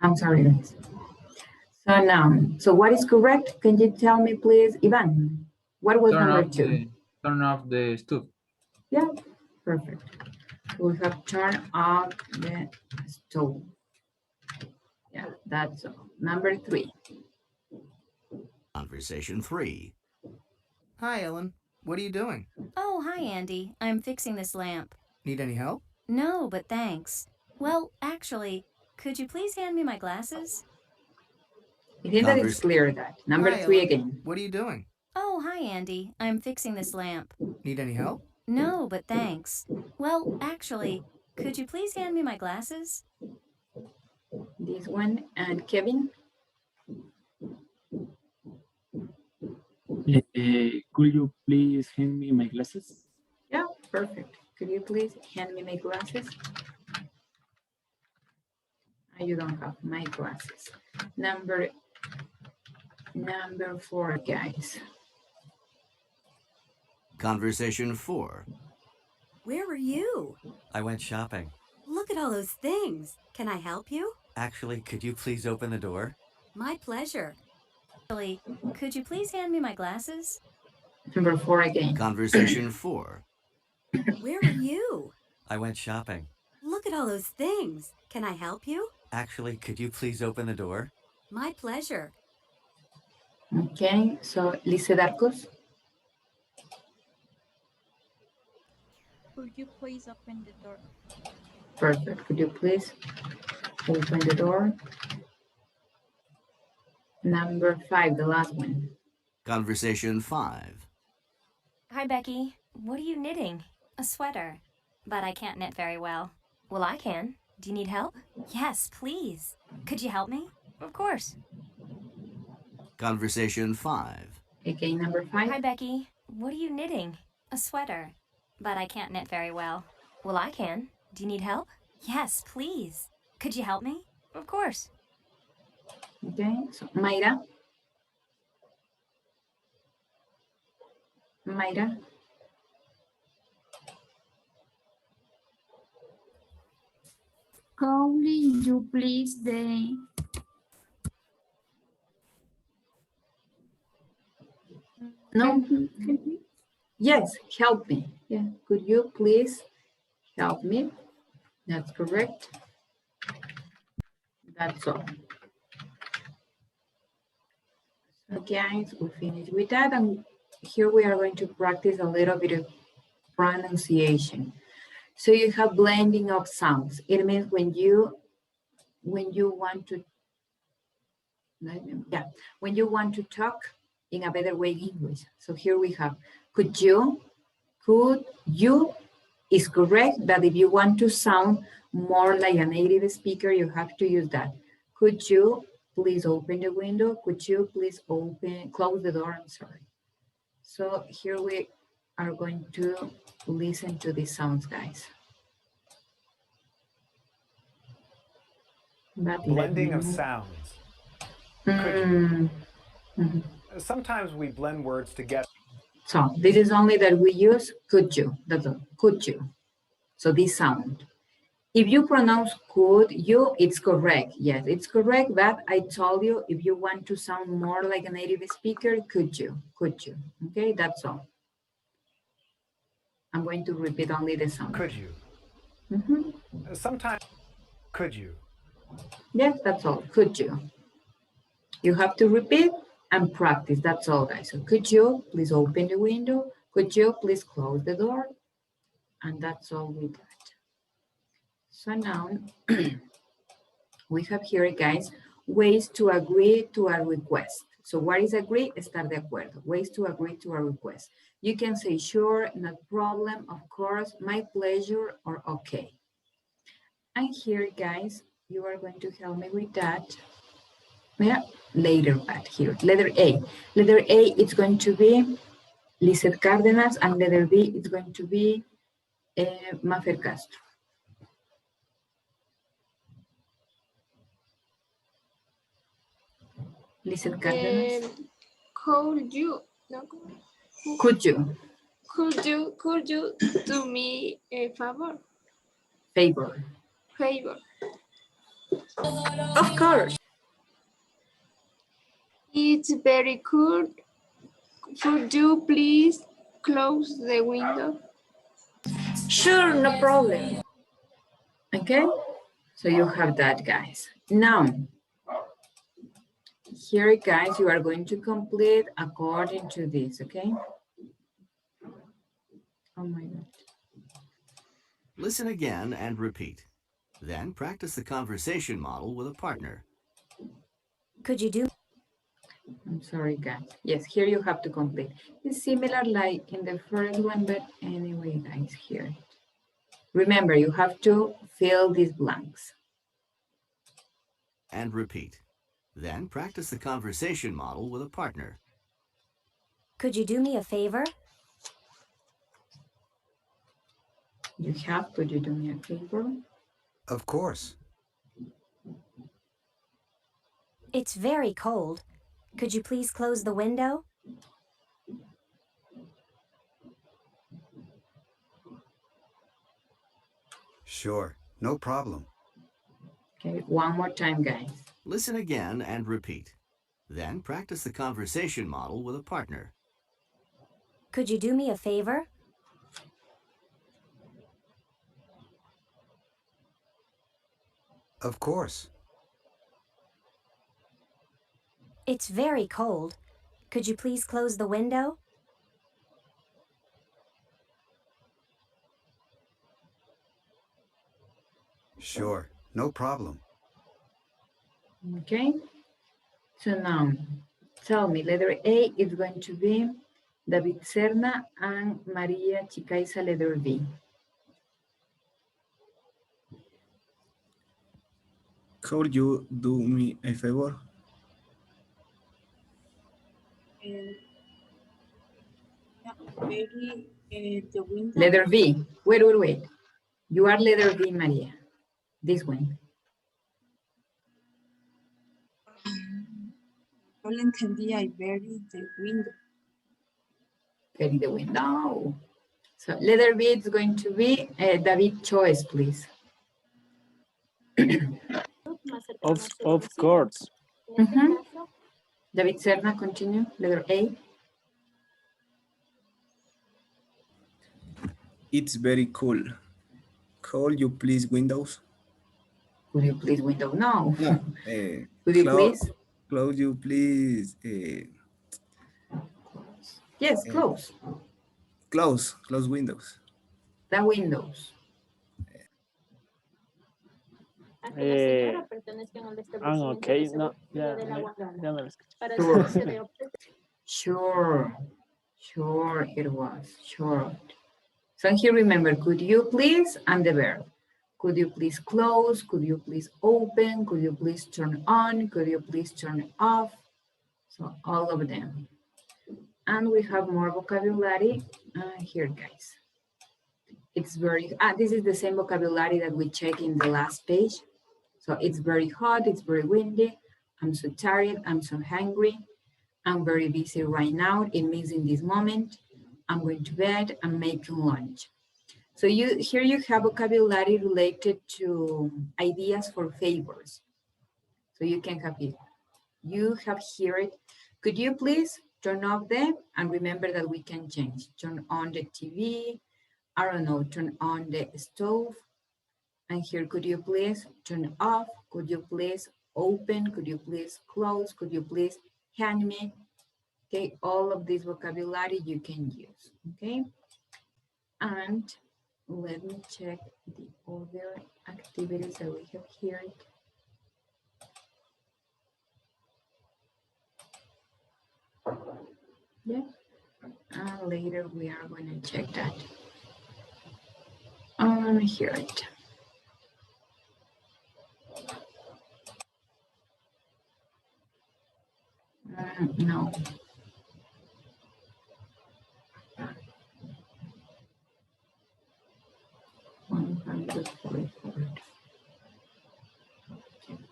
A: I'm sorry, guys. So now, so what is correct? Can you tell me, please, Ivan? What was number 2?
E: Turn off the stove.
A: Yeah, perfect. We have turned off the stove. Yeah, that's all. Number 3.
S: Conversation 3.
W: Hi, Ellen. What are you doing?
X: Oh, hi, Andy. I'm fixing this lamp.
W: Need any help?
X: No, but thanks. Well, actually, could you please hand me my glasses?
A: I think that it's clear that. Number 3 again.
W: What are you doing?
X: Oh, hi, Andy. I'm fixing this lamp.
W: Need any help?
X: No, but thanks. Well, actually, could you please hand me my glasses?
A: The this one. And Kevin?
I: Could you please hand me my glasses?
A: Yeah, perfect. Could you please hand me my glasses? You don't have my glasses. Number 4, guys.
S: Conversation 4.
J: Where were you?
L: I went shopping.
J: Look at all those things. Can I help you?
L: Actually, could you please open the door?
J: My pleasure.
X: Billy, could you please hand me my glasses?
A: Number 4 again.
S: Conversation 4.
J: Where were you?
L: I went shopping.
J: Look at all those things. Can I help you?
L: Actually, could you please open the door?
J: My pleasure.
A: Okay, so Lisa Darcos.
M: Could you please open the door?
A: Perfect. Could you please open the door? Number 5, the last one.
S: Conversation 5.
X: Hi, Becky. What are you knitting? A sweater. But I can't knit very well. Well, I can. Do you need help? Yes, please. Could you help me? Of course.
S: Conversation 5.
A: Okay, number 5.
X: Hi, Becky. What are you knitting? A sweater. But I can't knit very well. Well, I can. Do you need help? Yes, please. Could you help me? Of course.
A: Okay, so Mayra. Mayra.
Q: Could you please the
A: No. Yes, help me. Yeah, could you please help me? That's correct. That's all. So guys, we finished with that, and here we are going to practice a little bit of pronunciation. So you have blending of sounds. It means when you want to, when you want to talk in a better way English. So here we have, could you is correct, but if you want to sound more like a native speaker, you have to use that. Could you please open the window? Could you please close the door? I'm sorry. So here we are going to listen to these sounds, guys.
Y: Blending of sounds. Sometimes we blend words together.
A: So this is only that we use could you. That's all. Could you. So this sound. If you pronounce could you, it's correct. Yes, it's correct. But I told you, if you want to sound more like a native speaker, could you? Could you? Okay, that's all. I'm going to repeat only the sound.
Y: Could you? Sometimes, could you?
A: Yes, that's all. Could you? You have to repeat and practice. That's all, guys. So could you please open the window? Could you please close the door? And that's all with that. So now we have here, guys, ways to agree to a request. So what is agree? Estar de acuerdo. Ways to agree to a request. You can say sure, not problem, of course, my pleasure, or okay. And here, guys, you are going to help me with that. Yeah, later, but here, letter A. Letter A, it's going to be Lizeth Cárdenas, and letter B, it's going to be Mafer Castro. Lizeth Cárdenas.
K: Could you? No.
A: Could you?
K: Could you do me a favor?
A: Favor.
K: Favor.
A: Of course.
K: It's very cold. Could you please close the window?
A: Sure, no problem. Okay, so you have that, guys. Now, here, guys, you are going to complete according to this, okay? Oh my God.
S: Listen again and repeat. Then practice the conversation model with a partner.
X: Could you do?
A: I'm sorry, guys. Yes, here you have to complete. It's similar like in the first one, but anyway, guys, here. Remember, you have to fill these blanks.
S: and repeat. Then practice the conversation model with a partner.
X: Could you do me a favor?
A: Could you do me a favor?
D: Of course.
X: It's very cold. Could you please close the window?
D: Sure, no problem.
A: Okay, one more time, guys.
S: Listen again and repeat. Then practice the conversation model with a partner.
X: Could you do me a favor?
D: Of course.
X: It's very cold. Could you please close the window?
D: Sure, no problem.
A: Okay. So now, tell me, letter A is going to be David Serna and Maria Chicaiza, letter B.
I: Could you do me a favor?
M: The window.
A: Letter B. Wait. You are letter B, Maria. This one.
M: No le entendí. I buried the window.
A: Bury the window. So letter B is going to be David choice, please.
N: Of course.
A: David Serna, continue. Letter A.
I: It's very cool. Could you please windows?
A: Could you please window? No.
I: No.
A: Could you please?
I: Could you please?
A: Yes, close.
I: Close windows.
A: The windows.
N: Okay. No, ya no lo escuché.
A: Sure, it was. Sure. So here remember, could you please and the verb. Could you please close? Could you please open? Could you please turn on? Could you please turn off? So all of them. And we have more vocabulary here, guys. It's very, this is the same vocabulary that we checked in the last page. So it's very hot, it's very windy. I'm so tired, I'm so hungry. I'm very busy right now. It means in this moment. I'm going to bed, I'm making lunch. So here you have vocabulary related to ideas for favors. So you can have it. You have here, could you please turn off the, and remember that we can change. Turn on the TV, I don't know, turn on the stove. And here, could you please turn off? Could you please open? Could you please close? Could you please hand me? Okay, all of this vocabulary you can use, okay? And let me check the other activities that we have here. Yeah, and later we are going to check that. Here it. No.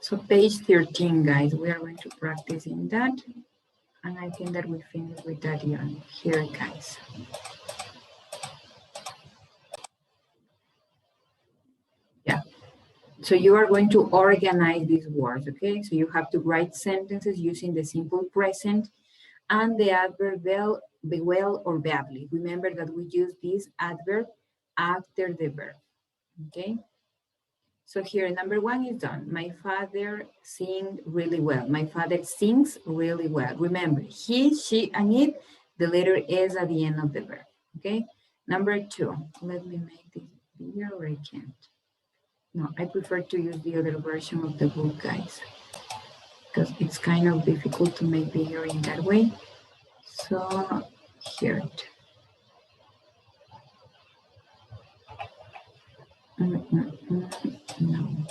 A: So page 13, guys, we are going to practice in that. And I think that we finish with that here, guys. Yeah. So you are going to organize these words, okay? So you have to write sentences using the simple present and the adverb be well or badly. Remember that we use this adverb after the verb, okay? So here, number one is done. My father sings really well. My father sings really well. Remember, he, she, and it, the letter is at the end of the verb, okay? Number two, let me make this bigger or I can't. No, I prefer to use the other version of the book, guys, because it's kind of difficult to make bigger in that way. So here it. No.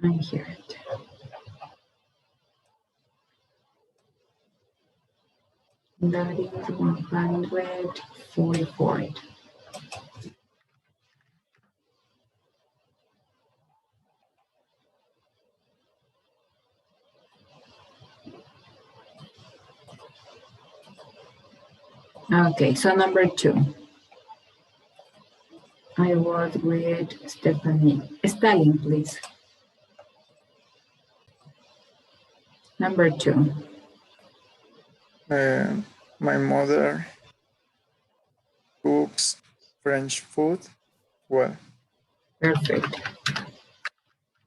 A: I hear it. That is 144. Okay, so number 2. I was with Stephanie. Stalin, please. Number 2.
B: My mother cooks French food well.
A: Perfect.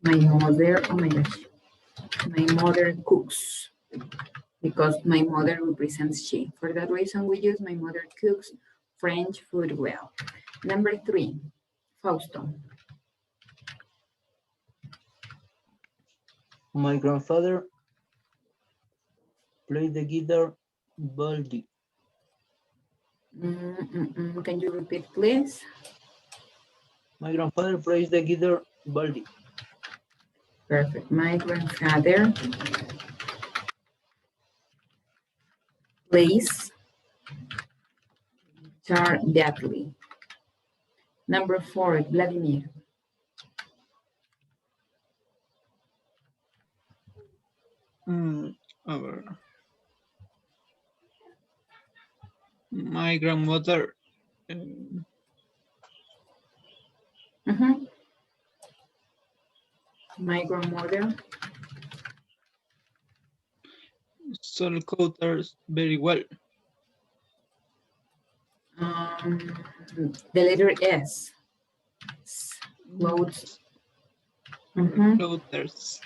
A: My mother, oh my gosh. My mother cooks because my mother represents she. For that reason, we use my mother cooks French food well. Number 3, Fausto.
H: My grandfather played the guitar baldi.
A: Can you repeat, please?
H: My grandfather plays the guitar baldi.
A: Perfect. My grandfather plays guitar badly. Number 4, Vladimir.
O: My grandmother
A: My grandmother
O: sold cutters very well.
A: The letter S. Clothes.
O: Cutters.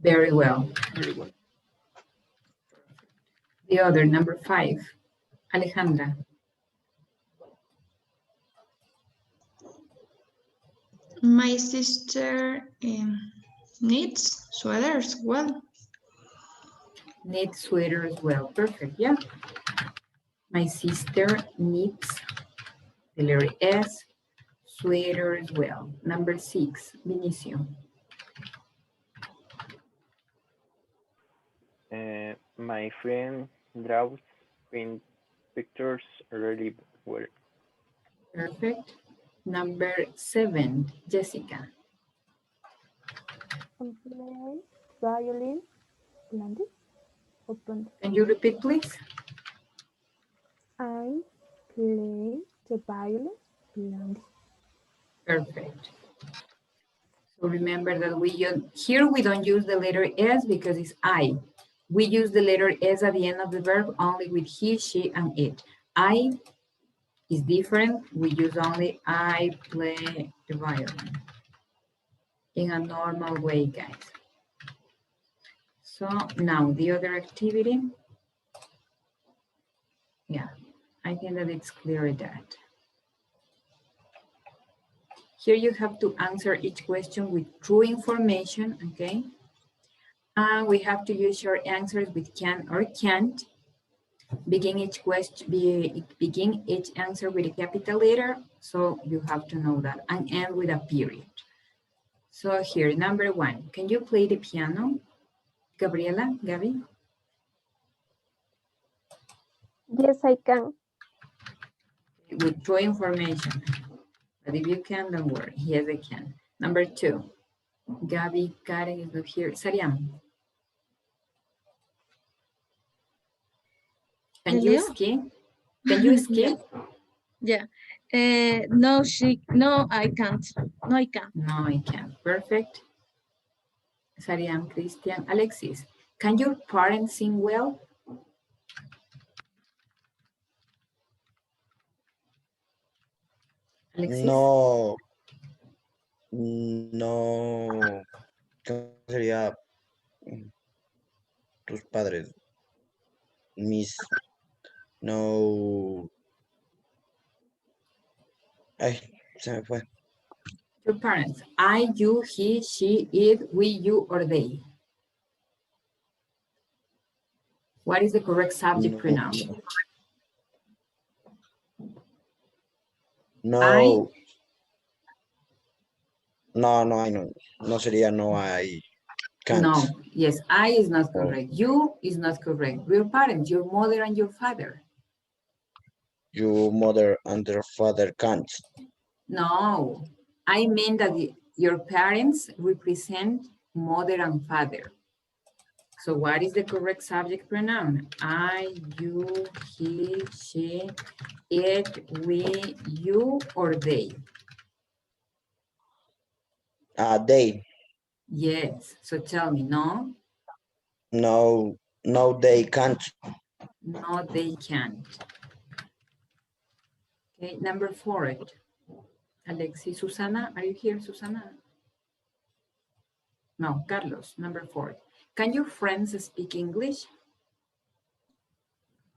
A: Very well.
O: Very well.
A: The other, number 5, Alejandra.
Q: My sister knits sweaters well.
A: Knit sweater as well. Perfect. Yeah. My sister knits, the letter S, sweater as well. Number 6, Vinicio.
G: My friend draws pictures really well.
A: Perfect. Number 7, Jessica.
C: Play violin, blondie. Open.
A: Can you repeat, please?
C: I play the violin, blondie.
A: Perfect. So remember that here we don't use the letter S because it's I. We use the letter S at the end of the verb only with he, she, and it. I is different. We use only I play the violin in a normal way, guys. So now the other activity. Yeah, I think that it's clear that. Here you have to answer each question with true information, okay? And we have to use your answers with can or can't. Begin each answer with a capital letter, so you have to know that, and end with a period. So here, number 1, can you play the piano? Gabriela, Gabby?
K: Yes, I can.
A: With true information. But if you can, don't worry. Yes, I can. Number 2, Gabby, Karen is not here. Sariam. Can you ski? Can you ski?
Q: Yeah. No, I can't. No, I can't.
A: No, I can't. Perfect. Sariam, Christian, Alexis. Can your parents sing well? Alexis?
R: No. No. ¿Cómo sería? Tus padres. No. Ay, se me fue.
A: Your parents. I, you, he, she, it, we, you, or they. What is the correct subject pronoun?
R: No. No, no, I no. No sería no, I can't.
A: No, yes, I is not
R: Oh.
A: correct. You is not correct. Your parents, your mother and your father.
R: Your mother and your father can't.
A: No, I mean that your parents represent mother and father. So what is the correct subject pronoun? I, you, he, she, it, we, you, or they?
R: They.
A: Yes, so tell me, no?
R: No, no, they can't.
A: No, they can't. Okay, number 4. Alexi, Susana, are you here, Susana? No, Carlos, number 4. Can your friends speak English?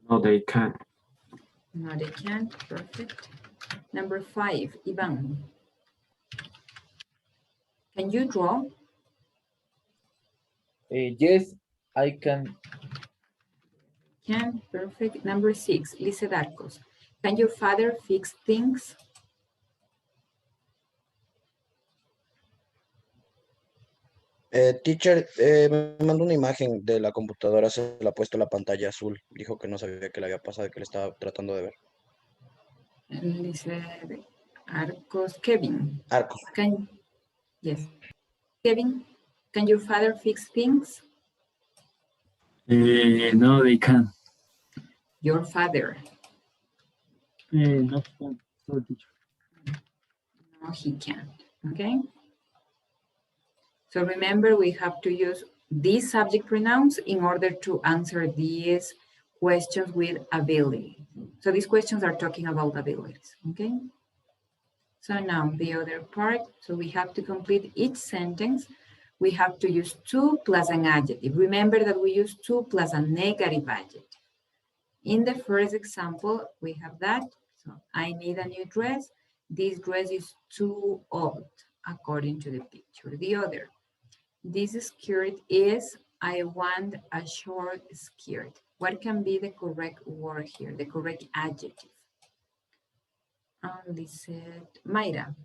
F: No, they can't.
A: No, they can't. Perfect. Number 5, Ivan. Can you draw?
E: Yes, I can.
A: Can. Perfect. Number 6, Lice Darcos. Can your father fix things?
R: Teacher, me mandó una imagen de la computadora, se la ha puesto la pantalla azul. Dijo que no sabía qué le había pasado, que le estaba tratando de ver.
A: Lice Arcos. Kevin.
R: Arcos.
A: Yes. Kevin, can your father fix things?
F: No, they can't.
A: Your father.
F: No, teacher.
A: No, he can't. Okay. So remember, we have to use these subject pronouns in order to answer these questions with ability. So these questions are talking about abilities. Okay. So now the other part. So we have to complete each sentence. We have to use to plus an adjective. Remember that we use to plus a negative adjective. In the first example, we have that. So I need a new dress. This dress is too old, according to the picture. The other, this skirt is, I want a short skirt. What can be the correct word here, the correct adjective? And this said, Mayra.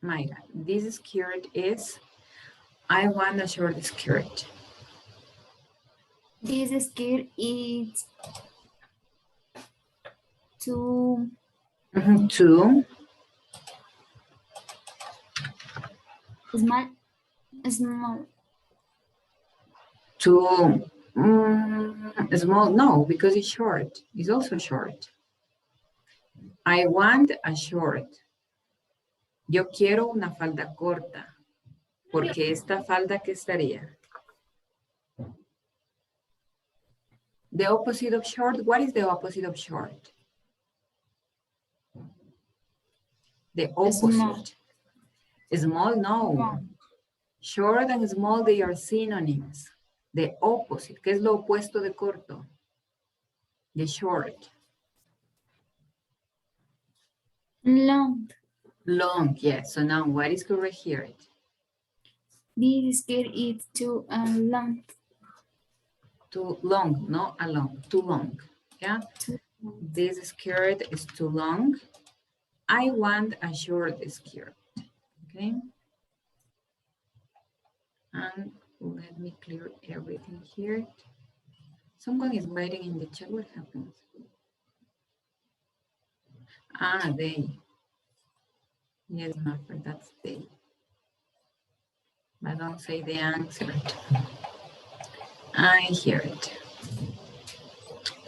A: Mayra, this skirt is, I want a short skirt.
K: This skirt is too
A: Too
K: small.
A: Too small, no, because it's short. It's also short. I want a short. Yo quiero una falda corta. Porque esta falda, ¿qué estaría? The opposite of short, what is the opposite of short? The opposite. Small, no.
K: Small.
A: Short and small, they are synonyms. The opposite, ¿qué es lo opuesto de corto? The short.
K: Long.
A: Long, yes. So now what is correct here?
K: This skirt is too long.
A: Too long, no along, too long. Yeah. This skirt is too long. I want a short skirt. Okay. And let me clear everything here. Someone is writing in the chat. What happens? They. Yes, Maffer, that's they. But don't say the answer. I hear it.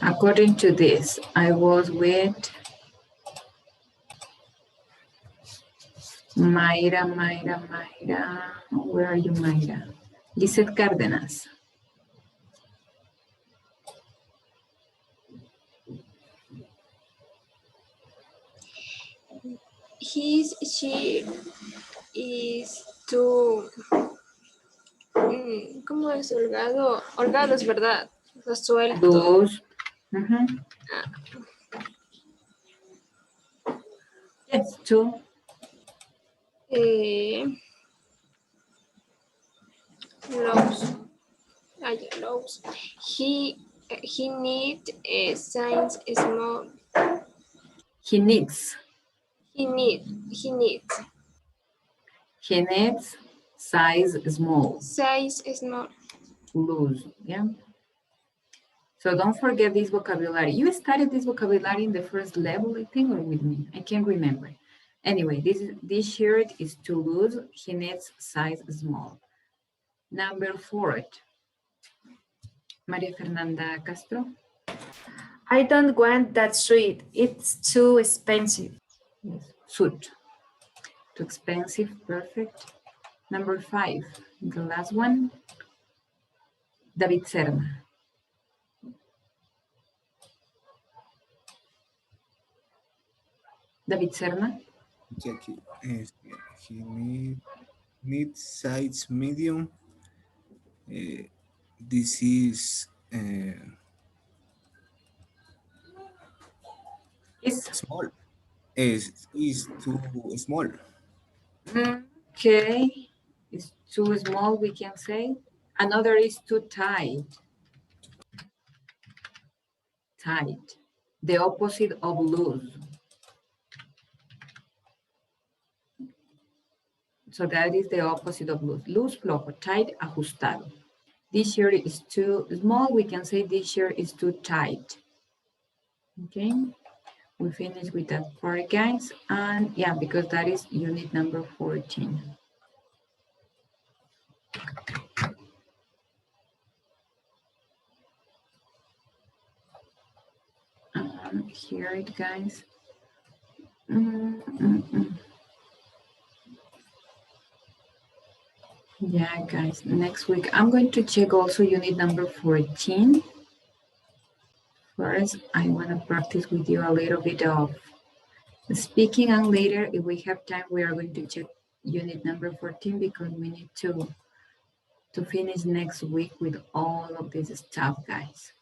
A: According to this, I was with Mayra. Where are you, Mayra? Lizeth Cárdenas.
K: She is too, ¿cómo es holgado? Holgado es verdad, suelto.
A: Those. Yes, too.
K: Lows. He need signs small.
A: He needs.
K: He needs.
A: He needs size small.
K: Size small.
A: Loose, yeah. So don't forget this vocabulary. You studied this vocabulary in the first level, I think, or with me? I can't remember. Anyway, this shirt is too loose. He needs size small. Number 4. Maria Fernanda Castro.
Q: I don't want that suit. It's too expensive.
A: Yes. Suit. Too expensive. Perfect. Number 5. The last one. David Serna. David Serna.
I: Jackie, he needs size medium. This is small. Is too small.
A: Okay. It's too small, we can say. Another is too tight. Tight. The opposite of loose. So that is the opposite of loose. Loose, flojo, tight, ajustado. This shirt is too small. We can say this shirt is too tight. Okay. We finish with that part, guys. And yeah, because that is unit number 14. Here it, guys. Yeah, guys, next week I'm going to check also unit number 14. First, I want to practice with you a little bit of speaking, and later, if we have time, we are going to check unit number 14 because we need to finish next week with all of this stuff, guys.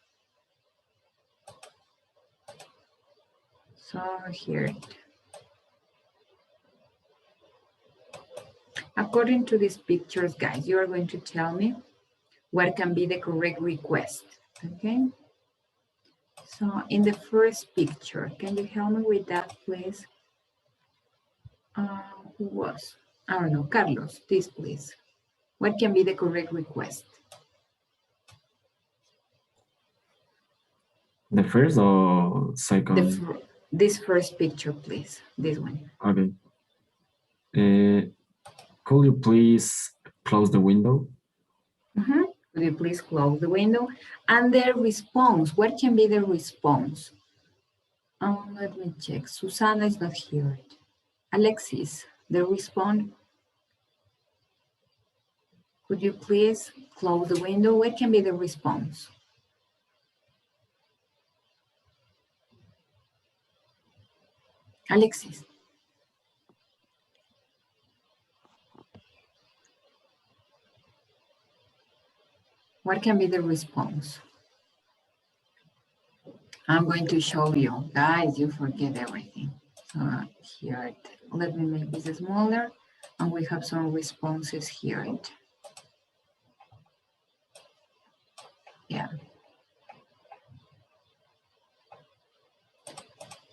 A: So here. According to these pictures, guys, you are going to tell me what can be the correct request, okay? So in the first picture, can you help me with that, please? Who was? I don't know, Carlos, this please. What can be the correct request?
F: The first or second?
A: This first picture, please. This one.
F: Okay. Could you please close the window?
A: Could you please close the window? And the response, what can be the response? Let me check. Susana is not here. Alexis, the response. Could you please close the window? What can be the response? Alexis. What can be the response? I'm going to show you. Guys, you forget everything. Here, let me make this smaller. And we have some responses here. Yeah.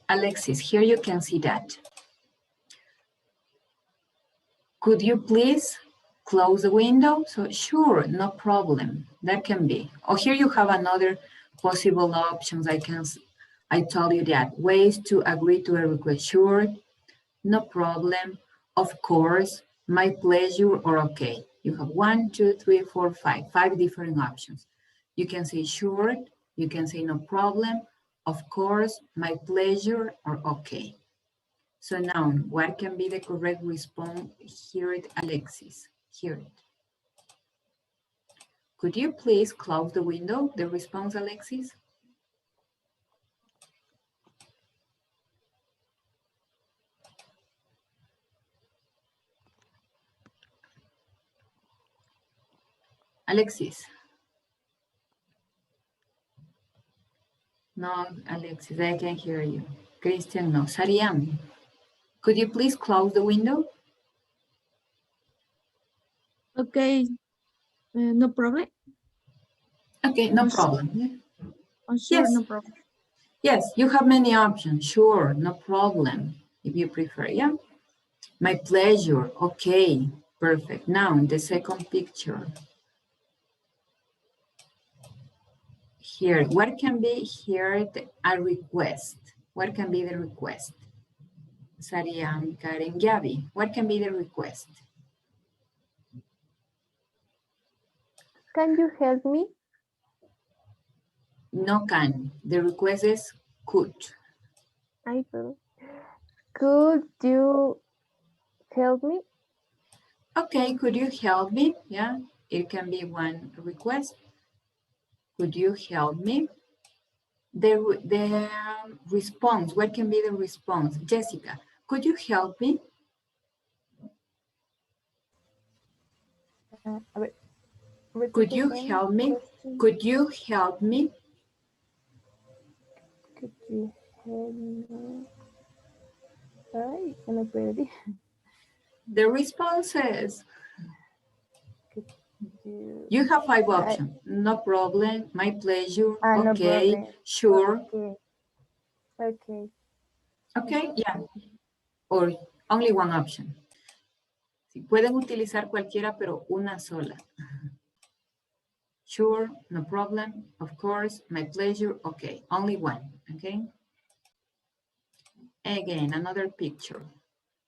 A: Alexis, here you can see that. Could you please close the window? So sure, no problem. That can be. Oh, here you have another possible options. I told you that ways to agree to a request. Sure, no problem, of course, my pleasure, or okay. You have 1, 2, 3, 4, 5 different options. You can say sure, you can say no problem, of course, my pleasure, or okay. So now, what can be the correct response? Hear it, Alexis. Hear it. Could you please close the window? The response, Alexis? Alexis. No, Alexis, I can hear you. Christian, no. Sariam, could you please close the window?
Q: Okay, no problem.
A: Okay, no problem. Yeah.
Q: Oh, sure,
A: Yes.
Q: no problem.
A: Yes, you have many options. Sure, no problem. If you prefer, yeah. My pleasure. Okay, perfect. Now, in the second picture. Here, what can be here a request? What can be the request? Sariam, Karen, Gabi, what can be the request?
C: Can you help me?
A: No can. The request is could.
C: I will. Could you help me?
A: Okay, could you help me? Yeah, it can be one request. Could you help me? The response, what can be the response? Jessica, could you help me? Could you help me? Could you help me?
C: Could you help me? Ay, se me perdí.
A: The response is, you have 5 options. No problem, my pleasure,
C: No
A: okay,
C: problem.
A: sure.
C: Okay.
A: Okay, yeah. Or only one option. Sí, pueden utilizar cualquiera, pero una sola. Sure, no problem, of course, my pleasure, okay. Only one, okay? Again, another picture.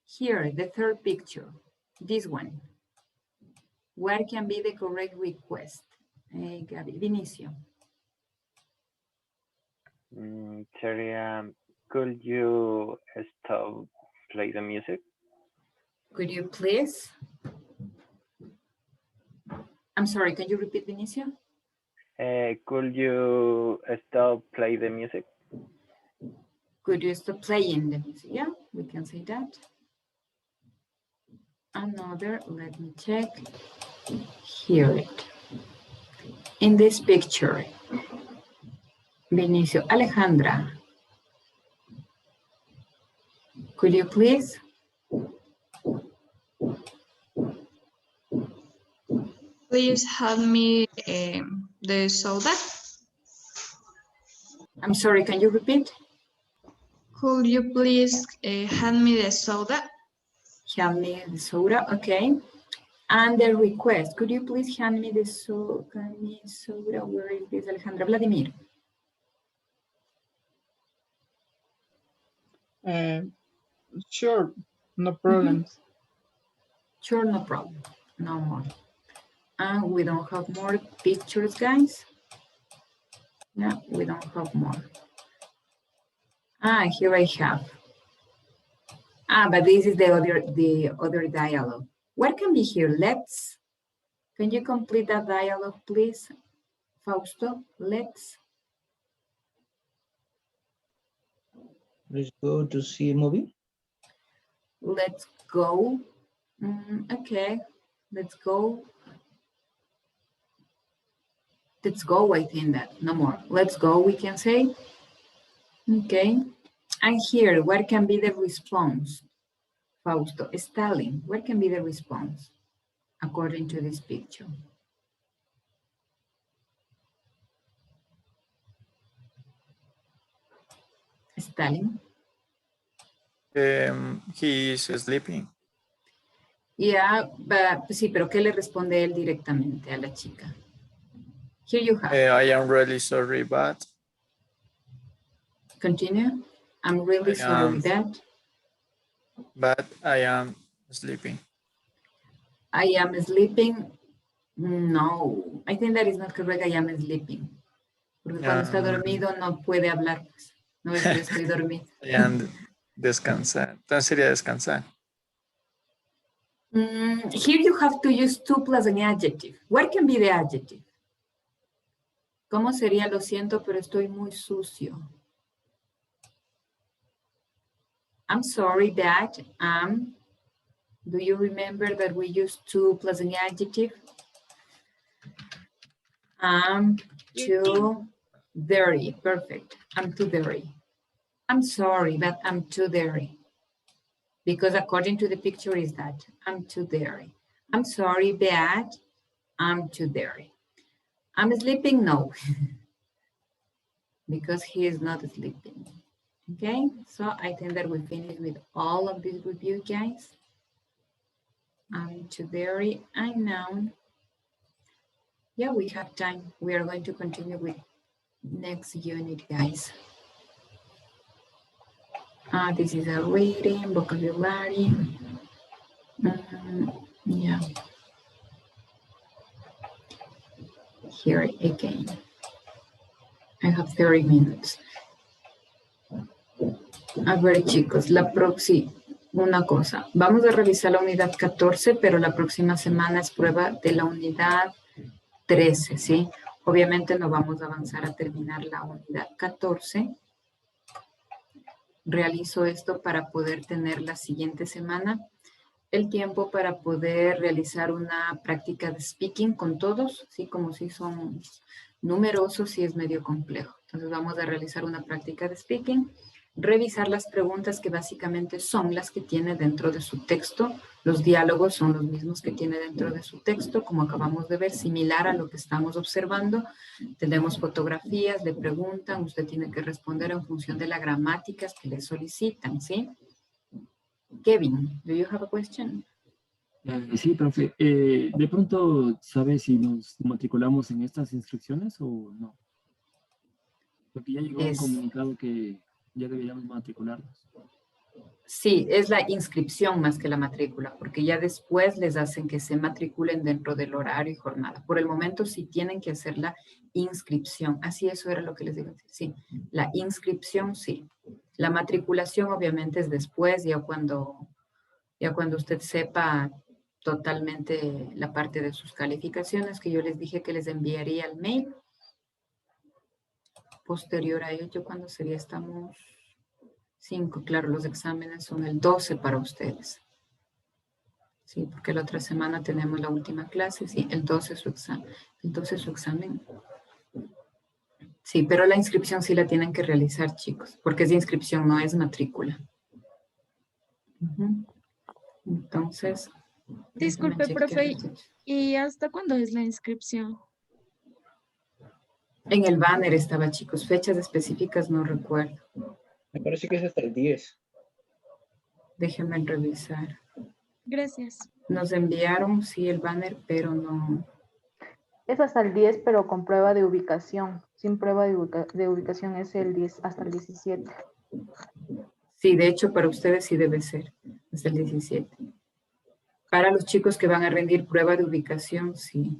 A: Here, the third picture, this one. What can be the correct request? Gabi, Vinicio.
G: Sería, could you stop play the music?
A: Could you please? I'm sorry, can you repeat, Vinicio?
G: Could you stop play the music?
A: Could you stop playing the music? Yeah, we can say that. Another, let me check. Here it. In this picture, Vinicio, Alejandra, could you please?
M: Please hand me the soda.
A: I'm sorry, can you repeat?
M: Could you please hand me the soda?
A: Hand me the soda, okay. And the request, could you please hand me the soda? Where is this, Alejandra? Vladimir.
O: Sure, no problem.
A: Sure, no problem. No more. And we don't have more pictures, guys. Yeah, we don't have more. Here I have. But this is the other dialogue. What can be here? Let's. Can you complete that dialogue, please, Fausto? Let's.
H: Let's go to see a movie.
A: Let's go. Okay, let's go. Let's go, I think that, no more. Let's go, we can say. Okay, and here, what can be the response? Fausto, Stalin, what can be the response according to this picture? Stalin.
B: He is sleeping.
A: Yeah, but, sí, pero ¿qué le responde él directamente a la chica? Here you have.
B: I am really sorry, but.
A: Continue. I'm really sorry that.
B: But I am sleeping.
A: I am sleeping. No, I think that is not correct. I am sleeping. Porque cuando está dormido no puede hablar. No es que estoy dormido.
B: And descansar. Entonces sería descansar.
A: Here you have to use to plus an adjective. What can be the adjective? ¿Cómo sería? Lo siento, pero estoy muy sucio. I'm sorry that do you remember that we use to plus an adjective? I'm too dirty. Perfect. I'm too dirty. I'm sorry, but I'm too dirty. Because according to the picture is that I'm too dirty. I'm sorry, but I'm too dirty. I'm sleeping, no. because he is not sleeping. Okay, so I think that we finished with all of this review, guys. To dairy and noun. Yeah, we have time. We are going to continue with next unit, guys. This is a reading, vocabulary. Yeah. Here again. I have 30 minutes. A ver, chicos, la próxima, una cosa. Vamos a revisar la unidad 14, pero la próxima semana es prueba de la unidad 13, ¿sí? Obviamente no vamos a avanzar a terminar la unidad 14. Realizo esto para poder tener la siguiente semana el tiempo para poder realizar una práctica de speaking con todos, ¿sí? Como si son numerosos y es medio complejo. Entonces vamos a realizar una práctica de speaking, revisar las preguntas que básicamente son las que tiene dentro de su texto. Los diálogos son los mismos que tiene dentro de su texto, como acabamos de ver, similar a lo que estamos observando. Tenemos fotografías, le preguntan, usted tiene que responder en función de las gramáticas que le solicitan, ¿sí? Kevin, do you have a question?
P: Sí, profe. ¿De pronto sabe si nos matriculamos en estas instrucciones o no? Porque ya llegó un comunicado que ya deberíamos matricularnos.
A: Sí, es la inscripción más que la matrícula, porque ya después les hacen que se matriculen dentro del horario y jornada. Por el momento sí tienen que hacer la inscripción. Así, eso era lo que les digo. Sí, la inscripción sí. La matriculación obviamente es después, ya cuando usted sepa totalmente la parte de sus calificaciones, que yo les dije que les enviaría el mail. Posterior a ello, ¿cuándo sería? Estamos 5, claro, los exámenes son el 12 para ustedes. Sí, porque la otra semana tenemos la última clase, sí, el 12 su examen. El 12 su examen. Sí, pero la inscripción sí la tienen que realizar, chicos, porque es de inscripción, no es matrícula. Entonces.
M: Disculpe, profe, ¿y hasta cuándo es la inscripción?
A: En el banner estaba, chicos, fechas específicas no recuerdo.
H: Me parece que es hasta el 10.
A: Déjenme revisar.
M: Gracias.
A: Nos enviaron, sí, el banner, pero no.
C: Es hasta el 10, pero con prueba de ubicación. Sin prueba de ubicación es el 10 hasta el 17.
A: Sí, de hecho, para ustedes sí debe ser hasta el 17. Para los chicos que van a rendir prueba de ubicación, sí.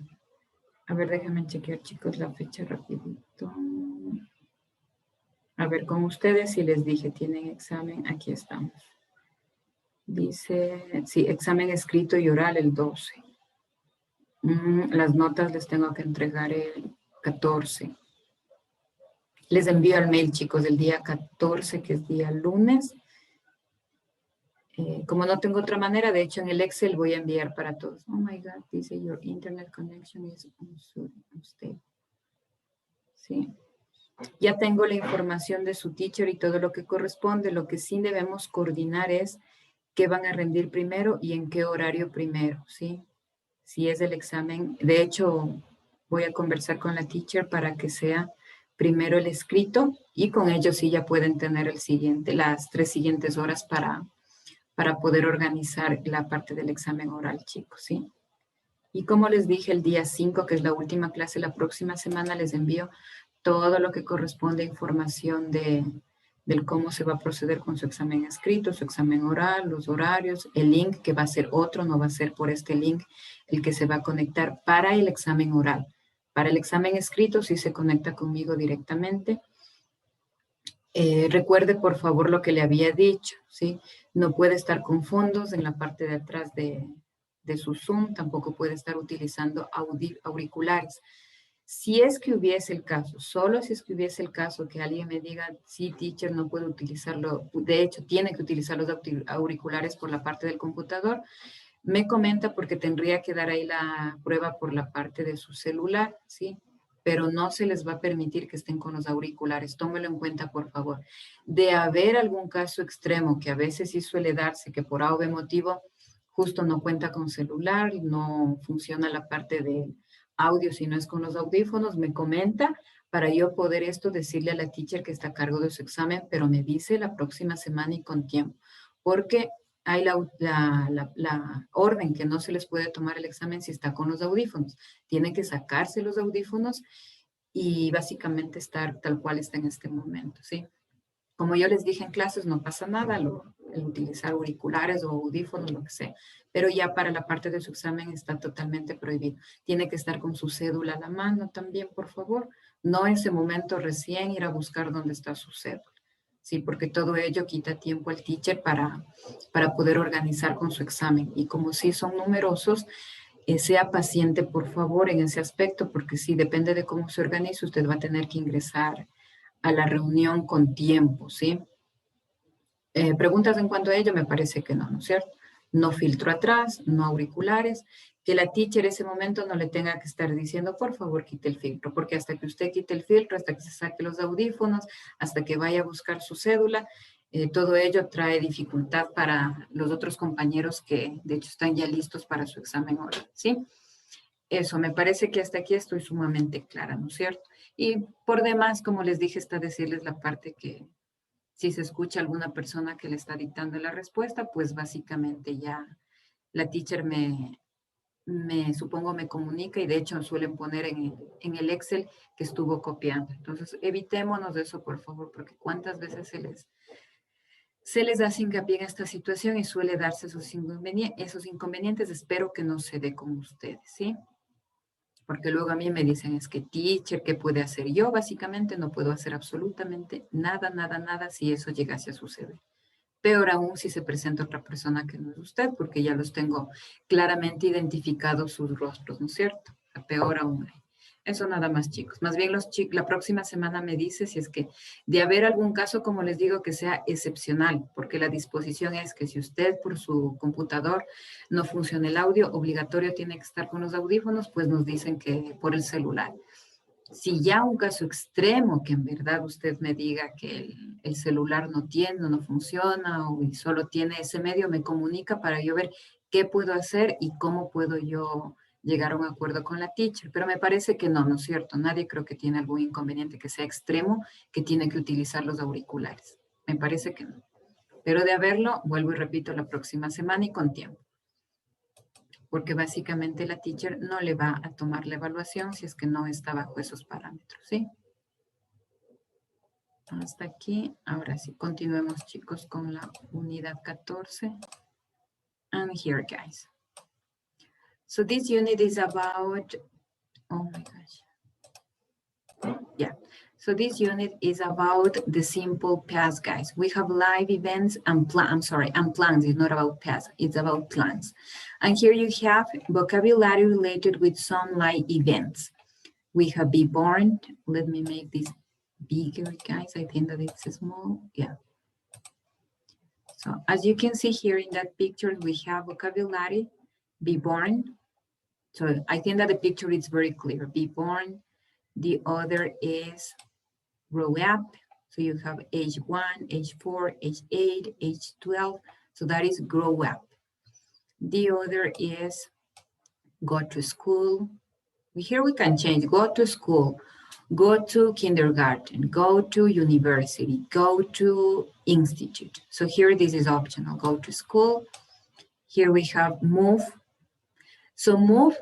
A: A ver, déjenme chequear, chicos, la fecha rapidito. A ver, con ustedes, si les dije, tienen examen, aquí estamos. Dice, sí, examen escrito y oral el 12. Las notas les tengo que entregar el 14. Les envío el mail, chicos, del día 14, que es día lunes. Como no tengo otra manera, de hecho en el Excel voy a enviar para todos. Oh my God, dice your internet connection is unstable. Sí. Ya tengo la información de su teacher y todo lo que corresponde. Lo que sí debemos coordinar es qué van a rendir primero y en qué horario primero, ¿sí? Si es el examen. De hecho, voy a conversar con la teacher para que sea primero el escrito y con ellos sí ya pueden tener las 3 siguientes horas para poder organizar la parte del examen oral, chicos, ¿sí? Y como les dije, el día 5, que es la última clase, la próxima semana les envío todo lo que corresponde a información del cómo se va a proceder con su examen escrito, su examen oral, los horarios, el link que va a ser otro, no va a ser por este link el que se va a conectar para el examen oral. Para el examen escrito sí se conecta conmigo directamente. Recuerde por favor lo que le había dicho, ¿sí? No puede estar con fondos en la parte de atrás de su Zoom, tampoco puede estar utilizando auriculares. Si es que hubiese el caso, solo si es que hubiese el caso que alguien me diga, sí, teacher, no puedo utilizarlo, de hecho, tiene que utilizar los auriculares por la parte del computador, me comenta porque tendría que dar ahí la prueba por la parte de su celular, ¿sí? Pero no se les va a permitir que estén con los auriculares. Tómelo en cuenta, por favor. De haber algún caso extremo, que a veces sí suele darse, que por A o B motivo justo no cuenta con celular, no funciona la parte de audio si no es con los audífonos, me comenta para yo poder decirle a la teacher que está a cargo de su examen, pero me dice la próxima semana y con tiempo, porque hay la orden que no se les puede tomar el examen si está con los audífonos. Tienen que sacarse los audífonos y básicamente estar tal cual está en este momento, ¿sí? Como yo les dije en clases, no pasa nada el utilizar auriculares o audífonos, lo que sea. Pero ya para la parte de su examen está totalmente prohibido. Tiene que estar con su cédula a la mano también, por favor. No en ese momento recién ir a buscar dónde está su cédula. Sí, porque todo ello quita tiempo al teacher para poder organizar con su examen. Y como sí son numerosos, sea paciente, por favor, en ese aspecto, porque sí, depende de cómo se organice, usted va a tener que ingresar a la reunión con tiempo, ¿sí? Preguntas en cuanto a ello, me parece que no, ¿no es cierto? No filtro atrás, no auriculares, que la teacher ese momento no le tenga que estar diciendo, por favor, quite el filtro, porque hasta que usted quite el filtro, hasta que se saque los audífonos, hasta que vaya a buscar su cédula, todo ello trae dificultad para los otros compañeros que, de hecho, están ya listos para su examen oral, ¿sí? Eso, me parece que hasta aquí estoy sumamente clara, ¿no es cierto? Y por demás, como les dije, está decirles la parte que si se escucha alguna persona que le está dictando la respuesta, pues básicamente ya la teacher supongo me comunica y de hecho suelen poner en el Excel que estuvo copiando. Entonces, evitémonos de eso, por favor, porque cuántas veces se les hace hincapié en esta situación y suele darse esos inconvenientes. Espero que no se dé con ustedes, ¿sí? Porque luego a mí me dicen, es que teacher, ¿qué puede hacer? Yo básicamente no puedo hacer absolutamente nada, nada, nada si eso llegase a suceder. Peor aún si se presenta otra persona que no es usted, porque ya los tengo claramente identificados sus rostros, ¿no es cierto? Peor aún. Eso nada más, chicos. Más bien la próxima semana me dice si es que de haber algún caso, como les digo, que sea excepcional, porque la disposición es que si usted por su computador no funciona el audio, obligatorio tiene que estar con los audífonos, pues nos dicen que por el celular. Si ya un caso extremo, que en verdad usted me diga que el celular no tiene, no funciona o solo tiene ese medio, me comunica para yo ver qué puedo hacer y cómo puedo yo llegar a un acuerdo con la teacher. Pero me parece que no, ¿no es cierto? Nadie creo que tiene algún inconveniente que sea extremo, que tiene que utilizar los auriculares. Me parece que no. Pero de haberlo, vuelvo y repito, la próxima semana y con tiempo. Porque básicamente la teacher no le va a tomar la evaluación si es que no está bajo esos parámetros, ¿sí? Hasta aquí. Ahora sí, continuemos, chicos, con la unidad 14. And here, guys. So this unit is about, oh my gosh. Yeah. So this unit is about the simple past, guys. We have live events and plans. It's not about past, it's about plans. And here you have vocabulary related with some live events. We have be born. Let me make this bigger, guys. I think that it's small. Yeah. So as you can see here in that picture, we have vocabulary, be born. So I think that the picture is very clear. Be born. The other is grow up. So you have age 1, age 4, age 8, age 12. So that is grow up. The other is go to school. Here we can change, go to school, go to kindergarten, go to university, go to institute. So here this is optional, go to school. Here we have move. So move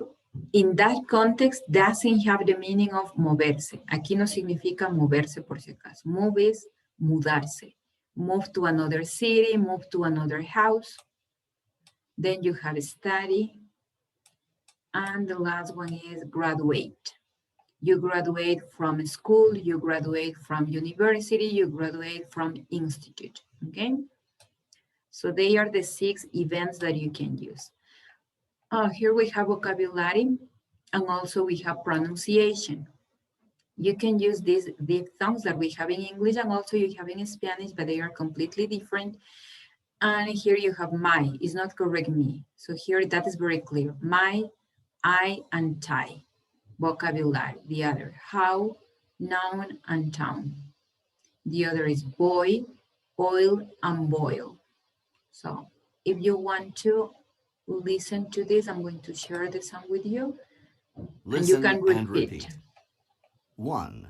A: in that context doesn't have the meaning of moverse. Aquí no significa moverse por si acaso. Move is mudarse. Move to another city, move to another house. Then you have study. And the last one is graduate. You graduate from school, you graduate from university, you graduate from institute, okay? So they are the 6 events that you can use. Here we have vocabulary, and also we have pronunciation. You can use these diphthongs that we have in English, and also you have in Spanish, but they are completely different. And here you have my, it's not correct me. So here that is very clear. My, I, and tie. Vocabulary. The other, how, noun, and town. The other is boy, oil, and boil. So if you want to listen to this, I'm going to share the sound with you.
S: Listen
A: and you can repeat.
S: 1.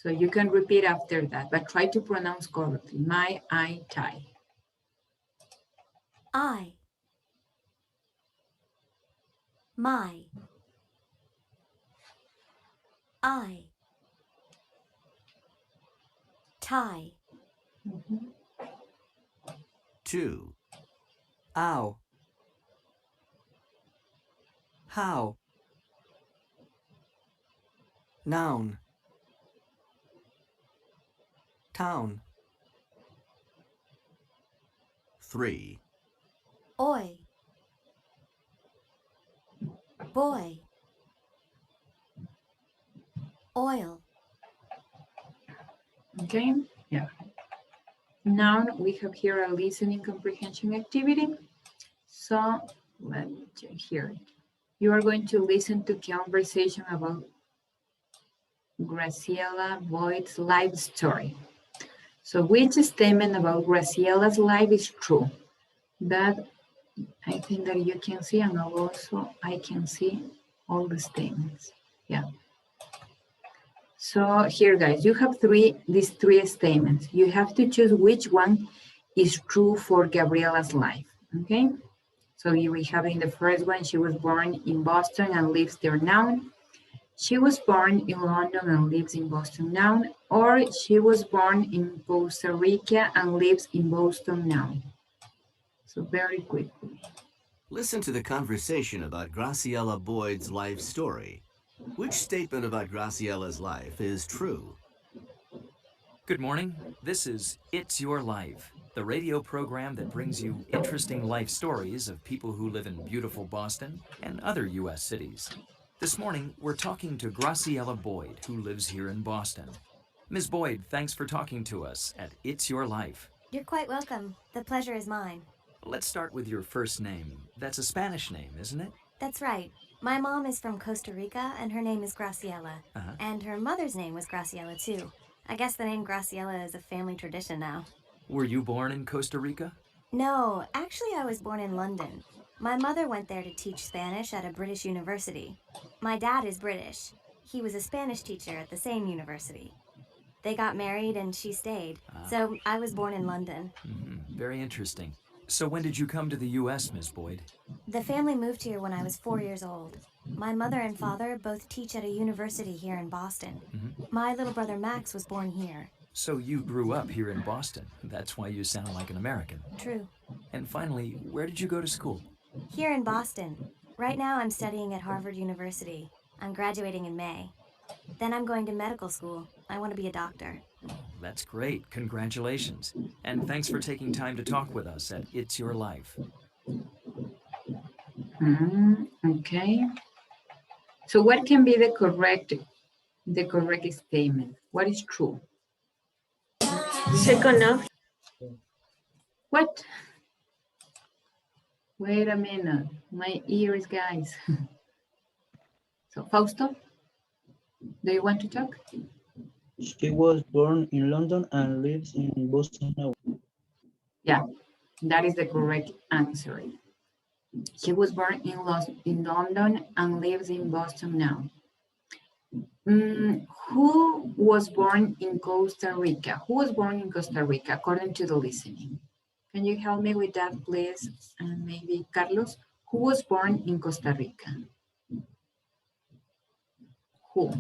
A: So you can repeat after that, but try to pronounce correctly. My, I, tie.
J: I. My. I. Tie.
S: 2.
L: Ow. How. Noun. Town.
S: 3.
J: Oi. Boy. Oil.
A: Okay, yeah. Now we have here a listening comprehension activity. So let me check here. You are going to listen to conversation about Graciela Boyd's life story. So which statement about Graciela's life is true? That I think that you can see, and also I can see all the statements. Yeah. So here, guys, you have these three statements. You have to choose which one is true for Gabriela's life, okay? So we have in the first one, she was born in Boston and lives there now. She was born in London and lives in Boston now. Or she was born in Costa Rica and lives in Boston now. So very quickly.
S: Listen to the conversation about Graciela Boyd's life story. Which statement about Graciela's life is true?
L: Good morning. This is It's Your Life, the radio program that brings you interesting life stories of people who live in beautiful Boston and other U.S. cities. This morning, we're talking to Graciela Boyd, who lives here in Boston. Ms. Boyd, thanks for talking to us at It's Your Life.
X: You're quite welcome. The pleasure is mine.
L: Let's start with your first name. That's a Spanish name, isn't it?
X: That's right. My mom is from Costa Rica, and her name is Graciela.
L: Uh-huh.
X: And her mother's name was Graciela, too. I guess the name Graciela is a family tradition now.
L: Were you born in Costa Rica?
X: No, actually I was born in London. My mother went there to teach Spanish at a British university. My dad is British. He was a Spanish teacher at the same university. They got married and she stayed. So I was born in London.
L: Very interesting. So when did you come to the U.S., Ms. Boyd?
X: The family moved here when I was 4 years old. My mother and father both teach at a university here in Boston. My little brother Max was born here.
L: So you grew up here in Boston. That's why you sound like an American.
X: True.
L: And finally, where did you go to school?
X: Here in Boston. Right now I'm studying at Harvard University. I'm graduating in May. Then I'm going to medical school. I want to be a doctor.
L: That's great. Congratulations. And thanks for taking time to talk with us at It's Your Life.
A: Okay. So what can be the correct statement? What is true?
Q: Second option.
A: What? Wait a minute. My ears, guys. So Fausto, do you want to talk?
H: She was born in London and lives in Boston now.
A: Yeah, that is the correct answer. She was born in London and lives in Boston now. Who was born in Costa Rica? Who was born in Costa Rica according to the listening? Can you help me with that, please? And maybe Carlos, who was born in Costa Rica? Who?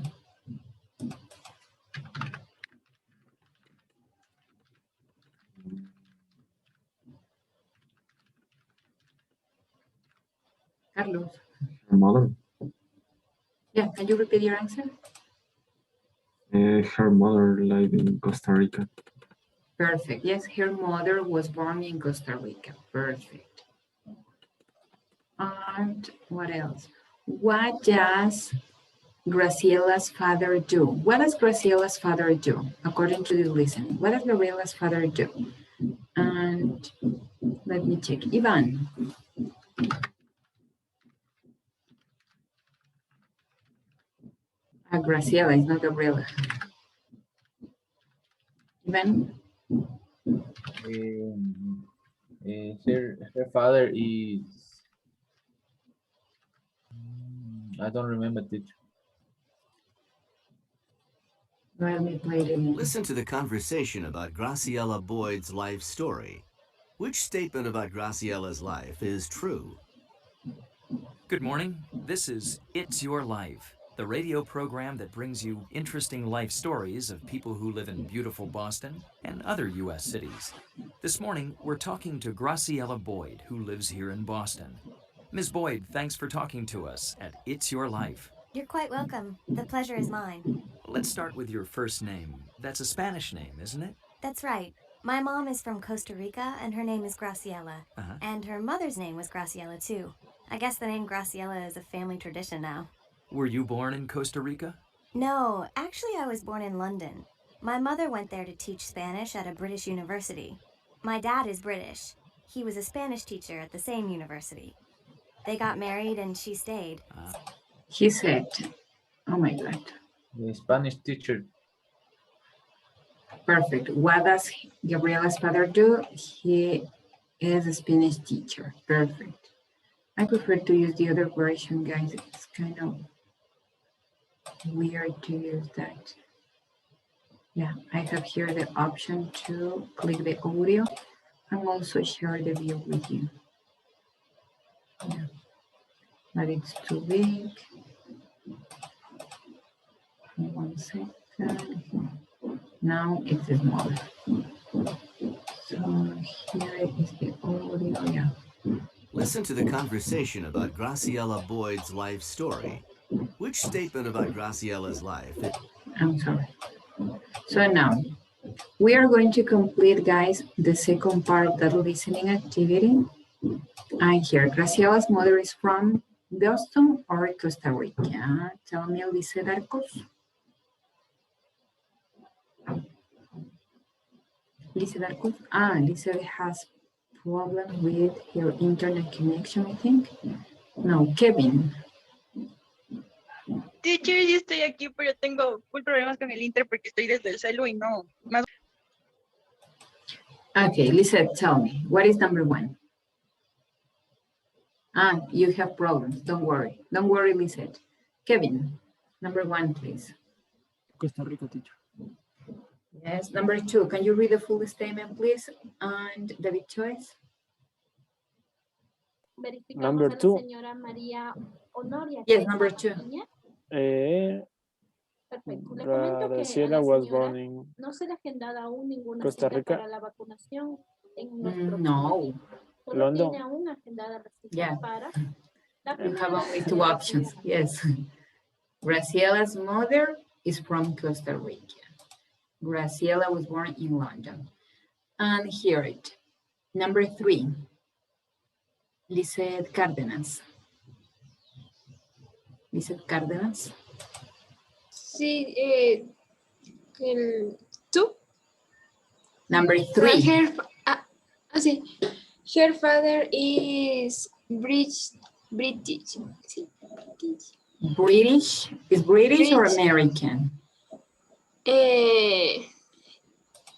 A: Carlos.
F: Her mother.
A: Yeah, can you repeat your answer?
F: Her mother lived in Costa Rica.
A: Perfect. Yes, her mother was born in Costa Rica. Perfect. And what else? What does Graciela's father do? What does Graciela's father do, according to the listening? What does Gabriela's father do? And let me check. Ivan. Graciela, it's not Gabriela. Ivan?
E: Her father is, I don't remember, teacher.
A: Let me play it again.
S: Listen to the conversation about Graciela Boyd's life story. Which statement about Graciella's life is true?
L: Good morning. This is It's Your Life, the radio program that brings you interesting life stories of people who live in beautiful Boston and other U.S. cities. This morning, we're talking to Graciela Boyd, who lives here in Boston. Ms. Boyd, thanks for talking to us at It's Your Life.
X: You're quite welcome. The pleasure is mine.
L: Let's start with your first name. That's a Spanish name, isn't it?
X: That's right. My mom is from Costa Rica, and her name is Graciela.
L: Uh-huh.
X: And her mother's name was Graciela, too. I guess the name Graciela is a family tradition now.
L: Were you born in Costa Rica?
X: No, actually I was born in London. My mother went there to teach Spanish at a British university. My dad is British. He was a Spanish teacher at the same university. They got married and she stayed.
A: He said, oh my God.
E: The Spanish teacher.
A: Perfect. What does Gabriela's father do? He is a Spanish teacher. Perfect. I prefer to use the other version, guys. It's kind of weird to use that. Yeah, I have here the option to click the audio and also share the view with you. Yeah, but it's too big. 1 second. Now it's smaller. So here is the audio. Yeah.
S: Listen to the conversation about Graciela Boyd's life story. Which statement about Graciela's life?
A: I'm sorry. So now we are going to complete, guys, the second part of that listening activity. And here, Graciela's mother is from Boston or Costa Rica. Tell me, Lizeth Arcos. Lizeth Arcos. Lizeth has problem with her internet connection, I think. No, Kevin.
T: Teacher, yo estoy aquí, pero tengo problemas con el Inter porque estoy desde el celu y no. Más...
A: Okay, Lizeth, tell me, what is number 1? You have problems. Don't worry. Don't worry, Lizeth. Kevin, number 1, please.
P: Costa Rica, teacher.
A: Yes, number 2. Can you read the full statement, please? And David Choice.
N: Number 2.
A: Yes, number 2.
K: Perfecto. Le comento que
N: Graciela was born in
K: no se le ha agendado aún ninguna
N: Costa
K: cita
N: Rica.
K: para la vacunación en nuestro
A: No.
K: Solo
N: London.
K: tiene aún agendada la cita
A: Yeah.
K: para la
A: You have
K: primera
A: only 2 options. Yes. Graciela's mother is from Costa Rica. Graciela was born in London. And here it. Number 3. Lizeth Cárdenas. Lizeth Cárdenas.
K: Sí, el tú.
A: Number 3.
K: Sí. Her father is British. Sí,
A: British? Is British or American?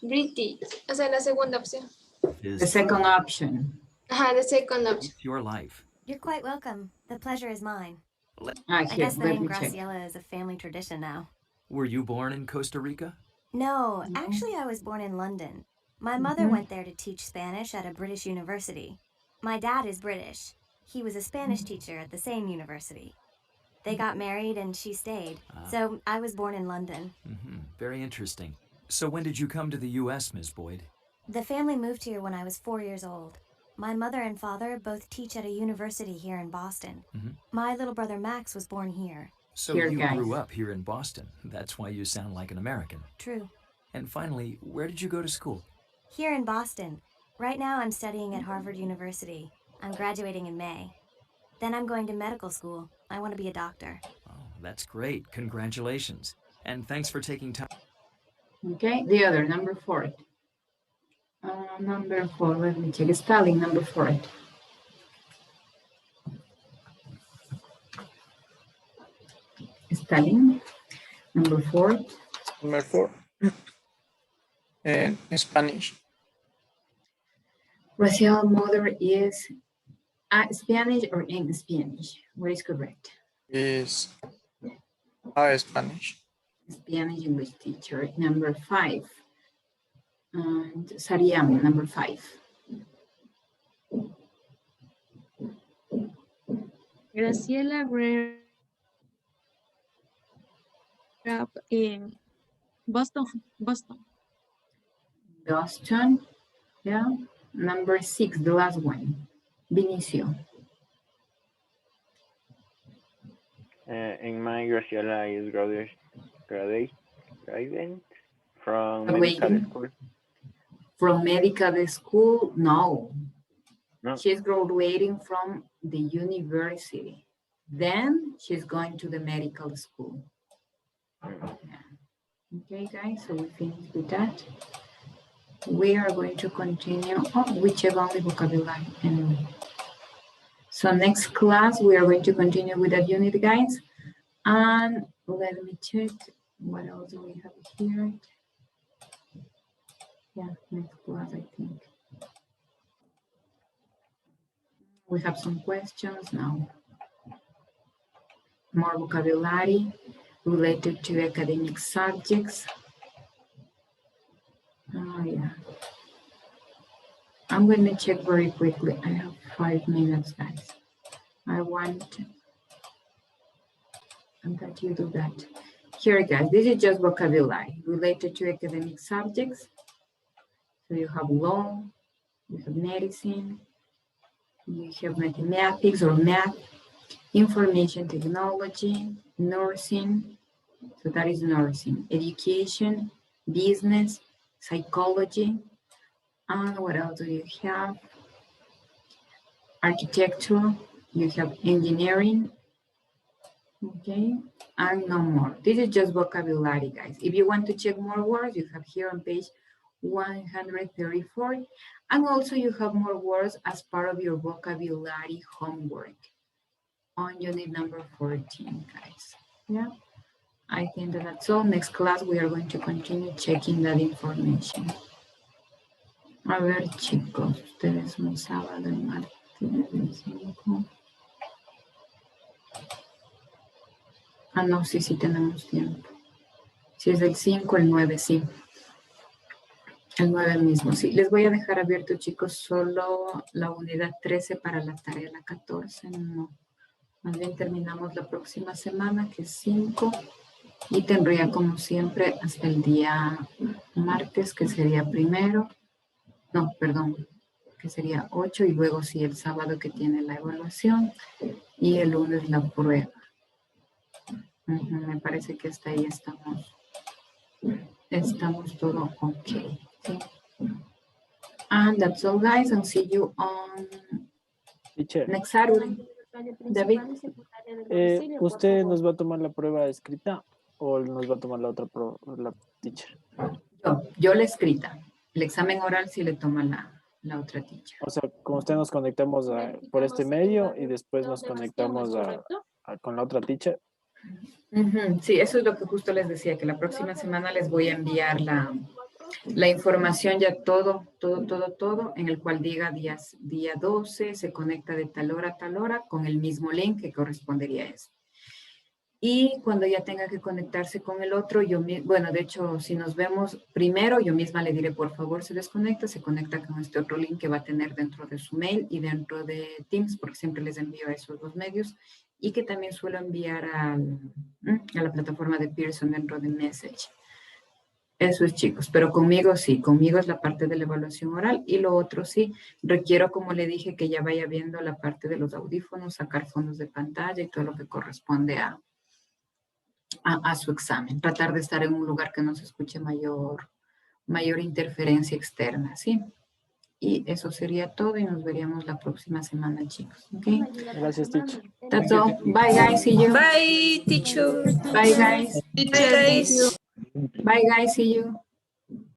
K: British. O sea, la segunda opción.
A: The second option.
K: Ajá, the second option.
L: Your life.
X: You're quite welcome. The pleasure is mine.
A: I
X: I guess the name Graciela is a family tradition now.
L: Were you born in Costa Rica?
X: No, actually I was born in London. My mother went there to teach Spanish at a British university. My dad is British. He was a Spanish teacher at the same university. They got married and she stayed. So I was born in London.
L: Very interesting. So when did you come to the U.S., Ms. Boyd?
X: The family moved here when I was 4 years old. My mother and father both teach at a university here in Boston. My little brother Max was born here.
L: So you grew up here in Boston. That's why you sound like an American.
X: True.
L: And finally, where did you go to school?
X: Here in Boston. Right now I'm studying at Harvard University. I'm graduating in May. Then I'm going to medical school. I want to be a doctor.
L: Oh, that's great. Congratulations. And thanks for taking time.
A: Okay, the other, number 4. Number 4, let me check. Spelling, number 4. Spelling, number 4.
B: Number 4. In Spanish.
A: Graciela's mother is Spanish or in Spanish? What is correct?
B: Is Spanish.
A: Spanish English teacher. Number 5. And Sariam, number 5.
D: Graciela grew up in Boston.
A: Boston, yeah. Number 6, the last one. Vinicio.
G: In my Graciela is graduating from medical
A: Graduating.
G: school.
A: From medical school? No.
G: No.
A: She's graduating from the university. Then she's going to the medical school. Okay, guys, so we finished with that. We are going to continue. Oh, we check only vocabulary anyway. So next class, we are going to continue with that unit, guys. And let me check what else do we have here. Yeah, next class, I think. We have some questions now. More vocabulary related to academic subjects. Oh, yeah. I'm going to check very quickly. I have 5 minutes, guys. I want that you do that. Here, guys, this is just vocabulary related to academic subjects. So you have law, you have medicine, you have mathematics or math, information technology, nursing. So that is nursing, education, business, psychology. And what else do you have? Architecture, you have engineering. Okay, and no more. This is just vocabulary, guys. If you want to check more words, you have here on page 134. And also you have more words as part of your vocabulary homework on unit number 14, guys. Yeah, I think that's all. Next class, we are going to continue checking that information. A ver, chicos, ustedes son sábado y martes 25. Ah, no, sí tenemos tiempo. Si es el 5, el 9, sí. El 9 mismo, sí. Les voy a dejar abierto, chicos, solo la unidad 13 para la tarea, la 14, no. Más bien terminamos la próxima semana, que es 5. Y tendría, como siempre, hasta el día martes, que sería primero. No, perdón, que sería 8. Y luego sí, el sábado que tiene la evaluación. Y el lunes la prueba. Me parece que hasta ahí estamos todo ok. ¿Sí? And that's all, guys, and see you on next Saturday. David.
N: ¿Usted nos va a tomar la prueba escrita o nos va a tomar la otra prueba, la teacher?
A: Yo la escrita. El examen oral sí le toma la otra teacher.
N: O sea, con usted nos conectamos por este medio y después nos conectamos con la otra teacher.
A: Sí, eso es lo que justo les decía, que la próxima semana les voy a enviar la información ya todo, en el cual diga día 12, se conecta de tal hora con el mismo link que correspondería a eso. Y cuando ya tenga que conectarse con el otro, bueno, de hecho, si nos vemos primero, yo misma le diré, por favor, se desconecta, se conecta con este otro link que va a tener dentro de su mail y dentro de Teams, porque siempre les envío a esos dos medios, y que también suelo enviar a la plataforma de Pearson dentro de Message. Eso es, chicos, pero conmigo sí, conmigo es la parte de la evaluación oral y lo otro sí, requiero, como le dije, que ya vaya viendo la parte de los audífonos, sacar fondos de pantalla y todo lo que corresponde a su examen. Tratar de estar en un lugar que no se escuche mayor interferencia externa, ¿sí? Y eso sería todo y nos veríamos la próxima semana, chicos. ¿Ok?
N: Gracias, teacher.
A: That's all. Bye, guys. See you.
M: Bye, teacher.
A: Bye, guys.
M: Teacher.
A: Bye, guys. See you.